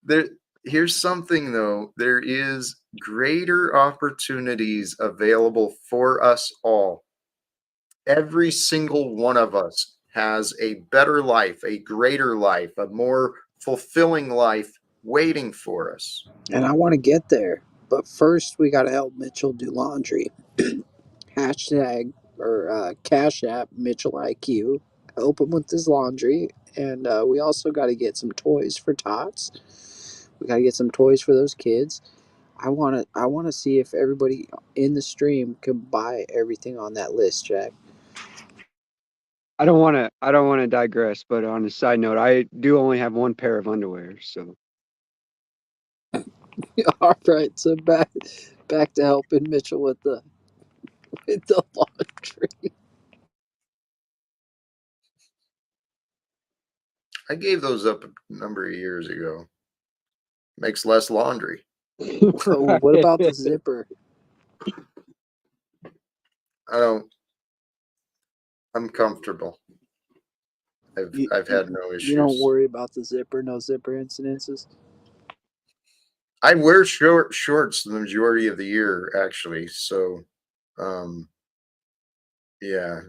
There, here's something though. There is greater opportunities available for us all. Every single one of us has a better life, a greater life, a more fulfilling life waiting for us. And I want to get there. But first, we got to help Mitchell do laundry. Hashtag or Cash App Mitchell IQ. Help him with his laundry. And we also got to get some toys for Tots. We got to get some toys for those kids. I want to see if everybody in the stream can buy everything on that list, Jack. I don't want to digress, but on a side note, I do only have one pair of underwear, so All right, so Back to helping Mitchell with the laundry. I gave those up a number of years ago. Makes less laundry. What about the zipper? I'm comfortable. I've had no issues. You don't worry about the zipper, no zipper incidences? I wear shorts the majority of the year, actually. So, yeah,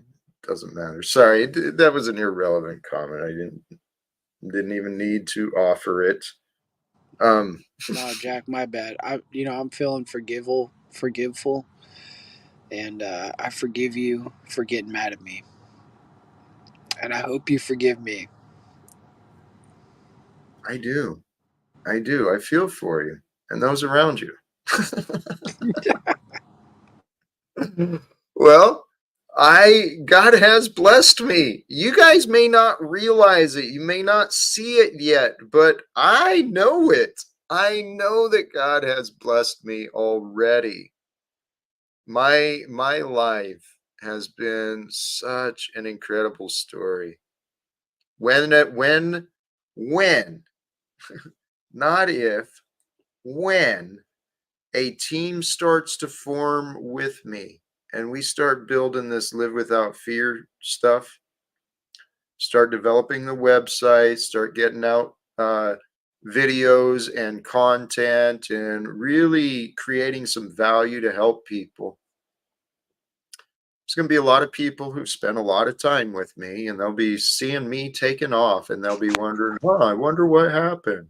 doesn't matter. Sorry, that was an irrelevant comment. I didn't even need to offer it. No, Jack, my bad. I'm feeling forgiveful, and I forgive you for getting mad at me, and I hope you forgive me. I do. I feel for you and those around you. Well, God has blessed me. You guys may not realize it. You may not see it yet, but I know it. I know that God has blessed me already. My life has been such an incredible story. When not if, when a team starts to form with me and we start building this live without fear stuff, start developing the website, start getting out videos and content and really creating some value to help people. There's going to be a lot of people who spend a lot of time with me and they'll be seeing me taking off and they'll be wondering, I wonder what happened.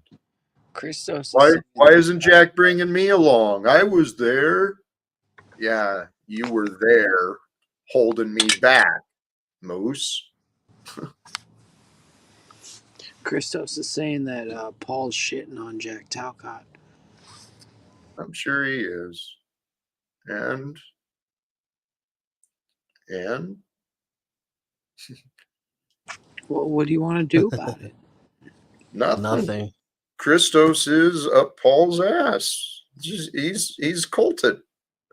Christos Why isn't Jack bringing me along? I was there. Yeah, you were there holding me back, Moose. Christos is saying that Paul's shitting on Jack Talcott. I'm sure he is. And Well, what do you want to do about it? nothing. Christos is up Paul's ass. He's culted.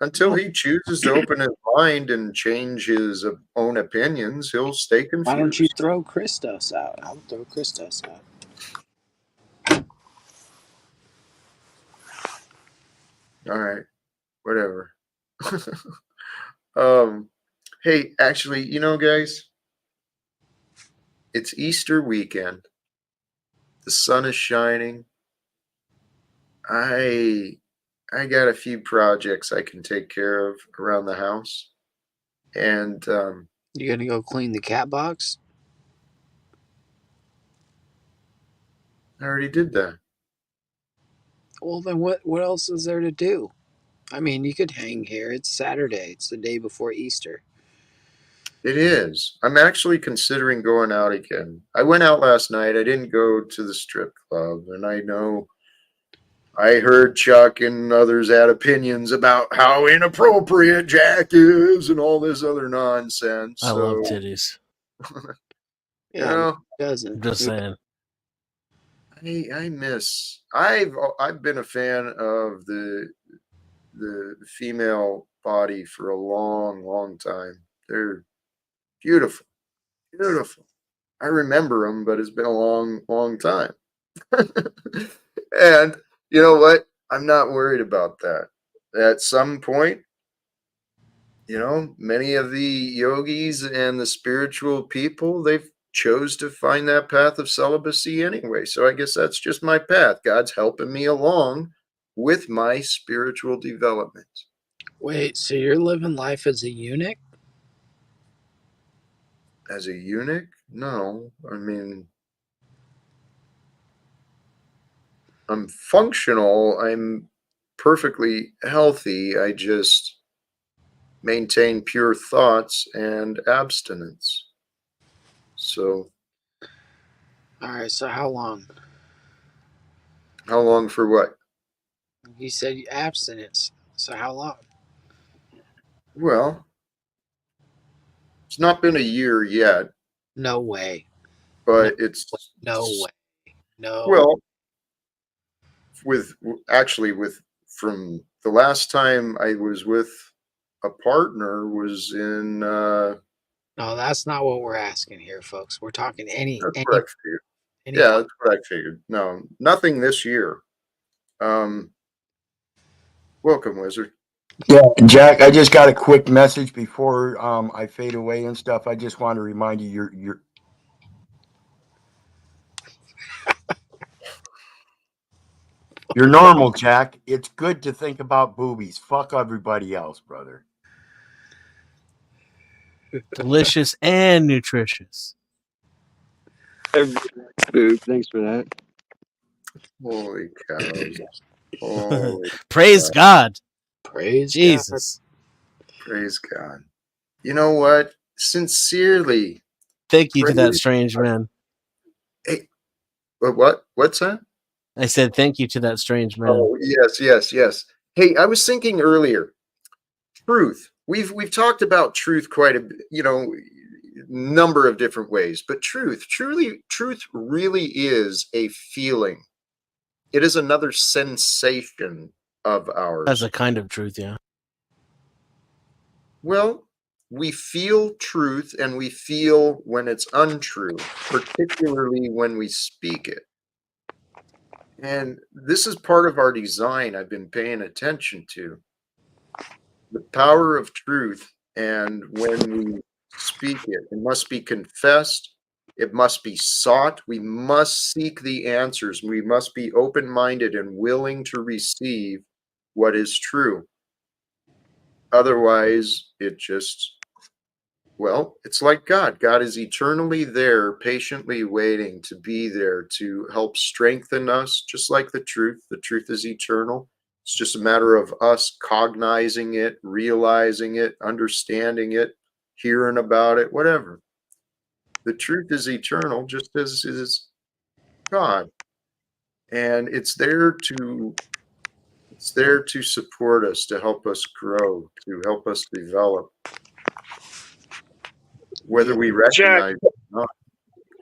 Until he chooses to open his mind and change his own opinions, he'll stay confused. Why don't you throw Christos out? I'll throw Christos out. All right, whatever. Hey, actually, guys, it's Easter weekend. The sun is shining. I got a few projects I can take care of around the house. And you gonna go clean the cat box? I already did that. Well, then what else is there to do? I mean, you could hang here. It's Saturday. It's the day before Easter. It is. I'm actually considering going out again. I went out last night. I didn't go to the strip club. And I know I heard Chuck and others had opinions about how inappropriate Jack is and all this other nonsense. I love titties. Doesn't. Just saying. I've been a fan of the female body for a long time. They're beautiful. I remember them, but it's been a long time. And you know what? I'm not worried about that. At some point, many of the yogis and the spiritual people, they've chose to find that path of celibacy anyway. So I guess that's just my path. God's helping me along with my spiritual development. Wait, so you're living life as a eunuch? As a eunuch? No. I mean, I'm functional. I'm perfectly healthy. I just maintain pure thoughts and abstinence. So. All right, so how long? How long for what? You said abstinence. So how long? Well, it's not been a year yet. No way. But it's no way. No. Well, with from the last time I was with a partner was in. No, that's not what we're asking here, folks. We're talking That's what I figured. any Yeah, that's what I figured. No, nothing this year. Welcome, Wizard. Yeah, Jack, I just got a quick message before I fade away and stuff. I just want to remind you you're normal, Jack. It's good to think about boobies. Fuck everybody else, brother. Delicious and nutritious. Boob, thanks for that. Holy cows. Holy Praise God. Praise Jesus. Praise God. You know what? Sincerely. Thank you to that strange man. Hey, what? What's that? I said thank you to that strange man. Oh, yes. Hey, I was thinking earlier, truth. We've talked about truth quite a number of different ways, but truth really is a feeling. It is another sensation of ours. That's a kind of truth, yeah. Well, we feel truth and we feel when it's untrue, particularly when we speak it. And this is part of our design I've been paying attention to. The power of truth, and when we speak it, it must be confessed, it must be sought, we must seek the answers, we must be open-minded and willing to receive what is true. Otherwise, it's like God. God is eternally there, patiently waiting to be there to help strengthen us, just like the truth. The truth is eternal. It's just a matter of us cognizing it, realizing it, understanding it, hearing about it, whatever. The truth is eternal, just as is God. And it's there to support us, to help us grow, to help us develop. Whether we recognize it or not.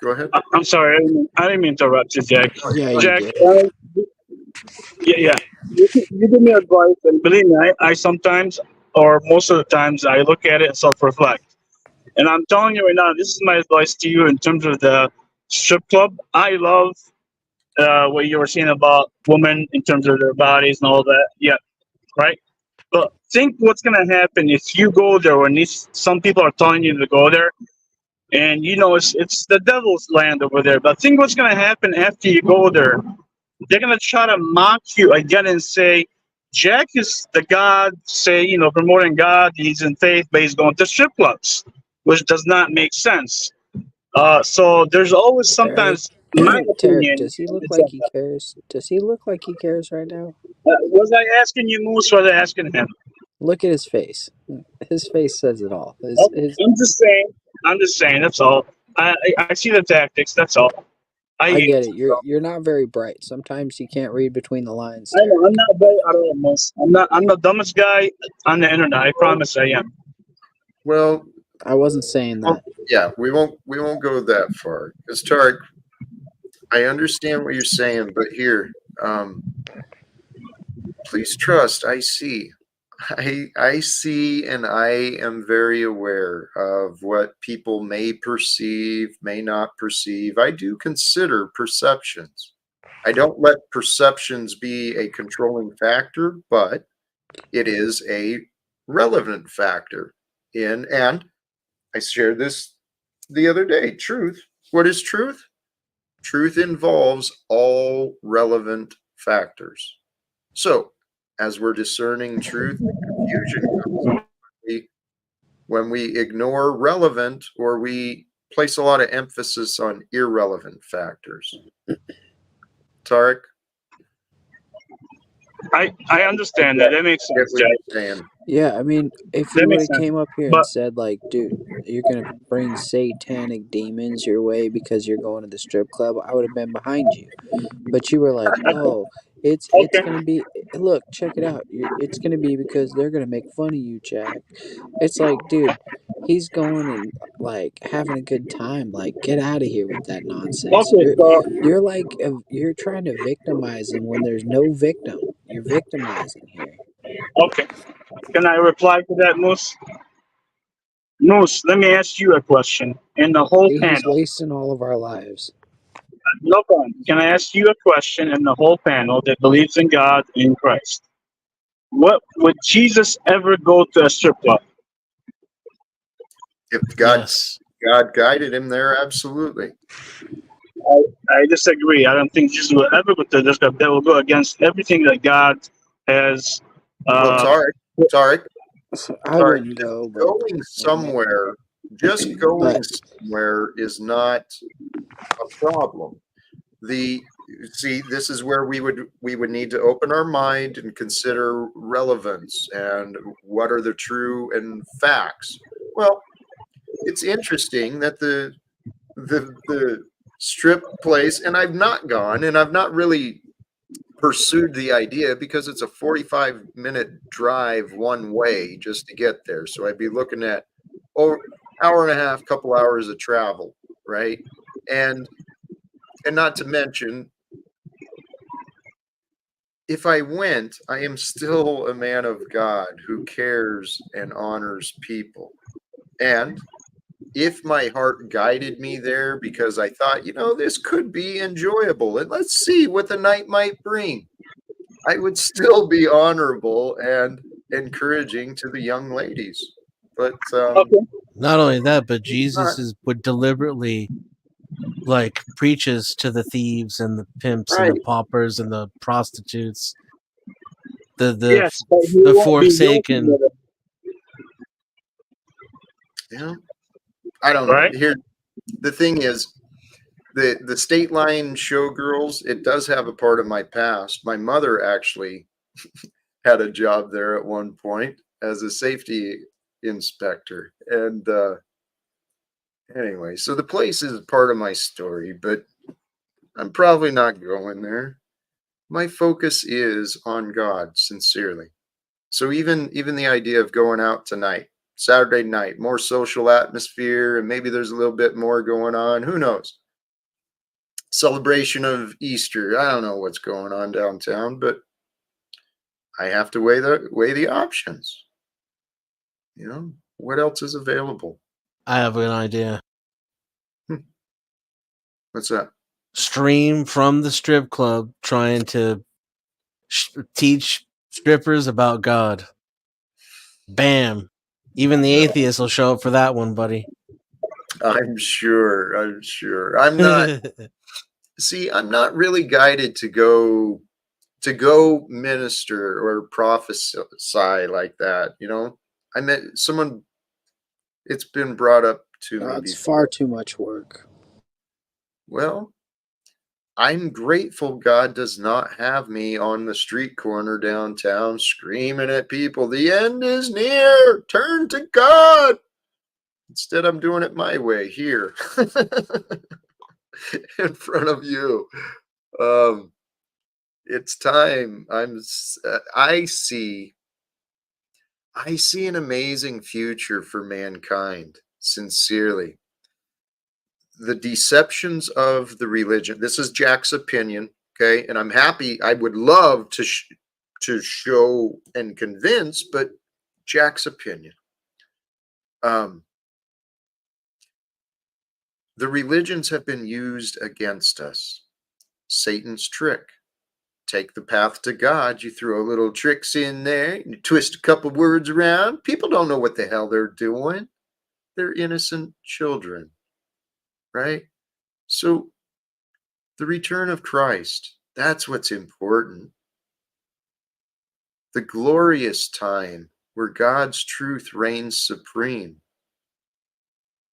Go ahead. I'm sorry, I didn't mean to interrupt you, Jack. Yeah, Jack, you did. yeah. You give me advice, and believe me, I sometimes, or most of the times, I look at it and self-reflect. And I'm telling you right now, this is my advice to you in terms of the strip club. I love what you were saying about women in terms of their bodies and all that. Yeah, right. But think what's gonna happen if you go there when some people are telling you to go there, and it's the devil's land over there. But think what's gonna happen after you go there. They're gonna try to mock you again and say, Jack is the God, promoting God, he's in faith, but he's going to strip clubs, which does not make sense. So there's always sometimes, in my Tarek, opinion, does he look like he cares? Does he look like he cares right now? Was I asking you, Moose, or was I asking him? Look at his face. His face says it all. I'm just saying. That's all. I see the tactics. That's all. I get it. You're not very bright. Sometimes you can't read between the lines. I know. I'm not very at all, Moose. I'm the dumbest guy on the internet. I promise I am. Well, I wasn't saying that. Yeah, we won't go that far. Because Tarek, I understand what you're saying, but here, please trust. I see. I see, and I am very aware of what people may perceive, may not perceive. I do consider perceptions. I don't let perceptions be a controlling factor, but it is a relevant factor and I shared this the other day. Truth. What is truth? Truth involves all relevant factors. So, as we're discerning truth, confusion comes when we ignore relevant or we place a lot of emphasis on irrelevant factors. Tarek? I understand that. That makes sense, Jack. Yeah, I mean, if you would have came up here and said, like, dude, you're going to bring satanic demons your way because you're going to the strip club, I would have been behind you. But you were like, oh, it's going to be, look, check it out. It's going to be because they're going to make fun of you, Jack. It's like, dude, he's going and, like, having a good time. Like, get out of here with that nonsense. You're like, you're trying to victimize him when there's no victim. You're victimizing here. Okay. Can I reply to that, Moose? Moose, let me ask you a question. In the whole See, he's panel, wasting all of our lives. no problem. Can I ask you a question in the whole panel that believes in God in Christ? What would Jesus ever go to a strip club? If God Yes. guided him there, absolutely. I disagree. I don't think Jesus will ever go to the strip club. That will go against everything that God has. Well, Tarek, I wouldn't go, but going somewhere, just going but somewhere is not a problem. See, this is where we would need to open our mind and consider relevance and what are the true and facts. Well, it's interesting that the strip place, and I've not gone, and I've not really pursued the idea because it's a 45-minute drive one way just to get there. So I'd be looking at hour and a half, couple hours of travel, right? And not to mention, if I went, I am still a man of God who cares and honors people. And if my heart guided me there because I thought, this could be enjoyable and let's see what the night might bring, I would still be honorable and encouraging to the young ladies. But not only that, but Jesus would deliberately preaches to the thieves and the pimps and the paupers and the prostitutes, Yes, but he the won't be forsaken. with it. Yeah, I don't know. Right? Here, the thing is, the state line showgirls, it does have a part of my past. My mother actually had a job there at one point as a safety inspector. And anyway, so the place is part of my story, but I'm probably not going there. My focus is on God, sincerely. So even the idea of going out tonight, Saturday night, more social atmosphere, and maybe there's a little bit more going on. Who knows? Celebration of Easter. I don't know what's going on downtown, but I have to weigh the options. What else is available? I have an idea. What's that? Stream from the strip club trying to teach strippers about God. Bam. Even the atheists will show up for that one, buddy. I'm sure. I'm not see, I'm not really guided to go minister or prophesy like that, I met someone, it's been brought up to me it's before. far too much work. Well, I'm grateful God does not have me on the street corner downtown screaming at people, the end is near, turn to God. Instead, I'm doing it my way here in front of you. It's time. I see an amazing future for mankind, sincerely. The deceptions of the religion. This is Jack's opinion, okay? And I'm happy. I would love to show and convince, but Jack's opinion. The religions have been used against us. Satan's trick. Take the path to God. You throw little tricks in there. You twist a couple words around. People don't know what the hell they're doing. They're innocent children, right? So the return of Christ, that's what's important. The glorious time where God's truth reigns supreme.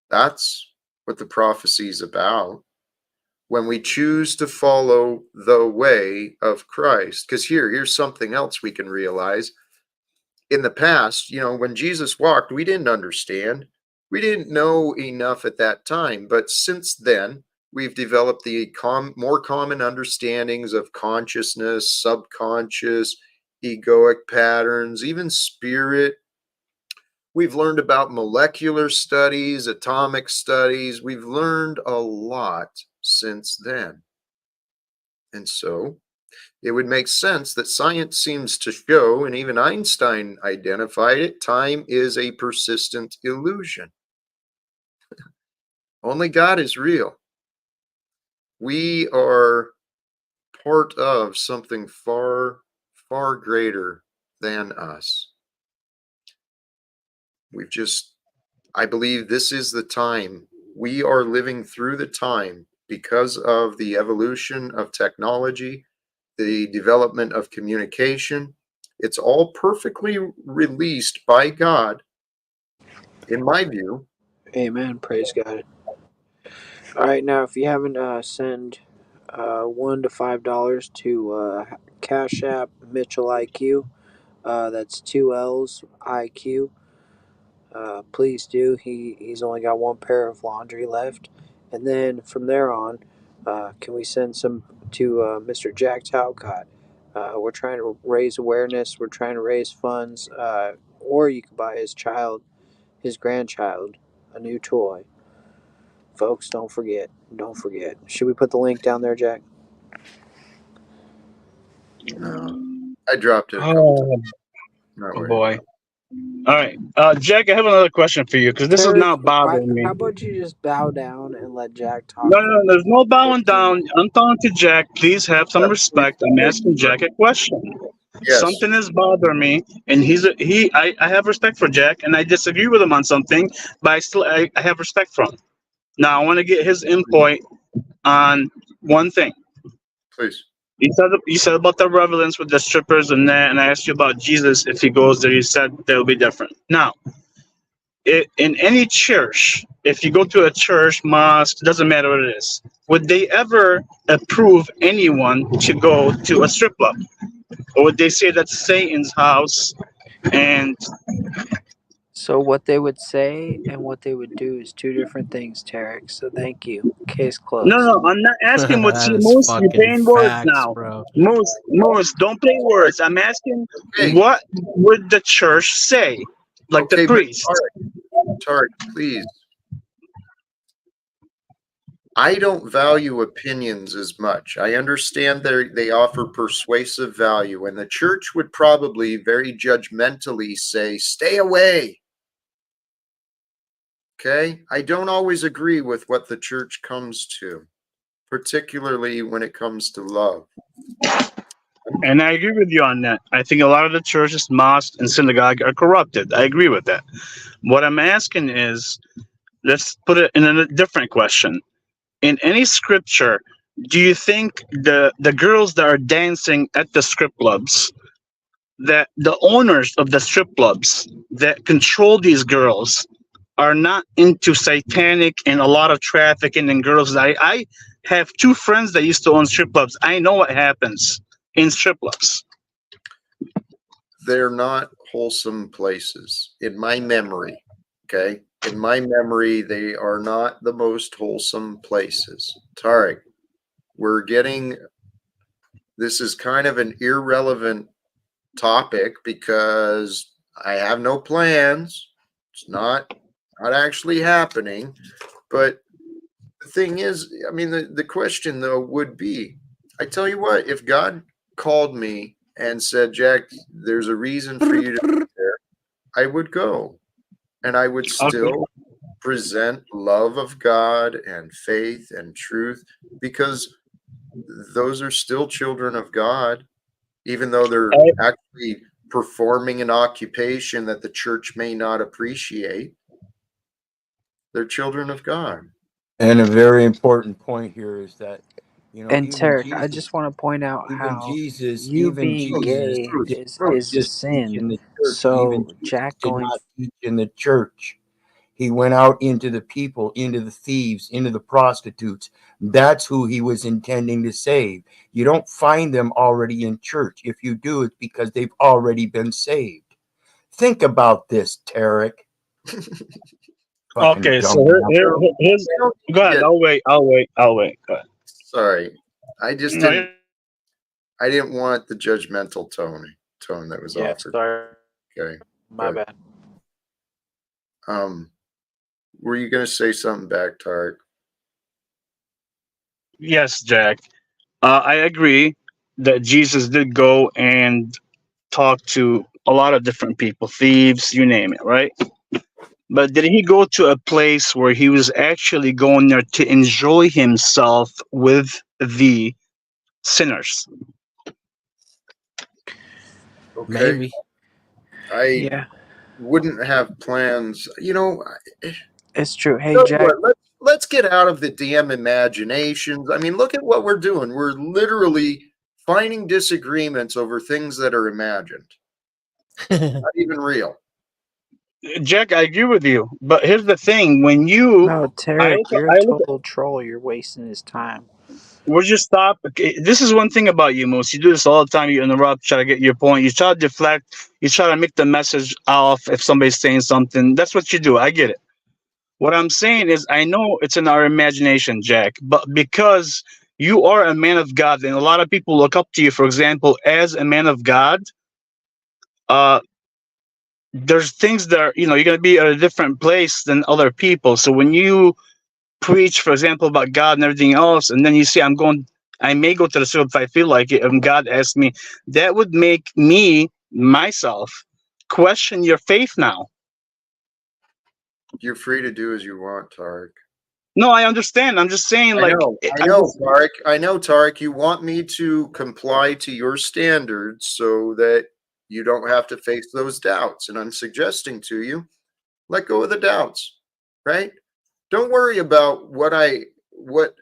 That's what the prophecy is about. When we choose to follow the way of Christ, because here's something else we can realize. In the past, when Jesus walked, we didn't understand. We didn't know enough at that time. But since then, we've developed the more common understandings of consciousness, subconscious, egoic patterns, even spirit. We've learned about molecular studies, atomic studies. We've learned a lot since then. And so It would make sense that science seems to show, and even Einstein identified it, time is a persistent illusion. Only God is real. We are part of something far, far greater than us. I believe this is the time. We are living through the time because of the evolution of technology, the development of communication. It's all perfectly released by God, in my view. Amen. Praise God. All right, now if you haven't send $1 to $5 to Cash App Mitchell IQ, that's 2 L's IQ. Please do. He's only got one pair of laundry left, and then from there on, can we send some to Mr. Jack Talcott? We're trying to raise awareness. We're trying to raise funds, or you can buy his grandchild, a new toy. Folks, don't forget. Don't forget. Should we put the link down there, Jack? No, I dropped it a couple times. Oh Not worried boy. about All right, Jack, I have another question for you because this is Terry, now bothering me. how about you just bow down and let Jack talk No, no, for no, there's no bowing 15 down. minutes? I'm talking to Jack. Please have some it. respect. I'm asking Jack a question. Yes, Something is bothering me, and I have respect for Jack, and I disagree with him on something, but I have respect for him. Now I want to get his input on one thing. please. You said about the relevance with the strippers and that, and I asked you about Jesus. If he goes there, you said they'll be different. Now, in any church, if you go to a church, mosque, doesn't matter what it is, would they ever approve anyone to go to a strip club? Or would they say that's Satan's house? And So what they would say and what they would do is two different things, Tarek. So thank you. Case no, closed. no, I'm not asking what That you, is Moose, you're fucking playing words facts, now. bro. Moose, don't play words. I'm asking Hey, what would the church say? Like the okay, but priest. Tarek, please. I don't value opinions as much. I understand they offer persuasive value, and the church would probably very judgmentally say, stay away. Okay? I don't always agree with what the church comes to, particularly when it comes to love. And I agree with you on that. I think a lot of the churches, mosques, and synagogue are corrupted. I agree with that. What I'm asking is, let's put it in a different question. In any scripture, do you think the girls that are dancing at the strip clubs, that the owners of the strip clubs that control these girls are not into satanic and a lot of trafficking in girls? I have two friends that used to own strip clubs. I know what happens in strip clubs. They're not wholesome places in my memory. Okay? In my memory, they are not the most wholesome places. Tarek, this is kind of an irrelevant topic because I have no plans. It's not actually happening. But the thing is, I mean, the question though would be, I tell you what, if God called me and said, Jack, there's a reason for you to be there, I would go. And I would still present love of God and faith and truth, because those are still children of God, even though they're actually performing an occupation that the church may not appreciate. They're children of God. And a very important point here is that, And even Tarek, I Jesus, just want to point out even how Jesus, you even being Jesus gay did is not a just teach sin. in the church. Even So Jesus Jack did going not teach in the church. He went out into the people, into the thieves, into the prostitutes. That's who he was intending to save. You don't find them already in church. If you do, it's because they've already been saved. Think about this, Tarek. Fucking Okay, so dumbass. here's. Go ahead. I'll wait. Go ahead. Sorry, I just No, didn't. I didn't want the judgmental tone that was Yeah, offered. sorry. Okay, My but, bad. were you going to say something back, Tarek? Yes, Jack. I agree that Jesus did go and talk to a lot of different people, thieves, you name it, right? But did he go to a place where he was actually going there to enjoy himself with the sinners? Okay. Maybe. I wouldn't have plans. It's true. Hey, So Jack. what? Let's get out of the damn imaginations. I mean, look at what we're doing. We're literally finding disagreements over things that are imagined, not even real. Jack, I agree with you. But here's the thing: when you, No, Tarek, you're a total troll. You're wasting his time. would you stop? Okay, this is one thing about you, Moose. You do this all the time. You interrupt, try to get your point. You try to deflect. You try to make the message off if somebody's saying something. That's what you do. I get it. What I'm saying is, I know it's in our imagination, Jack, but because you are a man of God, and a lot of people look up to you, for example, as a man of God, uh, there's things that are, you're going to be at a different place than other people. So when you preach, for example, about God and everything else, and then you say, I may go to the circle if I feel like it, and God asks me, that would make me, myself, question your faith now. You're free to do as you want, Tarek. No, I understand. I'm just saying, I know, Tarek. I know, Tarek. You want me to comply to your standards so that you don't have to face those doubts. And I'm suggesting to you, let go of the doubts, right? Don't worry about what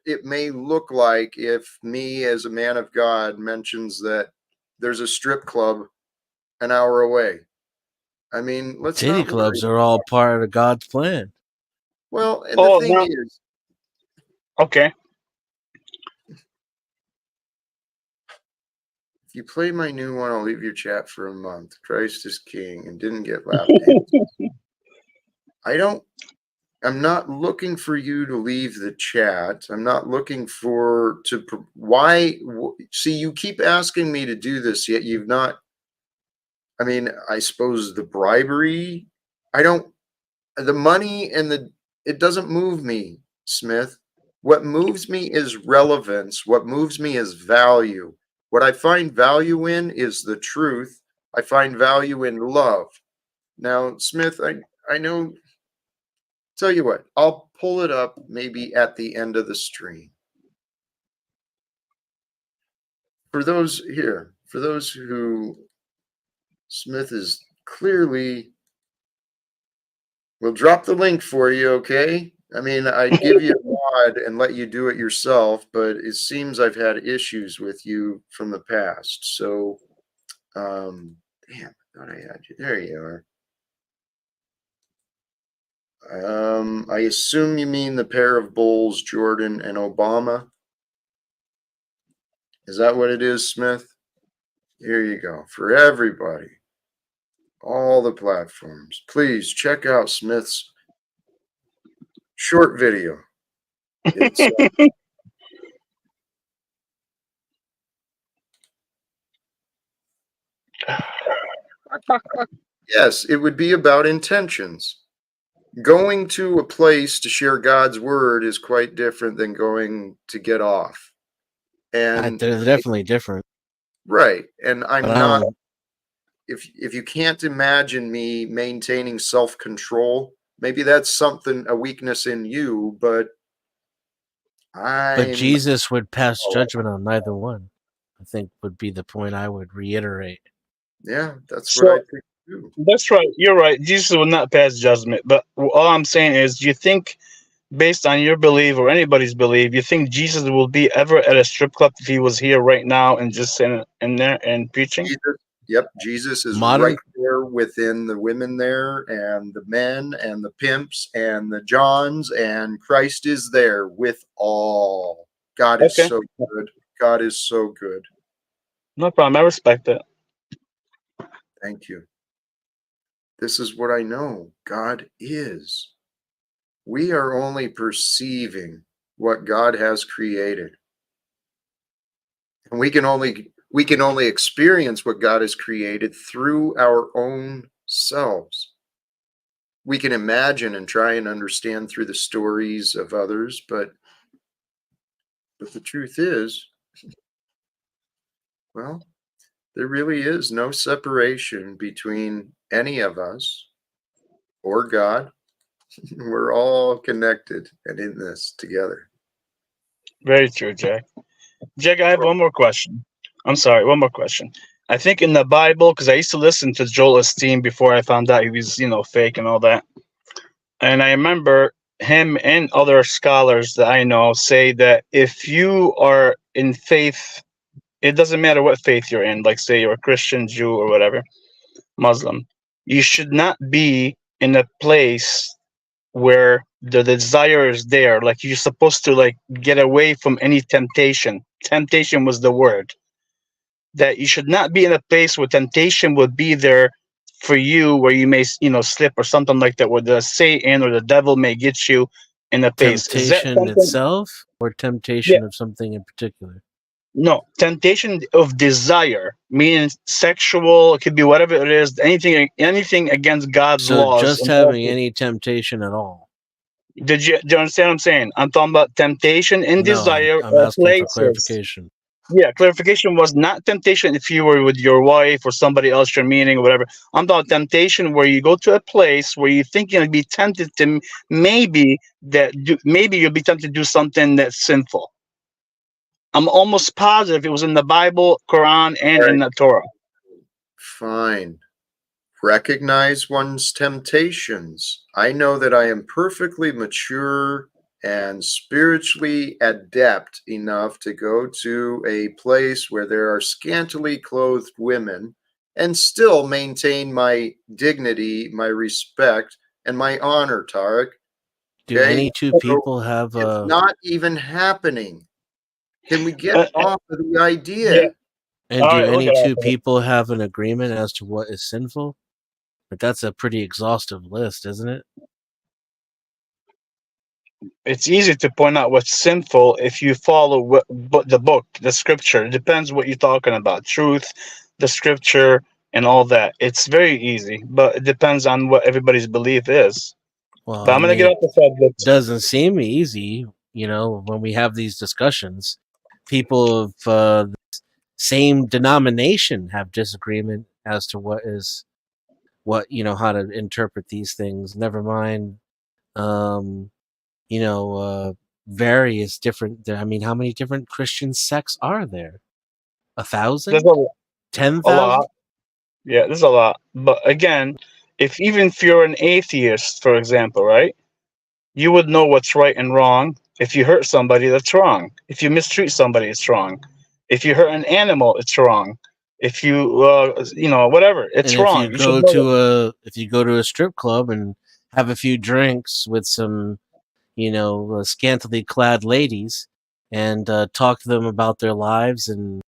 it may look like if me as a man of God mentions that there's a strip club an hour away. I mean, let's Titty not clubs worry. are all part of God's plan. Well, and the thing is, okay. If you play my new one, I'll leave your chat for a month. Christ is King and didn't get lap dances. I'm not looking for you to leave the chat. I'm not looking see, you keep asking me to do this, yet you've not, I mean, I suppose the bribery, the money it doesn't move me, Smith. What moves me is relevance. What moves me is value. What I find value in is the truth. I find value in love. Now, Smith, I know, tell you what, I'll pull it up maybe at the end of the stream. For those who Smith is clearly, we'll drop the link for you, okay? I mean, I'd give you a mod and let you do it yourself, but it seems I've had issues with you from the past. So, damn, I thought I had you. There you are. I assume you mean the pair of bulls, Jordan and Obama. Is that what it is, Smith? Here you go. For everybody, all the platforms, please check out Smith's short video. It's yes, it would be about intentions. Going to a place to share God's word is quite different than going to get off. And They're definitely different. Right. And I'm But I not, don't- if you can't imagine me maintaining self-control, maybe that's a weakness in you, but But I'm Jesus would pass judgment on neither one, I think would be the point I would reiterate. yeah, that's what I So think too. that's right. You're right. Jesus will not pass judgment. But all I'm saying is, do you think, based on your belief or anybody's belief, you think Jesus will be ever at a strip club if he was here right now and just in there and preaching? Jesus is Modern right there within the women there and the men and the pimps and the Johns, and Christ is there with all. God is Okay. so good. God is so good. No problem. I respect it. Thank you. This is what I know God is. We are only perceiving what God has created. And we can only experience what God has created through our own selves. We can imagine and try and understand through the stories of others, but the truth is, Well, there really is no separation between any of us or God. We're all connected and in this together. Very true, Jack. Jack, I have one more question. I'm sorry, one more question. I think in the Bible, because I used to listen to Joel Osteen before I found out he was, fake and all that. And I remember him and other scholars that I know say that if you are in faith, it doesn't matter what faith you're in, like say you're a Christian, Jew, or whatever, Muslim, you should not be in a place where the desire is there. Like you're supposed to like get away from any temptation. Temptation was the word. That you should not be in a place where temptation would be there for you, where you may slip or something like that, where the Satan or the devil may get you in a place. Is that Temptation something? itself or Yeah. temptation of something in particular? No, temptation of desire, meaning sexual. It could be whatever it is. Anything against God's So laws. just And having any temptation at all. do you understand what I'm saying? I'm talking about temptation and No, desire I'm asking for places. clarification. Yeah, clarification was not temptation if you were with your wife or somebody else you're meeting or whatever. I'm talking temptation where you go to a place where you think you'll be tempted to maybe you'll be tempted to do something that's sinful. I'm almost positive it was in the Bible, Quran, and All in right, the Torah. fine. Recognize one's temptations. I know that I am perfectly mature and spiritually adept enough to go to a place where there are scantily clothed women and still maintain my dignity, my respect, and my honor, Tarek. Do Okay? any two So people have it's not even happening. Can we get off of the Yeah. idea? and All do right, we'll any get off two of it. people have an agreement as to what is sinful? But that's a pretty exhaustive list, isn't it? It's easy to point out what's sinful if you follow the book, the scripture. It depends what you're talking about. Truth, the scripture, and all that. It's very easy, but it depends on what everybody's belief is. Well, But I I'm gonna get mean, off the subject. doesn't seem easy, when we have these discussions. People of same denomination have disagreement as to how to interpret these things. Never mind, um, various different. I mean, how many different Christian sects are there? There's 1,000? a 10,000? lot. Yeah, there's a lot. But again, if you're an atheist, for example, right? You would know what's right and wrong. If you hurt somebody, that's wrong. If you mistreat somebody, it's wrong. If you hurt an animal, it's wrong. If you, whatever, And it's wrong. You should know that. if you go to a strip club and have a few drinks with some, scantily clad ladies, and talk to them about their lives and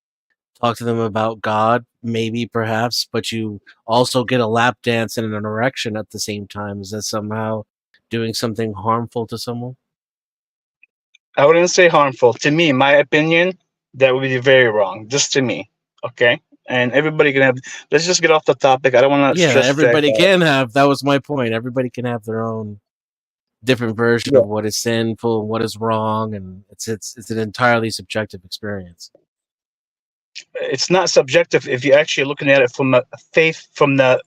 talk to them about God, maybe perhaps, but you also get a lap dance and an erection at the same time. Is that somehow doing something harmful to someone? I wouldn't say harmful. To me, my opinion, that would be very wrong. Just to me, okay? And everybody can have. Let's just get off the topic. I don't want to Yeah, stress Jack everybody out. can have. That was my point. Everybody can have their own different version Yeah. of what is sinful and what is wrong, and it's an entirely subjective experience. It's not subjective if you're actually looking at it from the faith Tarek,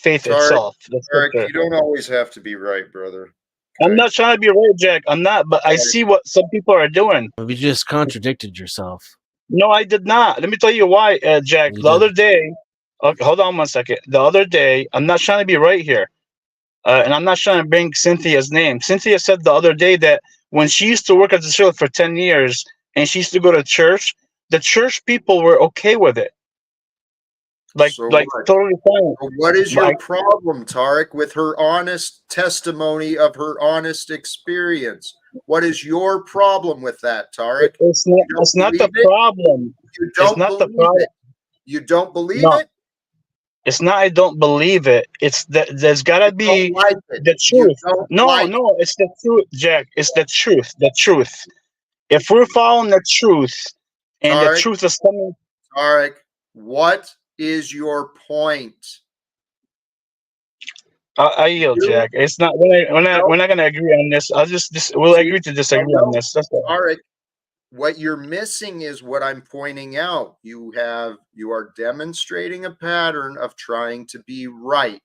itself. The Tarek, scripture. you don't always have to be right, brother. I'm Okay? not trying to be right, Jack. I'm not, but I Tarek, see what some people are doing. You just contradicted yourself. No, I did not. Let me tell you why, Jack. You The other did. day, okay, hold on 1 second. The other day, I'm not trying to be right here, and I'm not trying to bring Cynthia's name. Cynthia said the other day that when she used to work at the church for 10 years and she used to go to church, the church people were okay with it. So Like what? totally fine. So what is But your problem, Tarek, with her honest testimony of her honest experience? What is your problem with that, Tarek? it's You don't not the believe it? problem. You It's don't not the believe problem. it. You don't believe No, it? it's not. I don't believe it. It's that there's gotta You don't be like it. the You truth. don't No, like it. no, it's the truth, Jack. It's the truth. The truth. If we're following the truth, and the Tarek, truth is coming, Tarek, what is your point? I yield, You Jack. It's not. We're don't, not gonna agree on this. I'll just we'll see, agree to disagree on this. That's all. Tarek, what you're missing is what I'm pointing out. You are demonstrating a pattern of trying to be right.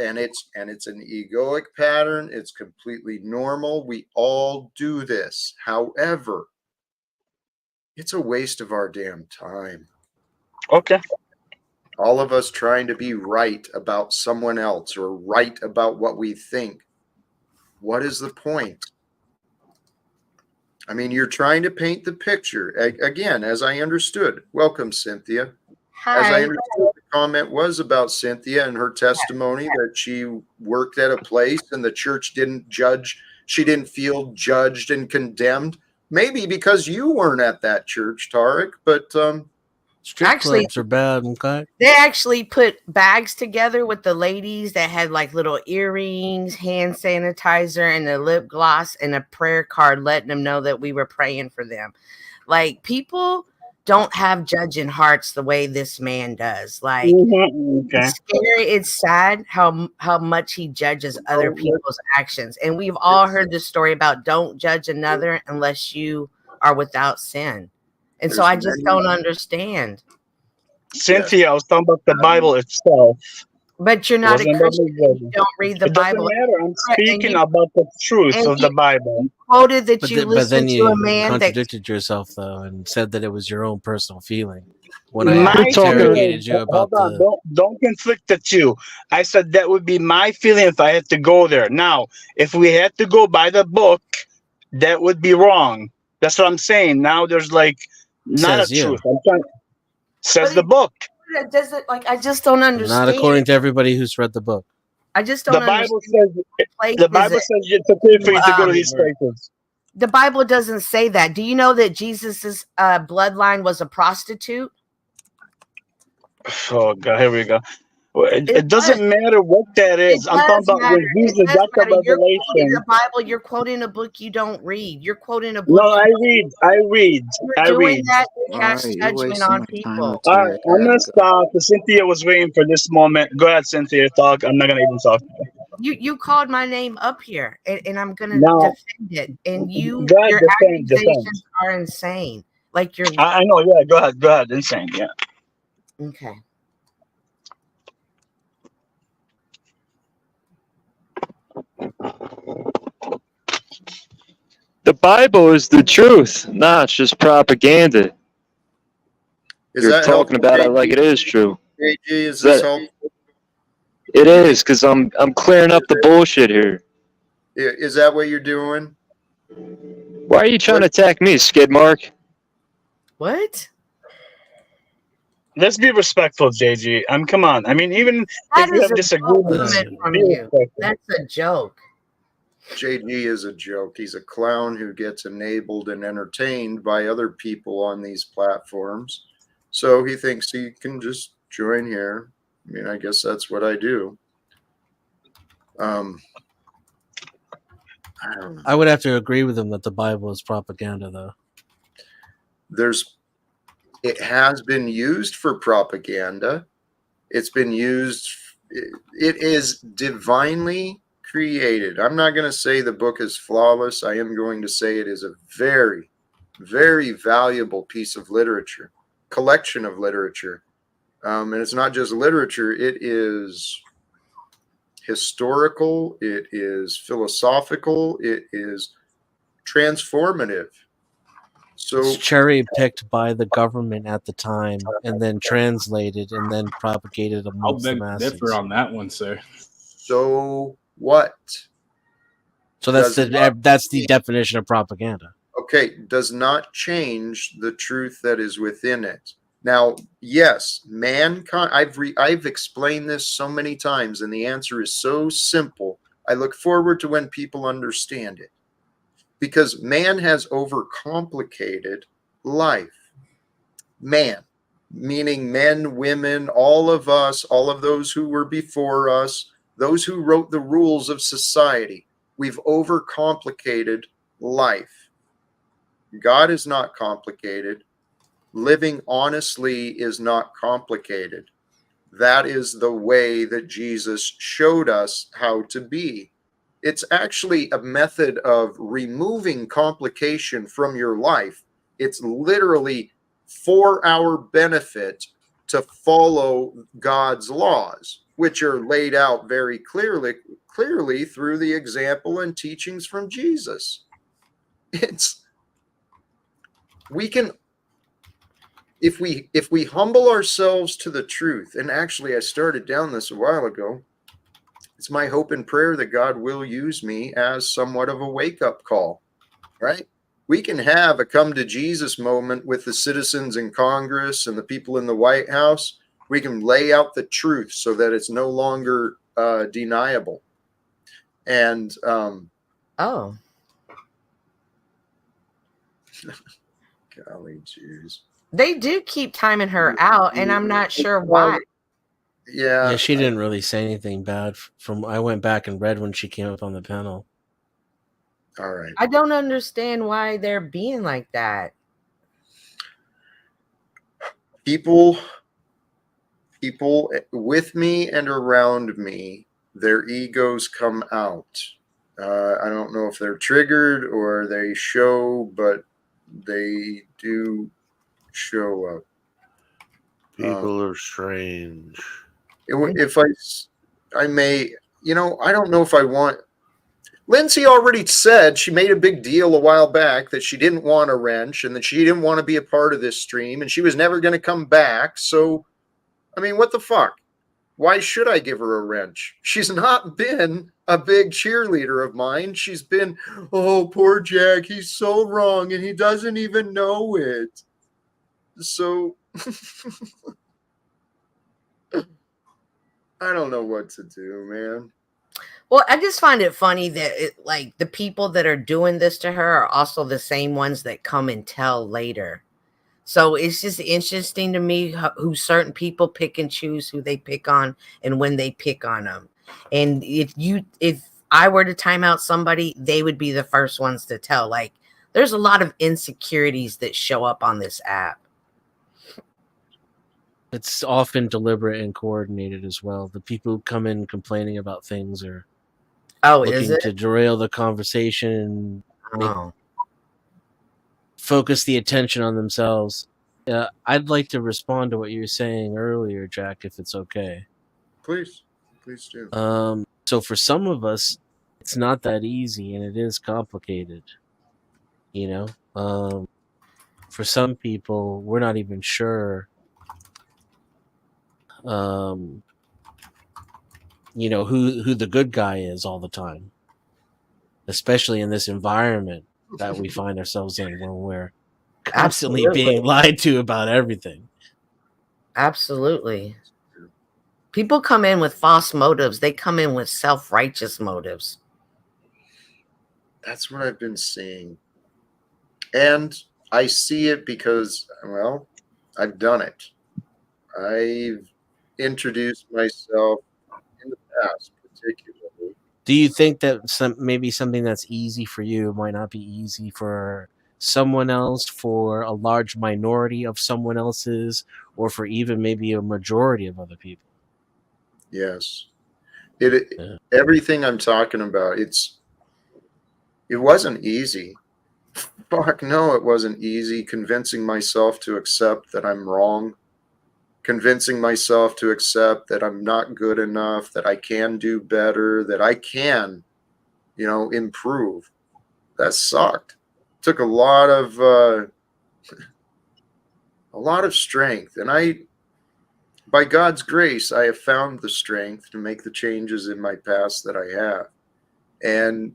And it's an egoic pattern. It's completely normal. We all do this. However, it's a waste of our damn time. Okay. All of us trying to be right about someone else or right about what we think. What is the point? I mean, you're trying to paint the picture. Again, as I understood, welcome, Cynthia. As I Hi. understood, the comment was about Cynthia and her testimony that she worked at a place and the church didn't judge. She didn't feel judged and condemned. Maybe because you weren't at that church, Tarek, but Strip Actually, clubs are bad, okay? they actually put bags together with the ladies that had like little earrings, hand sanitizer, and a lip gloss and a prayer card letting them know that we were praying for them. Like, people don't have judging hearts the way this man does. Like, Okay. it's scary. It's sad how much he judges other people's actions. And we've all heard this story about don't judge another unless you are without sin. And so I just don't understand. Cynthia, I was talking about the Bible itself. But you're It not a wasn't about Christian. me You judging. don't read the It doesn't Bible. matter. I'm And speaking you, about the truth and of the Bible. quoted that But, you but then listened to a you man that contradicted yourself, though, and said that it was your own personal feeling. When Yeah. I My interrogated feeling. you Hold about on. the Don't conflict the two. I said that would be my feeling if I had to go there. Now, if we had to go by the book, that would be wrong. That's what I'm saying. Now there's like not a says you, truth. I'm trying. Says But the book. it doesn't, like, I just don't not understand. according to everybody who's read the book. I just The don't Bible understand says. places The Bible says it's okay for you to go to these Word. places. the Bible doesn't say that. Do you know that Jesus's bloodline was a prostitute? Oh God, here we go. Well, It it doesn't does. matter what that It is. I'm talking does about matter. when It Jesus does got the matter. You're quoting revelation. the Bible. You're quoting a book you don't read. You're quoting a No, book I read. I read. you're I doing read. that to All cast right, you're judgment wasting on my time people. with All right, Tarek. I I'm gotta gonna go. stop. Cynthia was waiting for this moment. Go ahead, Cynthia. Talk. I'm not gonna even talk. You called my name up here, and I'm gonna Now, defend it. And go ahead. your Defend. accusations are insane. Like, you're I know. Yeah. Go ahead. Go ahead. Insane. Yeah. okay. The Bible is the truth, not just propaganda. is You're that talking helpful, about it JG? like it is true. JG, is this That helpful? it is, because I'm clearing up the bullshit here. Is that what you're doing? Why are you trying to attack me, skid mark? What? Let's be respectful, JG. Come on. I mean, even if That we is have a joke disagreements, coming from be you. respectful. That's a joke. JG is a joke. He's a clown who gets enabled and entertained by other people on these platforms. So he thinks he can just join here. I mean, I guess that's what I do. I don't know. I would have to agree with him that the Bible is propaganda, though. It has been used for propaganda. It's been used. It is divinely created. I'm not going to say the book is flawless. I am going to say it is a very, very valuable piece of literature, collection of literature. And it's not just literature, it is historical, it is philosophical, it is transformative. So it's cherry picked by the government at the time, and then translated and then propagated I'll amongst the beg to masses. differ on that one, sir. So what? So that's the definition of propaganda. Okay, does not change the truth that is within it. Now, yes, mankind. I've explained this so many times, and the answer is so simple. I look forward to when people understand it, because man has overcomplicated life. Man, meaning men, women, all of us, all of those who were before us, those who wrote the rules of society. We've overcomplicated life. God is not complicated. Living honestly is not complicated. That is the way that Jesus showed us how to be. It's actually a method of removing complication from your life. It's literally for our benefit to follow God's laws, which are laid out very clearly through the example and teachings from Jesus. We can, if we humble ourselves to the truth, and actually I started down this a while ago, it's my hope and prayer that God will use me as somewhat of a wake-up call, right? We can have a come to Jesus moment with the citizens in Congress and the people in the White House. We can lay out the truth so that it's no longer deniable. And Oh, golly, jeez. they do keep timing her out, and I'm not sure why. Yeah, she didn't really say anything bad. From I went back and read when she came up on the panel. All right. I don't understand why they're being like that. People with me and around me, their egos come out. I don't know if they're triggered or they show, but they do show up. People are strange. If I may, I don't know if I want. Lindsay already said she made a big deal a while back that she didn't want a wrench and that she didn't want to be a part of this stream and she was never going to come back. So, I mean, what the fuck? Why should I give her a wrench? She's not been a big cheerleader of mine. She's been, oh, poor Jack, he's so wrong and he doesn't even know it. So, I don't know what to do, man. Well, I just find it funny that like the people that are doing this to her are also the same ones that come and tell later. So it's just interesting to me who certain people pick and choose who they pick on and when they pick on them. And if I were to time out somebody, they would be the first ones to tell. Like, there's a lot of insecurities that show up on this app. It's often deliberate and coordinated as well. The people who come in complaining about things are looking to derail the conversation and focus the attention on themselves. I'd like to respond to what you were saying earlier, Jack, if it's okay. Please do. So for some of us, it's not that easy and it is complicated. For some people, we're not even sure who the good guy is all the time, especially in this environment that we find ourselves in when we're constantly being lied to about everything. Absolutely. People come in with false motives. They come in with self-righteous motives. That's what I've been seeing. And I see it because, well, I've done it. I've introduced myself in the past, particularly. Do you think that maybe something that's easy for you might not be easy for someone else, for a large minority of someone else's, or for even maybe a majority of other people? Yes. Everything I'm talking about, it wasn't easy. Fuck no, it wasn't easy convincing myself to accept that I'm wrong, convincing myself to accept that I'm not good enough, that I can do better, that I can, improve. That sucked. Took a lot of strength, and by God's grace, I have found the strength to make the changes in my past that I have. And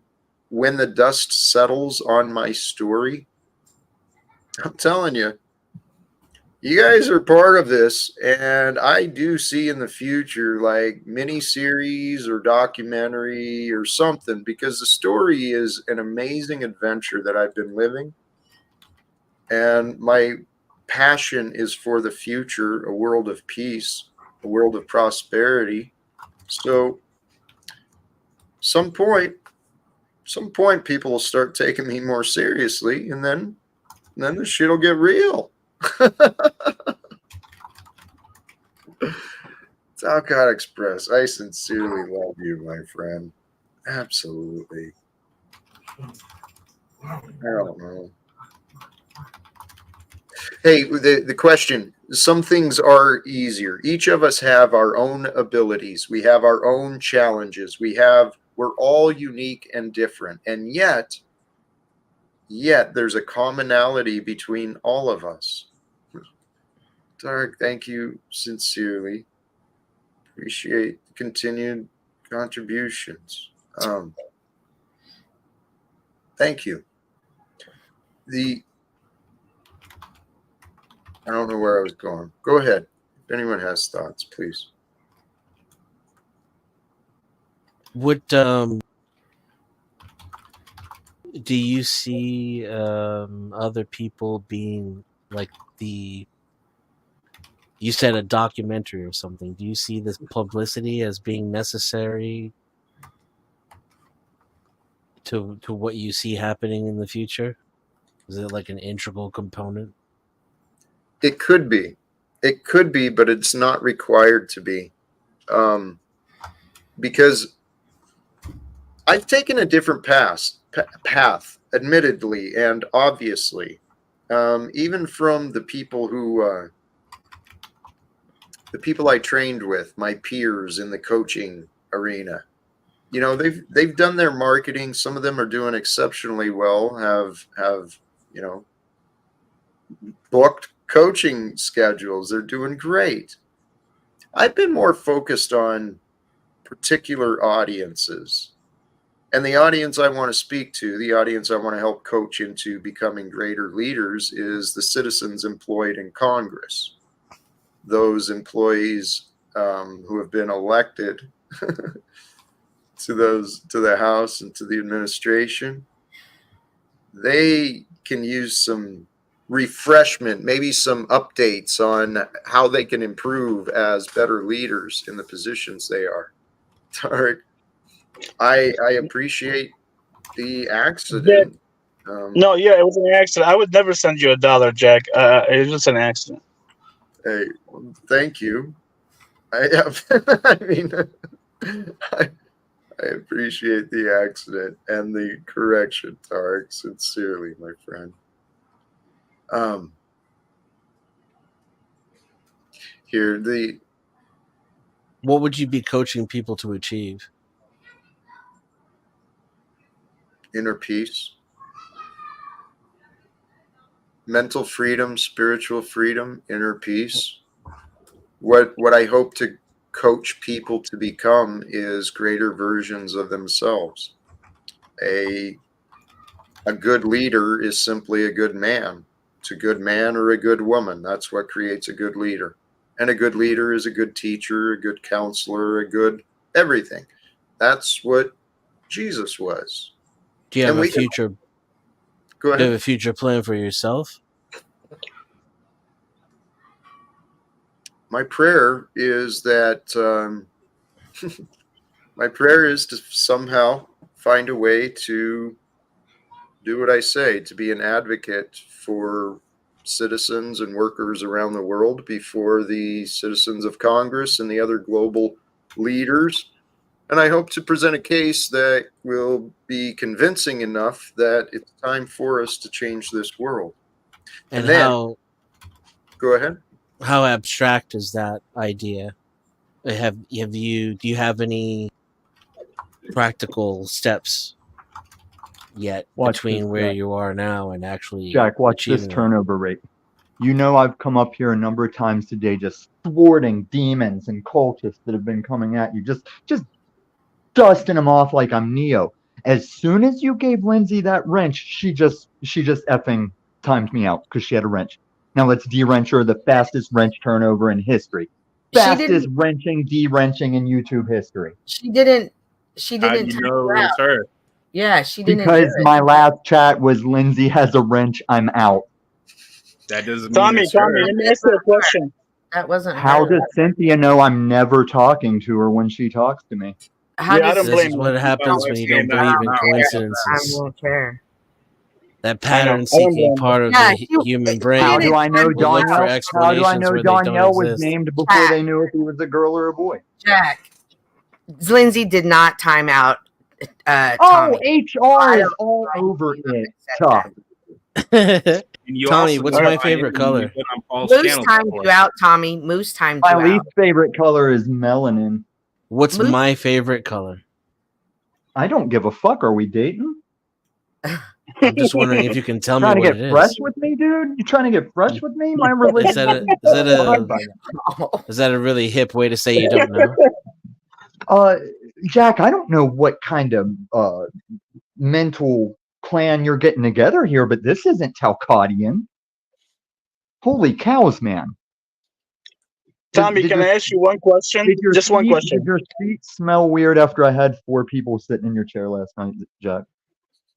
when the dust settles on my story, I'm telling you, you guys are part of this, and I do see in the future like mini series or documentary or something, because the story is an amazing adventure that I've been living, and my passion is for the future, a world of peace, a world of prosperity. So some point people will start taking me more seriously, and then the shit will get real. Talcott Express, I sincerely love you, my friend. Absolutely. I don't know. Hey, the question, some things are easier. Each of us have our own abilities. We have our own challenges. We're all unique and different. And yet there's a commonality between all of us. Tarek, thank you sincerely. Appreciate continued contributions. Thank you. I don't know where I was going. Go ahead. If anyone has thoughts, please. What do you see other people being like you said a documentary or something? Do you see this publicity as being necessary to what you see happening in the future? Is it like an integral component? It could be. It could be, but it's not required to be. Because I've taken a different path, admittedly and obviously. Even from the people I trained with, my peers in the coaching arena. You know, they've done their marketing. Some of them are doing exceptionally well, have booked coaching schedules. They're doing great. I've been more focused on particular audiences. And the audience I want to speak to, the audience I want to help coach into becoming greater leaders, is the citizens employed in Congress. Those employees who have been elected to the House and to the administration, they can use some refreshment, maybe some updates on how they can improve as better leaders in the positions they are. Tarek, I appreciate the accident. No, yeah, it was an accident. I would never send you $1, Jack. It was just an accident. Hey, thank you. I mean, I appreciate the accident and the correction, Tarek. Sincerely, my friend. What would you be coaching people to achieve? Inner peace, mental freedom, spiritual freedom, inner peace. What I hope to coach people to become is greater versions of themselves. A good leader is simply a good man. It's a good man or a good woman. That's what creates a good leader. And a good leader is a good teacher, a good counselor, a good everything. That's what Jesus was. Do you have a future? Go ahead. Do you have a future plan for yourself? My prayer is that my prayer is to somehow find a way to do what I say, to be an advocate for citizens and workers around the world before the citizens of Congress and the other global leaders. And I hope to present a case that will be convincing enough that it's time for us to change this world. And then, go ahead. How abstract is that idea? Do you have any practical steps yet between where you are now and actually Jack, watch this turnover rate. You know, I've come up here a number of times today just thwarting demons and cultists that have been coming at you, just dusting them off like I'm Neo. As soon as you gave Lindsay that wrench, she just effing timed me out because she had a wrench. Now let's de-wrench her, the fastest wrench turnover in history. Fastest wrenching, de-wrenching in YouTube history. She didn't How do you know it was her? Yeah, she didn't. Because my last chat was Lindsay has a wrench, I'm out. That doesn't mean Tommy, it's her. let me ask you a question. That wasn't How her. does Cynthia know I'm never talking to her when she talks to me? I don't blame This is what happens when you don't believe in coincidences. I won't care. That pattern-seeking part of the human brain. How do I know will look for Donniel? How do I explanations know where they don't Donniel was exist. named before they knew if he was a girl or a boy? Jack, Lindsay did not time out Oh, Tommy. HR is all over it, Chuck. And you Tommy, also what's know my why favorite when you color? went on Paul's Moose channel timed before. you out, Tommy. Moose timed My you out. least favorite color is melanin. What's Moose- my favorite color? I don't give a fuck. Are we dating? I'm just wondering if you can tell me Trying to what get it fresh is. with me, dude? You trying to get fresh with me? My religion. Is that a really hip way to say you don't know? Jack, I don't know what kind of mental clan you're getting together here, but this isn't Talcottian. Holy cows, man. Tommy, can I ask you one question? Just one question. Did your feet smell weird after I had 4 people sitting in your chair last night, Jack?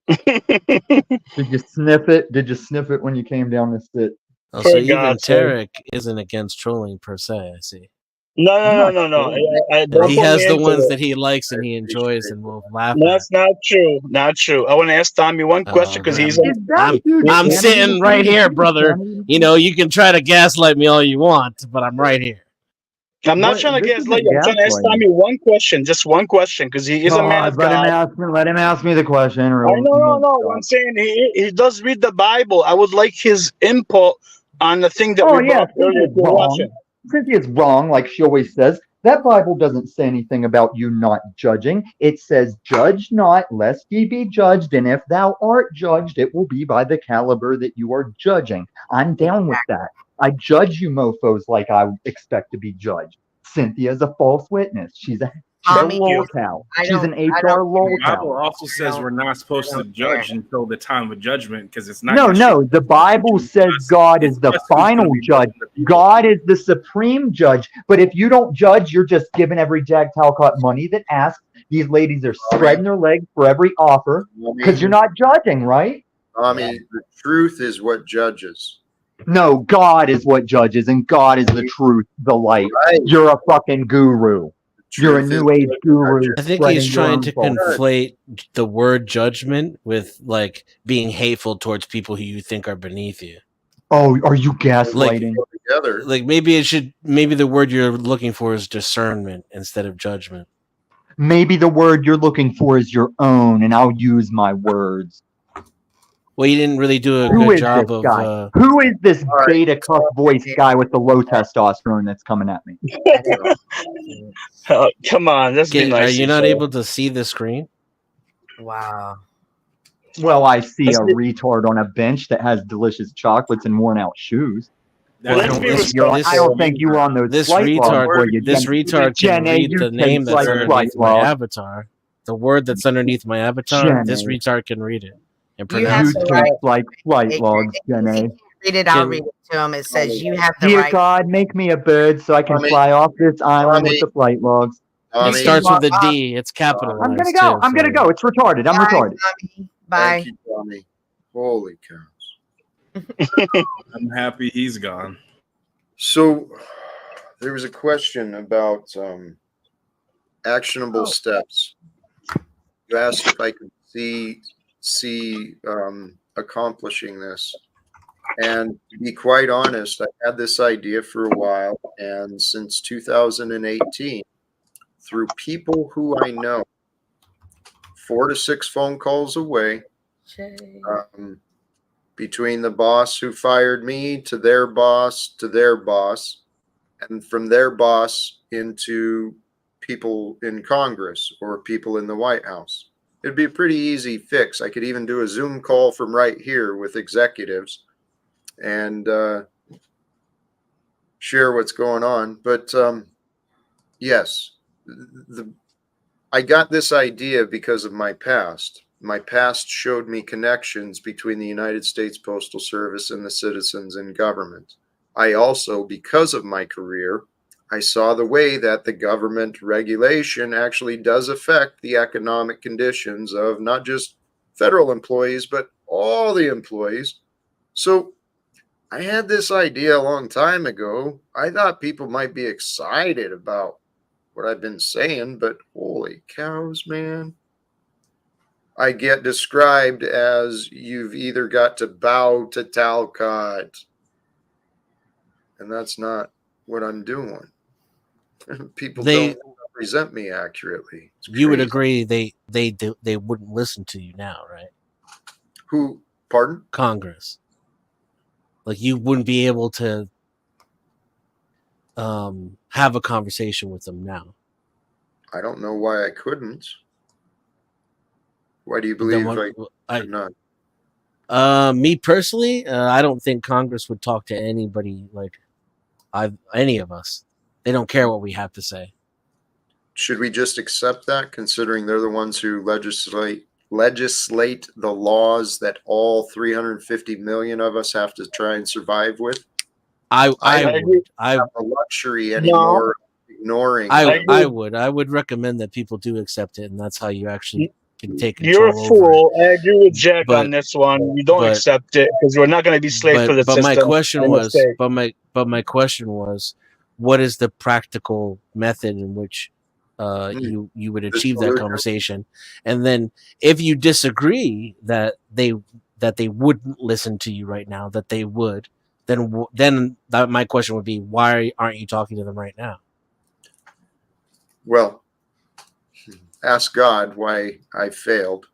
Did you sniff it? Did you sniff it when you came down to sit? Oh, so even Tarek isn't against trolling per se, I see. No. Don't He put has me the into ones it. that he likes and he enjoys and will laugh at. That's not true. Not true. I want to ask Tommy one question because he's. I'm sitting right here, brother. You know, you can try to gaslight me all you want, but I'm right here. I'm not trying to gaslight you. I'm trying to ask Tommy one question, just one question, because he is a man of let God. Let him ask me the question. Or No. I'm saying he does read the Bible. I would like his input on the thing that we brought up earlier. If you're watching. Cynthia's wrong, like she always says. That Bible doesn't say anything about you not judging. It says, "Judge not, lest ye be judged, and if thou art judged, it will be by the caliber that you are judging." I'm down with that. I judge you mofos like I expect to be judged. Cynthia's a false witness. She's a lolcow. She's an HR The Bible lolcow. also says we're not supposed to judge until the time of judgment because it's not. No. The Bible says God is the final judge. God is the supreme judge. But if you don't judge, you're just giving every Jack Talcott money that asks. These ladies are spreading their legs for every offer because you're not judging, right? Tommy, the truth is what judges. No, God is what judges, and God is the truth, the light. You're a fucking guru. You're a new age guru. I think he's trying to conflate the word judgment with like being hateful towards people who you think are beneath you. Oh, are you gaslighting? Like maybe the word you're looking for is discernment instead of judgment. Maybe the word you're looking for is your own, and I'll use my words. Well, you didn't really do a Who good is job this of. guy? Who is this beta cuff voice guy with the low testosterone that's coming at me? Oh, come on, let's be nice. Are you not able to see the screen? Wow. Well, I see a retard on a bench that has delicious chocolates and worn out shoes. Well, I don't think you were on those this flight logs, were you? retard can Jenny, read you the name take that's like underneath flight my logs. avatar. The word that's underneath my avatar, this Jenny. retard can read it and You have pronounce the it. right. Like flight logs, Jenny. Read it. I'll read it to him. It says you have the Dear right. God, make me a bird so I can fly off this island with the flight logs. It starts with a D. It's capitalized. I'm gonna go. I'm gonna go. It's retarded. I'm retarded. Bye. Thank you, Tommy. Holy cows. I'm happy he's gone. So there was a question about actionable steps. You asked if I could see accomplishing this. And to be quite honest, I had this idea for a while, and since 2018, through people who I know, 4 to 6 phone calls away, between the boss who fired me to their boss, and from their boss into people in Congress or people in the White House. It'd be a pretty easy fix. I could even do a Zoom call from right here with executives and share what's going on. But yes, I got this idea because of my past. My past showed me connections between the United States Postal Service and the citizens in government. I also, because of my career, I saw the way that the government regulation actually does affect the economic conditions of not just federal employees, but all the employees. So I had this idea a long time ago. I thought people might be excited about what I've been saying, but holy cows, man. I get described as you've either got to bow to Talcott, and that's not what I'm doing. People don't represent me accurately. It's You would crazy. agree they wouldn't listen to you now, right? Who? Pardon? Congress. Like you wouldn't be able to have a conversation with them now. I don't know why I couldn't. Why do you Then believe what, I could not? Me personally, I don't think Congress would talk to anybody like any of us. They don't care what we have to say. Should we just accept that, considering they're the ones who legislate the laws that all 350 million of us have to try and survive with? I don't have the luxury anymore of ignoring them. I would recommend that people do accept it, and that's how you actually can take You're a control over it. fool. I agree with Jack But- on this one. You don't but- accept it because we're not going to be slaves to the But system. my question and the was, state. my question was, what is the practical method in which you would achieve that solution? conversation? And then if you disagree that they wouldn't listen to you right now, that they would, then my question would be, why aren't you talking to them right now? Well, ask God why I failed.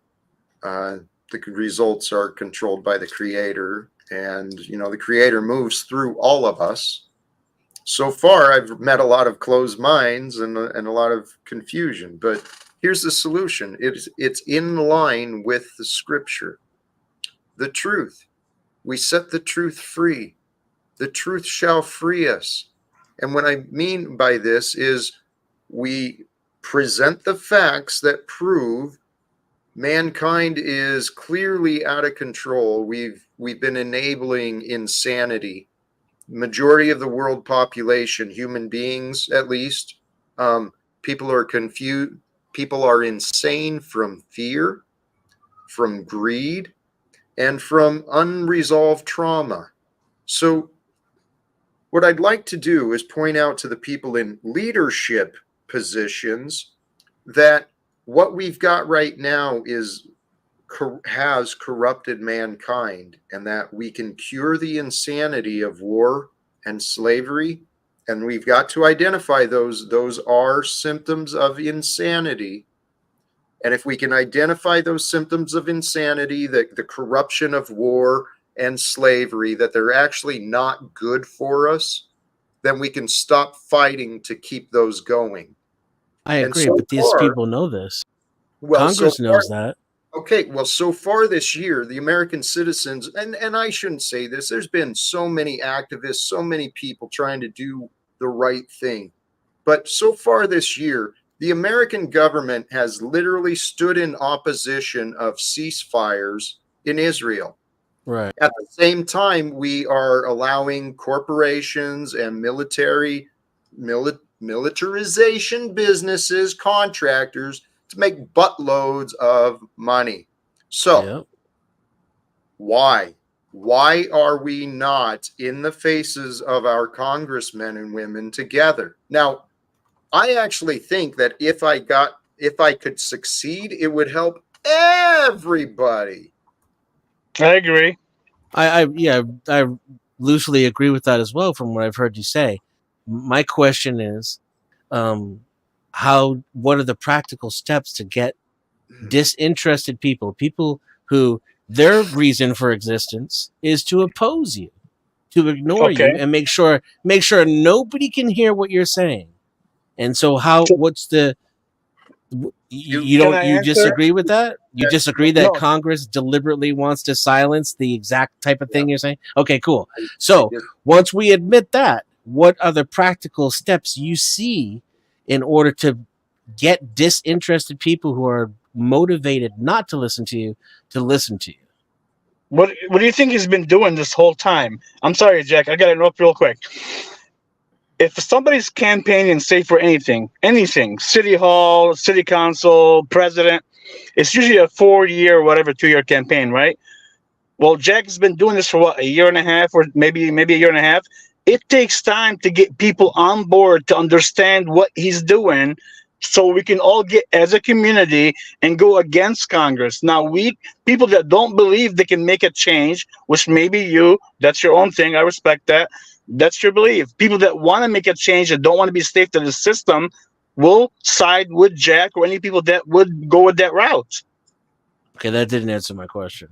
The results are controlled by the Creator, and the Creator moves through all of us. So far, I've met a lot of closed minds and a lot of confusion. But here's the solution: it's in line with the Scripture, the truth. We set the truth free. The truth shall free us. And what I mean by this is we present the facts that prove mankind is clearly out of control. We've been enabling insanity. Majority of the world population, human beings at least, people are confused. People are insane from fear, from greed, and from unresolved trauma. So what I'd like to do is point out to the people in leadership positions that what we've got right now has corrupted mankind, and that we can cure the insanity of war and slavery. And we've got to identify those are symptoms of insanity. And if we can identify those symptoms of insanity, the corruption of war and slavery, that they're actually not good for us, then we can stop fighting to keep those going. I And agree, so but these far- people know this. Well, Congress so knows far- that. Okay, well, so far this year, the American citizens, and I shouldn't say this, there's been so many activists, so many people trying to do the right thing. But so far this year, the American government has literally stood in opposition of ceasefires in Israel. Right. At the same time, we are allowing corporations and militarization businesses, contractors, to make buttloads of money. So, why are we not in the faces of our congressmen and women together? Now, I actually think that if I could succeed, it would help everybody. I agree. I loosely agree with that as well from what I've heard you say. My question is, what are the practical steps to get disinterested people who their reason for existence is to oppose you, to ignore you, Okay. and make sure nobody can hear what you're saying? And so what's the you Can I you answer? disagree with that? You disagree that No. Congress deliberately wants to silence the exact type of thing you're saying? Okay, cool. So once we admit that, what are the practical steps you see in order to get disinterested people who are motivated not to listen to you to listen to you? What do you think he's been doing this whole time? I'm sorry, Jack. I got to interrupt real quick. If somebody's campaigning, say for anything, city hall, city council, president, it's usually a 4-year, whatever, 2-year campaign, right? Well, Jack has been doing this for what, a year and a half, or maybe a year and a half. It takes time to get people on board to understand what he's doing, so we can all get as a community and go against Congress. Now, people that don't believe they can make a change, which maybe that's your own thing. I respect that. That's your belief. People that want to make a change and don't want to be slave to the system, will side with Jack or any people that would go with that route. Okay, that didn't answer my question.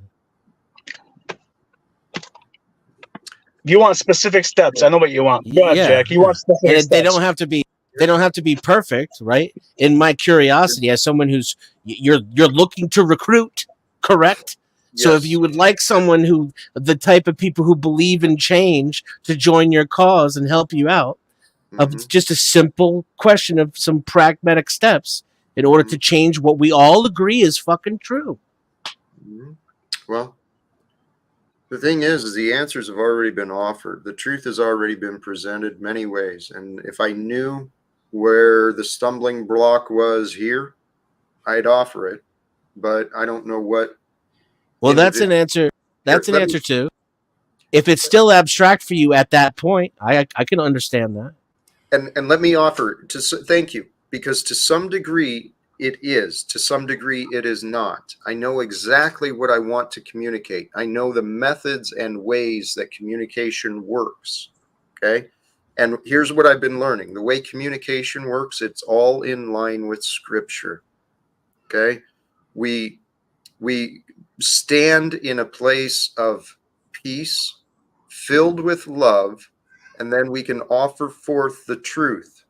You want specific steps. I know what you want. Go ahead, Yeah, Jack. You want specific and steps. they don't have to be. They don't have to be perfect, right? In my curiosity, as someone who's you're looking to recruit, correct? So if Yes. you would like someone who the type of people who believe in change to join your cause and help you out, of just a simple question of some pragmatic steps in order to change what we all agree is fucking true. Well, the thing is the answers have already been offered. The truth has already been presented many ways. And if I knew where the stumbling block was here, I'd offer it. But I don't know what. Well, that's an answer. That's an Let me- answer too. If it's still abstract for you at that point, I can understand that. And let me offer thank you, because to some degree it is, to some degree it is not. I know exactly what I want to communicate. I know the methods and ways that communication works. Okay. And here's what I've been learning. The way communication works, it's all in line with scripture. Okay. We stand in a place of peace, filled with love, and then we can offer forth the truth.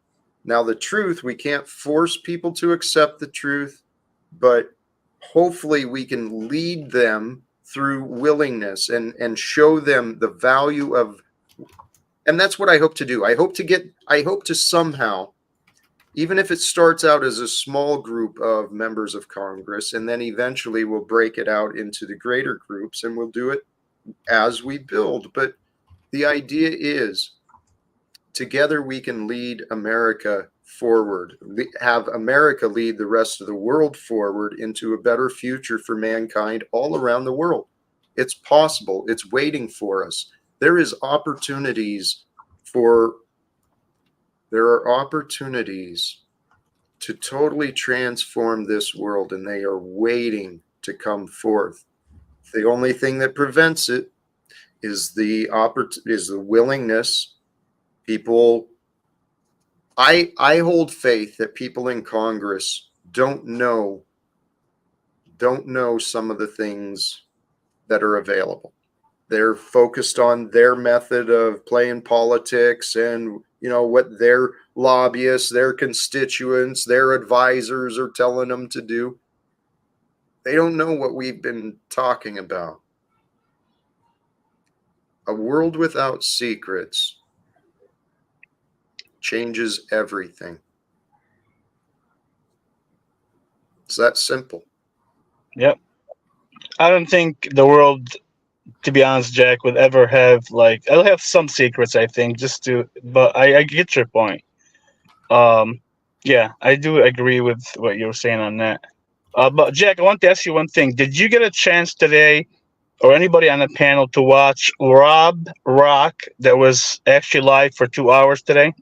Now, the truth, we can't force people to accept the truth, but hopefully we can lead them through willingness and show them the value of, and that's what I hope to do. I hope to somehow, even if it starts out as a small group of members of Congress, and then eventually we'll break it out into the greater groups and we'll do it as we build. But the idea is together we can lead America forward, have America lead the rest of the world forward into a better future for mankind all around the world. It's possible. It's waiting for us. There are opportunities to totally transform this world, and they are waiting to come forth. The only thing that prevents it is the willingness. People, I hold faith that people in Congress don't know some of the things that are available. They're focused on their method of playing politics and what their lobbyists, their constituents, their advisors are telling them to do. They don't know what we've been talking about. A world without secrets changes everything. It's that simple. Yep. I don't think the world, to be honest, Jack, would ever have I'll have some secrets, I think, but I get your point. Yeah, I do agree with what you're saying on that. But Jack, I want to ask you one thing. Did you get a chance today, or anybody on the panel, to watch Rob Rock that was actually live for 2 hours today?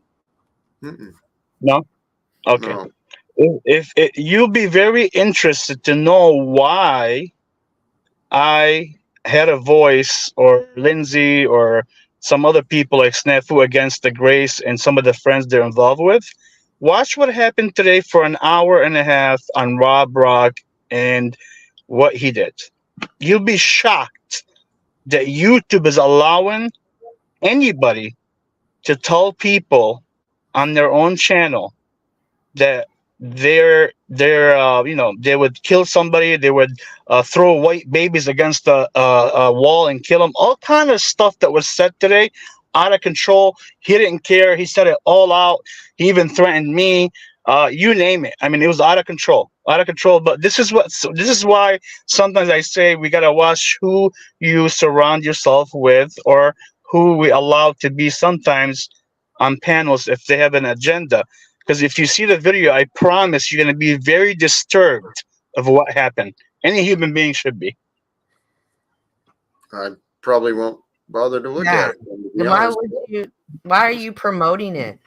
No? Okay. No. If you'll be very interested to know why I had a voice, or Lindsay, or some other people like Snafu against the Grace and some of the friends they're involved with. Watch what happened today for an hour and a half on Rob Rock and what he did. You'll be shocked that YouTube is allowing anybody to tell people on their own channel that they would kill somebody, they would throw white babies against a wall and kill them. All kind of stuff that was said today, out of control. He didn't care. He said it all out. He even threatened me. You name it. I mean, it was out of control. Out of control. But this is why sometimes I say we gotta watch who you surround yourself with, or who we allow to be sometimes on panels if they have an agenda. Because if you see the video, I promise you're going to be very disturbed of what happened. Any human being should be. I probably won't bother to look Yeah. at it. To be Then why honest. would you? Why are you promoting it?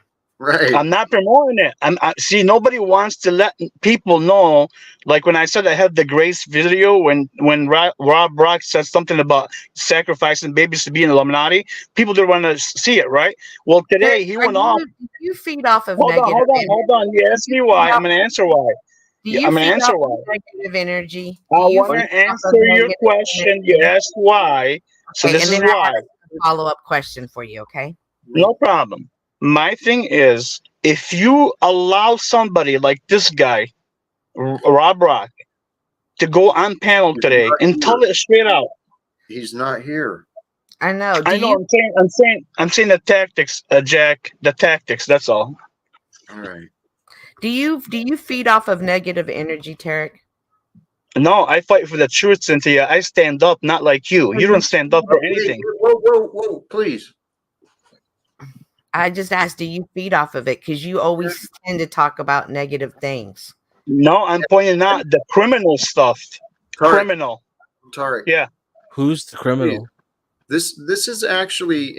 Right. I'm not promoting it. See, nobody wants to let people know. Like when I said I had the Grace video, when Rob Rock said something about sacrificing babies to be in Illuminati, people didn't want to see it, right? Well, today he went off. Do you feed off of Hold on, negative hold on, energy? hold on. You asked me why. I'm gonna answer why. Do Yeah, you I'm gonna feed answer off of why. negative energy? I Do you want feed to off of answer your negative question. You energy? asked why, so Okay, this and is then I why. have a follow-up question for you, okay? No problem. My thing is, if you allow somebody like this guy, Rob Rock, to go on panel He's today not and tell here. it straight out. He's not here. I know. I know. I'm saying the tactics, Jack. The tactics. That's all. All right. Do you feed off of negative energy, Tarek? No, I fight for the truth, Cynthia. I stand up, not like you. You don't stand up for anything. Whoa, please. I just asked, do you feed off of it? Because you always tend to talk about negative things. No, I'm pointing out the criminal stuff. Criminal. Tarek. Yeah. Who's the criminal? This is actually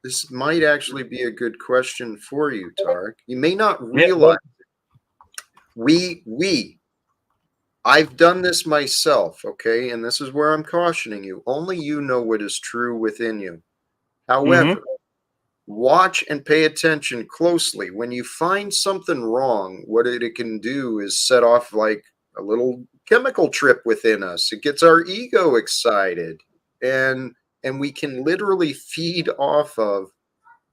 this might actually be a good question for you, Tarek. You may not realize I've done this myself, okay? And this is where I'm cautioning you. Only you know what is true within you. However, watch and pay attention closely. When you find something wrong, what it can do is set off like a little chemical trip within us. It gets our ego excited, and we can literally feed off of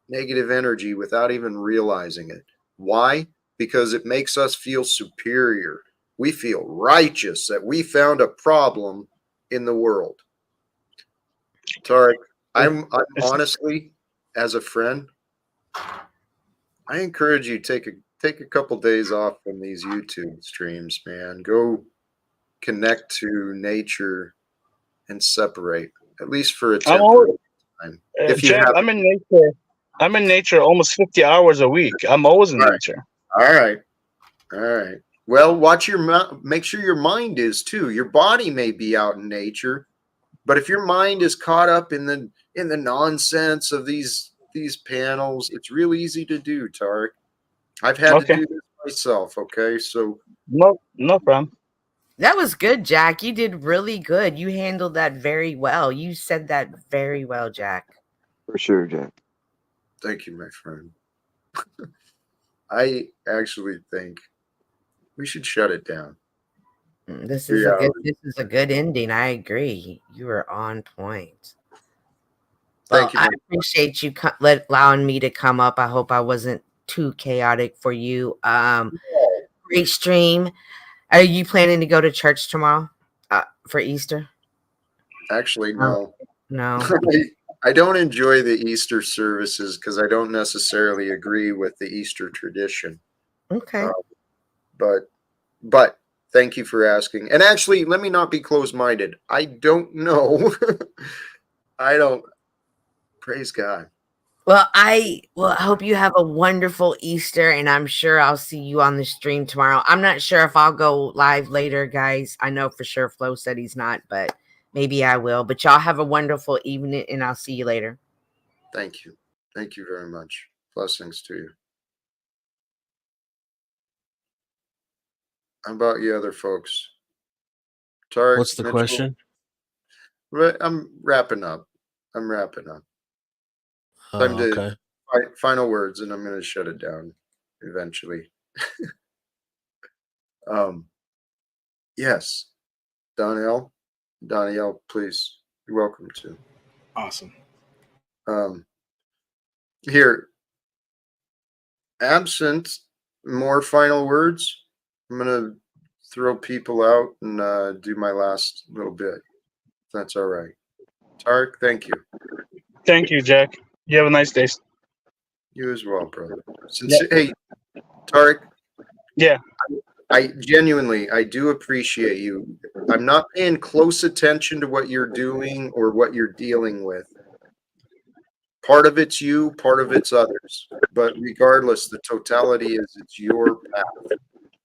negative energy without even realizing it. Why? Because it makes us feel superior. We feel righteous that we found a problem in the world. Tarek, I'm honestly, as a friend, I encourage you take a couple days off from these YouTube streams, man. Go connect to nature and separate, at least for a I'm temporary always, time. If you Jack. have I'm in nature. I'm in nature almost 50 hours a week. I'm always in nature. All right. All right. Well, watch your make sure your mind is too. Your body may be out in nature, but if your mind is caught up in the nonsense of these panels, it's real easy to do, Tarek. I've had to do this myself, okay? So no problem. That was good, Jack. You did really good. You handled that very well. You said that very well, Jack. For sure, Jack. Thank you, my friend. I actually think we should shut it down. This is a good ending. I agree. You were on point. Thank you. I appreciate you allowing me to come up. I hope I wasn't too chaotic for you. Great stream. Are you planning to go to church tomorrow for Easter? Actually, no. No. I don't enjoy the Easter services because I don't necessarily agree with the Easter tradition. Okay. But thank you for asking. And actually, let me not be closed-minded. I don't know. I don't. Praise God. Well, I hope you have a wonderful Easter, and I'm sure I'll see you on the stream tomorrow. I'm not sure if I'll go live later, guys. I know for sure Flo said he's not, but maybe I will. But y'all have a wonderful evening, and I'll see you later. Thank you. Thank you very much. Blessings to you. How about you other folks? Tarek, What's the Mitchell? question? I'm wrapping up. Time to okay. Final words, and I'm going to shut it down eventually. Yes, Donniel, please. You're welcome to. Awesome. Here, absent more final words, I'm going to throw people out and do my last little bit. If that's all right. Tarek, thank you. Thank you, Jack. You have a nice day. You as well, brother. Hey, Tarek. Yeah. I genuinely, I do appreciate you. I'm not paying close attention to what you're doing or what you're dealing with. Part of it's you, part of it's others. But regardless, the totality is it's your path.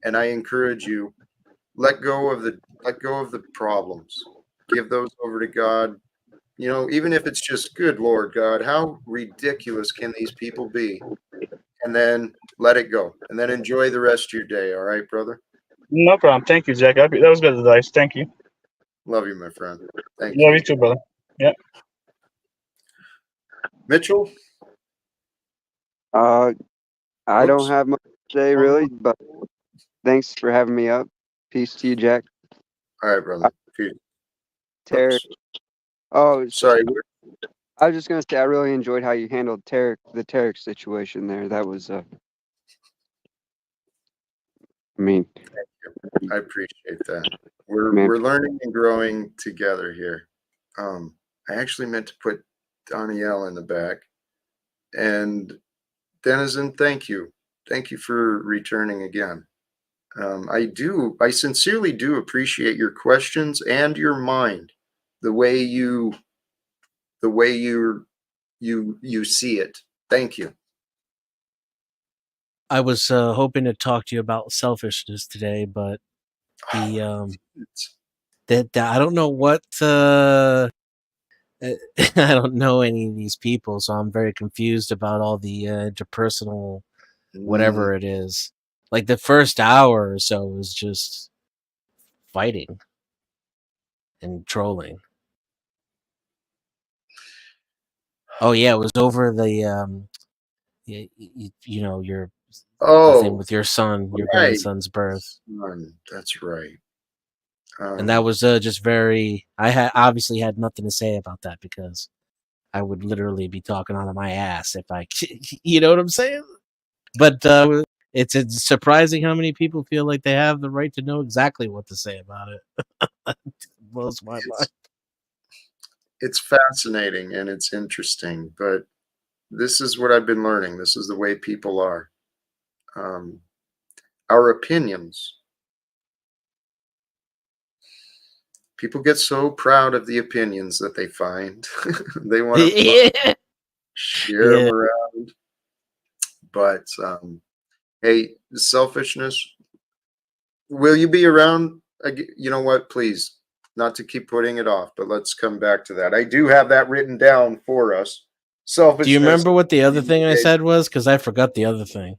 And I encourage you, let go of the problems. Give those over to God. You know, even if it's just good, Lord God, how ridiculous can these people be? and then let it go, and then enjoy the rest of your day. All right, brother? No problem. Thank you, Jack. That was good advice. Thank you. Love you, my friend. Thank Love you. you too, brother. Yeah. Mitchell? I don't Oops. have much to say really, but thanks for having me up. Peace to you, Jack. All right, brother. Peace. Tarek. Oops. Oh, Sorry. I was just gonna say I really enjoyed how you handled the Tarek situation there. That was, I mean, I appreciate that. We're man. we're learning and growing together here. I actually meant to put Donniel in the back. And Denizen, thank you. Thank you for returning again. I sincerely do appreciate your questions and your mind, the way you you see it. Thank you. I was hoping to talk to you about selfishness today, but the that I don't know what I don't know any of these people, so I'm very confused about all the interpersonal whatever it is. Like the first hour or so was just fighting and trolling. Oh yeah, it was over the you know your the thing with your son, your right. grandson's birth. That's right. And that was just very. I obviously had nothing to say about that because I would literally be talking out of my ass if I, you know what I'm saying? But it's surprising how many people feel like they have the right to know exactly what to say about it. It blows my mind. It's fascinating and it's interesting, but this is what I've been learning. This is the way people are. Our opinions. People get so proud of the opinions that they find. They want to share them around. But hey, selfishness. Will you be around? You know what? Please, not to keep putting it off, but let's come back to that. I do have that written down for us. Selfishness. Do you remember what the other thing I said was? Because I forgot the other thing.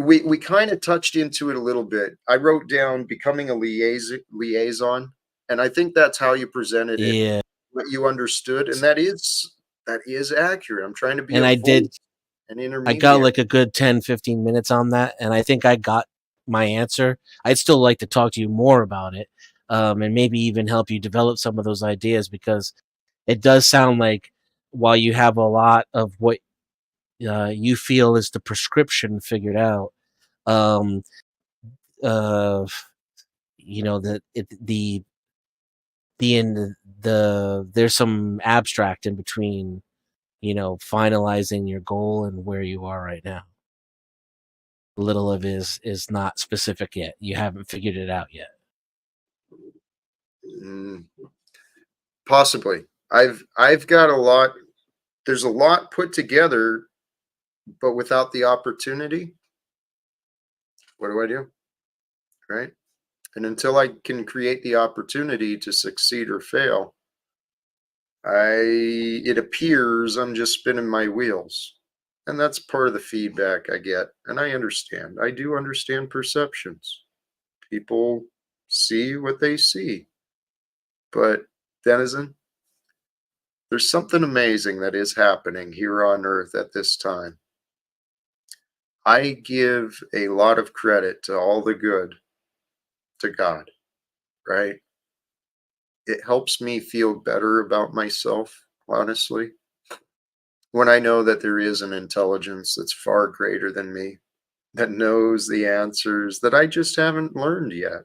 We kind of touched into it a little bit. I wrote down becoming a liaison, and I think that's how you presented it. Yeah. What you understood, and that is accurate. I'm trying to be And I did. an I intermediary. got like a good 10, 15 minutes on that, and I think I got my answer. I'd still like to talk to you more about it, and maybe even help you develop some of those ideas, because it does sound like while you have a lot of what you feel is the prescription figured out, um, uh, you know, there's some abstract in between, you know, finalizing your goal and where you are right now. Little of it is not specific yet. You haven't figured it out yet. Possibly. I've got a lot. There's a lot put together, but without the opportunity, what do I do? Right? And until I can create the opportunity to succeed or fail, it appears I'm just spinning my wheels. And that's part of the feedback I get. And I understand. I do understand perceptions. People see what they see. But, Denizen, there's something amazing that is happening here on Earth at this time. I give a lot of credit to all the good to God, right? It helps me feel better about myself, honestly, when I know that there is an intelligence that's far greater than me, that knows the answers that I just haven't learned yet.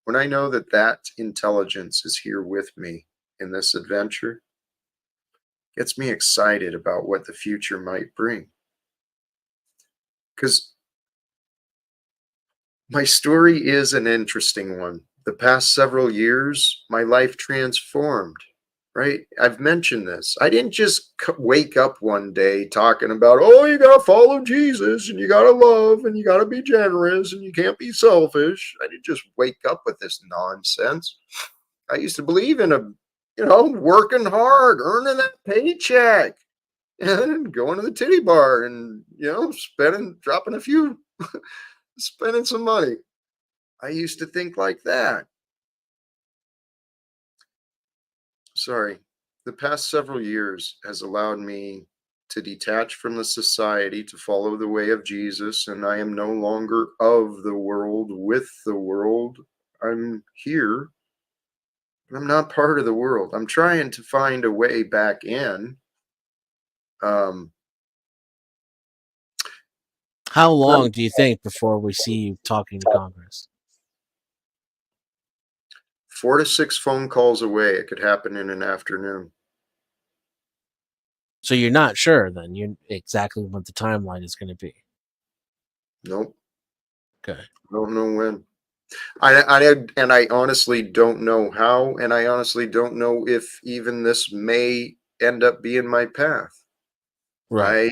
When I know that that intelligence is here with me in this adventure, gets me excited about what the future might bring. Because my story is an interesting one. The past several years, my life transformed, right? I've mentioned this. I didn't just wake up one day talking about, oh, you got to follow Jesus and you got to love and you got to be generous and you can't be selfish. I didn't just wake up with this nonsense. I used to believe in working hard, earning that paycheck, and going to the titty bar and, dropping a few, spending some money. I used to think like that. Sorry. The past several years has allowed me to detach from the society, to follow the way of Jesus, and I am no longer of the world, with the world. I'm here, but I'm not part of the world. I'm trying to find a way back in. How long do you think before we see you talking to Congress? 4 to 6 phone calls away. It could happen in an afternoon. So you're not sure then you exactly what the timeline is going to be. Nope. Okay. Don't know when. I honestly don't know how, and I honestly don't know if even this may end up being my path. Right.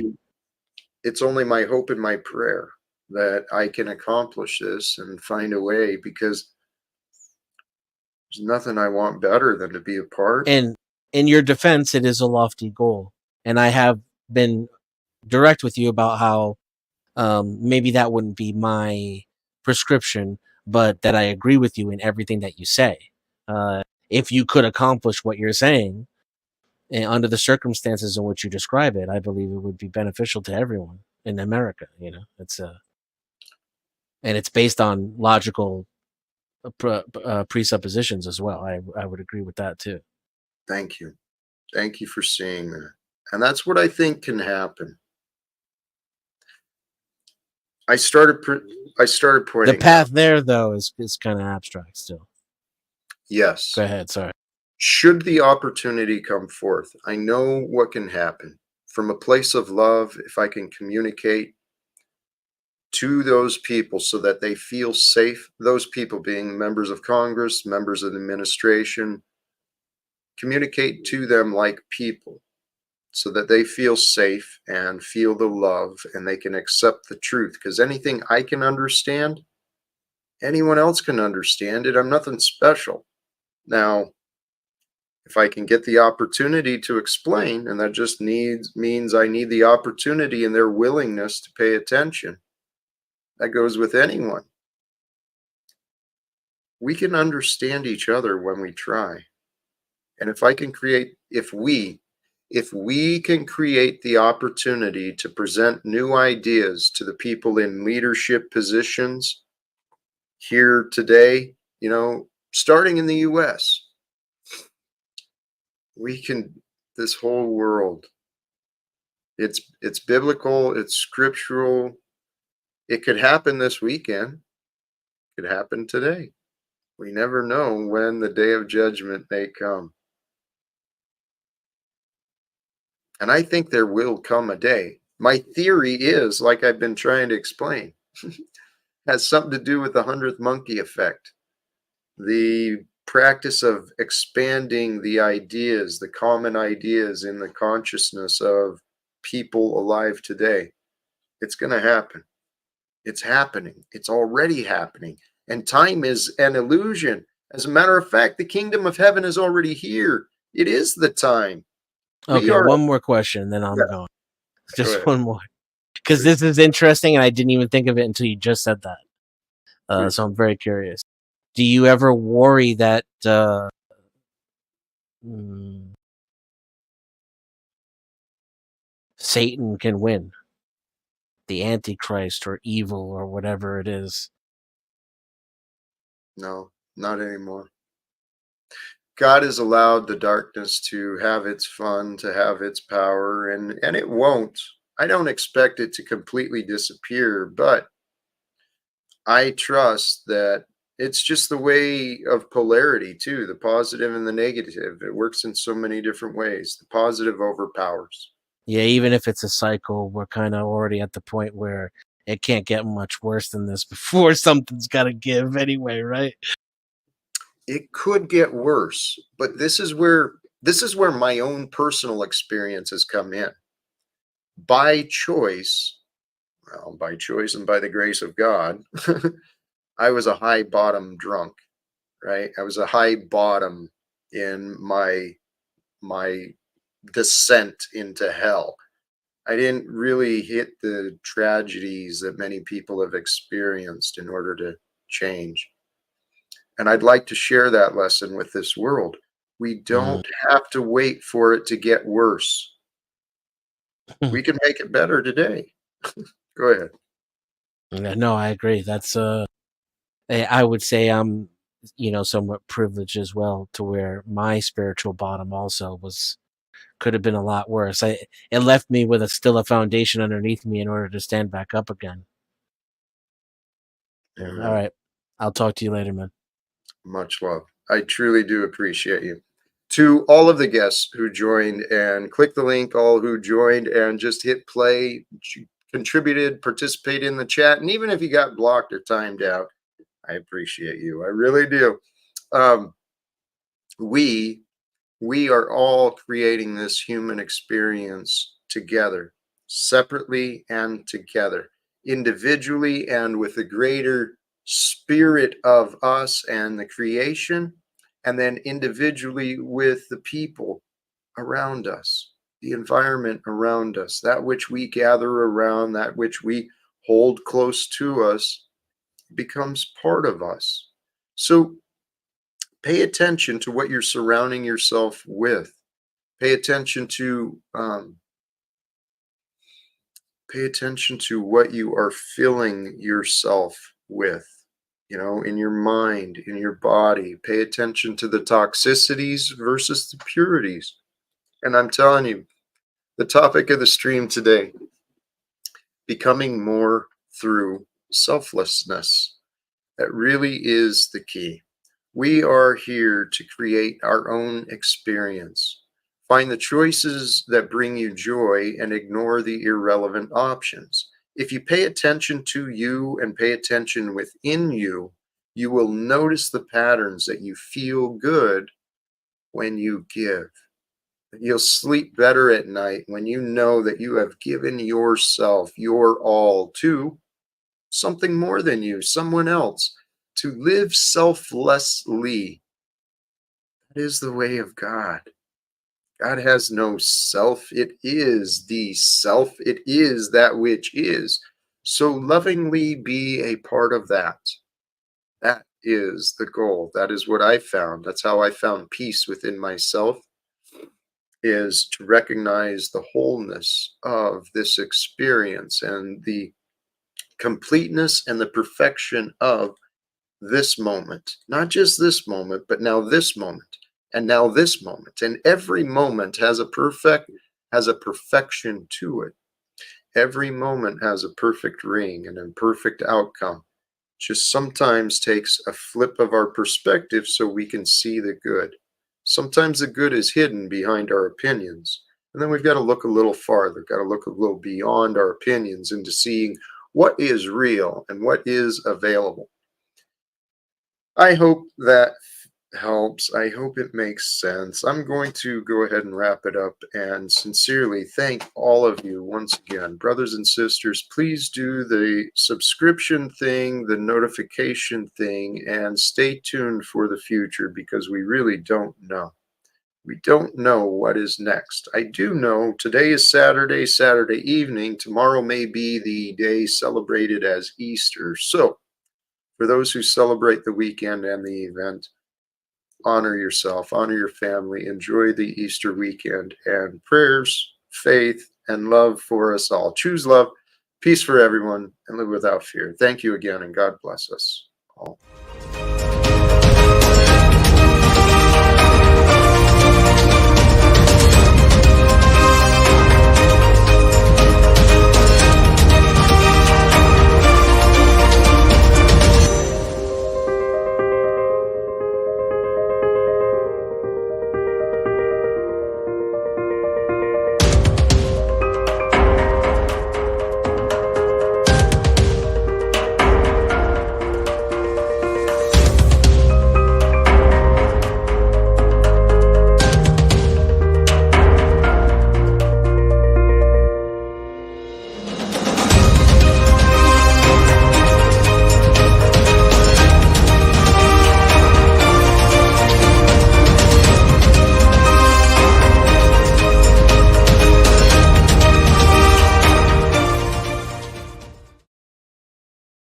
It's only my hope and my prayer that I can accomplish this and find a way, because there's nothing I want better than to be a part. And in your defense, it is a lofty goal. And I have been direct with you about how maybe that wouldn't be my prescription, but that I agree with you in everything that you say. If you could accomplish what you're saying, and under the circumstances in which you describe it, I believe it would be beneficial to everyone in America. It's and it's based on logical presuppositions as well. I would agree with that too. Thank you. Thank you for seeing that. And that's what I think can happen. I started pointing The path out. there, though, is kind of abstract still. Yes. Go ahead. Sorry. Should the opportunity come forth, I know what can happen. From a place of love, if I can communicate to those people so that they feel safe, those people being members of Congress, members of the administration, communicate to them like people so that they feel safe and feel the love and they can accept the truth. Because anything I can understand, anyone else can understand it. I'm nothing special. Now, if I can get the opportunity to explain, and that just means I need the opportunity and their willingness to pay attention. That goes with anyone. We can understand each other when we try. And if we can create the opportunity to present new ideas to the people in leadership positions here today, starting in the US, this whole world, it's biblical, it's scriptural. It could happen this weekend. It could happen today. We never know when the day of judgment may come. And I think there will come a day. My theory is, like I've been trying to explain, has something to do with the 100th monkey effect. The practice of expanding the ideas, the common ideas in the consciousness of people alive today. It's going to happen. It's happening. It's already happening. And time is an illusion. As a matter of fact, the kingdom of heaven is already here. It is the time. Okay, one more question, then I'm going. Just ahead. one more. Because this is interesting, and I didn't even think of it until you just said that. So I'm very curious. Do you ever worry that Satan can win? The Antichrist or evil or whatever it is? No, not anymore. God has allowed the darkness to have its fun, to have its power, and it won't. I don't expect it to completely disappear, but I trust that it's just the way of polarity too, the positive and the negative. It works in so many different ways. The positive overpowers. Yeah, even if it's a cycle, we're kind of already at the point where it can't get much worse than this before something's got to give anyway, right? It could get worse, but this is where my own personal experiences come in. By choice and by the grace of God, I was a high bottom drunk, right? I was a high bottom in my descent into hell. I didn't really hit the tragedies that many people have experienced in order to change. And I'd like to share that lesson with this world. We don't have to wait for it to get worse. We can make it better today. Go ahead. Yeah, no, I agree. That's I would say I'm, somewhat privileged as well, to where my spiritual bottom also could have been a lot worse. It left me with still a foundation underneath me in order to stand back up again. Amen. All right. I'll talk to you later, man. Much love. I truly do appreciate you. To all of the guests who joined and click the link, all who joined and just hit play, contributed, participated in the chat, and even if you got blocked or timed out, I appreciate you. I really do. We are all creating this human experience together, separately and together, individually and with the greater spirit of us and the creation, and then individually with the people around us, the environment around us, that which we gather around, that which we hold close to us becomes part of us. So pay attention to what you're surrounding yourself with. Pay attention to what you are filling yourself with, in your mind, in your body. Pay attention to the toxicities versus the purities. And I'm telling you, the topic of the stream today, becoming more through selflessness. That really is the key. We are here to create our own experience. Find the choices that bring you joy and ignore the irrelevant options. If you pay attention to you and pay attention within you, you will notice the patterns that you feel good when you give. You'll sleep better at night when you know that you have given yourself, your all, to something more than you, someone else. To live selflessly, that is the way of God. God has no self. It is the self. It is that which is. So lovingly be a part of that. That is the goal. That is what I found. That's how I found peace within myself, is to recognize the wholeness of this experience and the completeness and the perfection of this moment. Not just this moment, but now this moment, and now this moment. And every moment has a perfection to it. Every moment has a perfect ring and a perfect outcome. Just sometimes takes a flip of our perspective so we can see the good. Sometimes the good is hidden behind our opinions. And then we've got to look a little farther, got to look a little beyond our opinions into seeing what is real and what is available. I hope that helps. I hope it makes sense. I'm going to go ahead and wrap it up and sincerely thank all of you once again. Brothers and sisters, please do the subscription thing, the notification thing, and stay tuned for the future, because we really don't know. We don't know what is next. I do know today is Saturday evening. Tomorrow may be the day celebrated as Easter. So for those who celebrate the weekend and the event, honor yourself, honor your family, enjoy the Easter weekend, and prayers, faith, and love for us all. Choose love, peace for everyone, and live without fear. Thank you again, and God bless us all.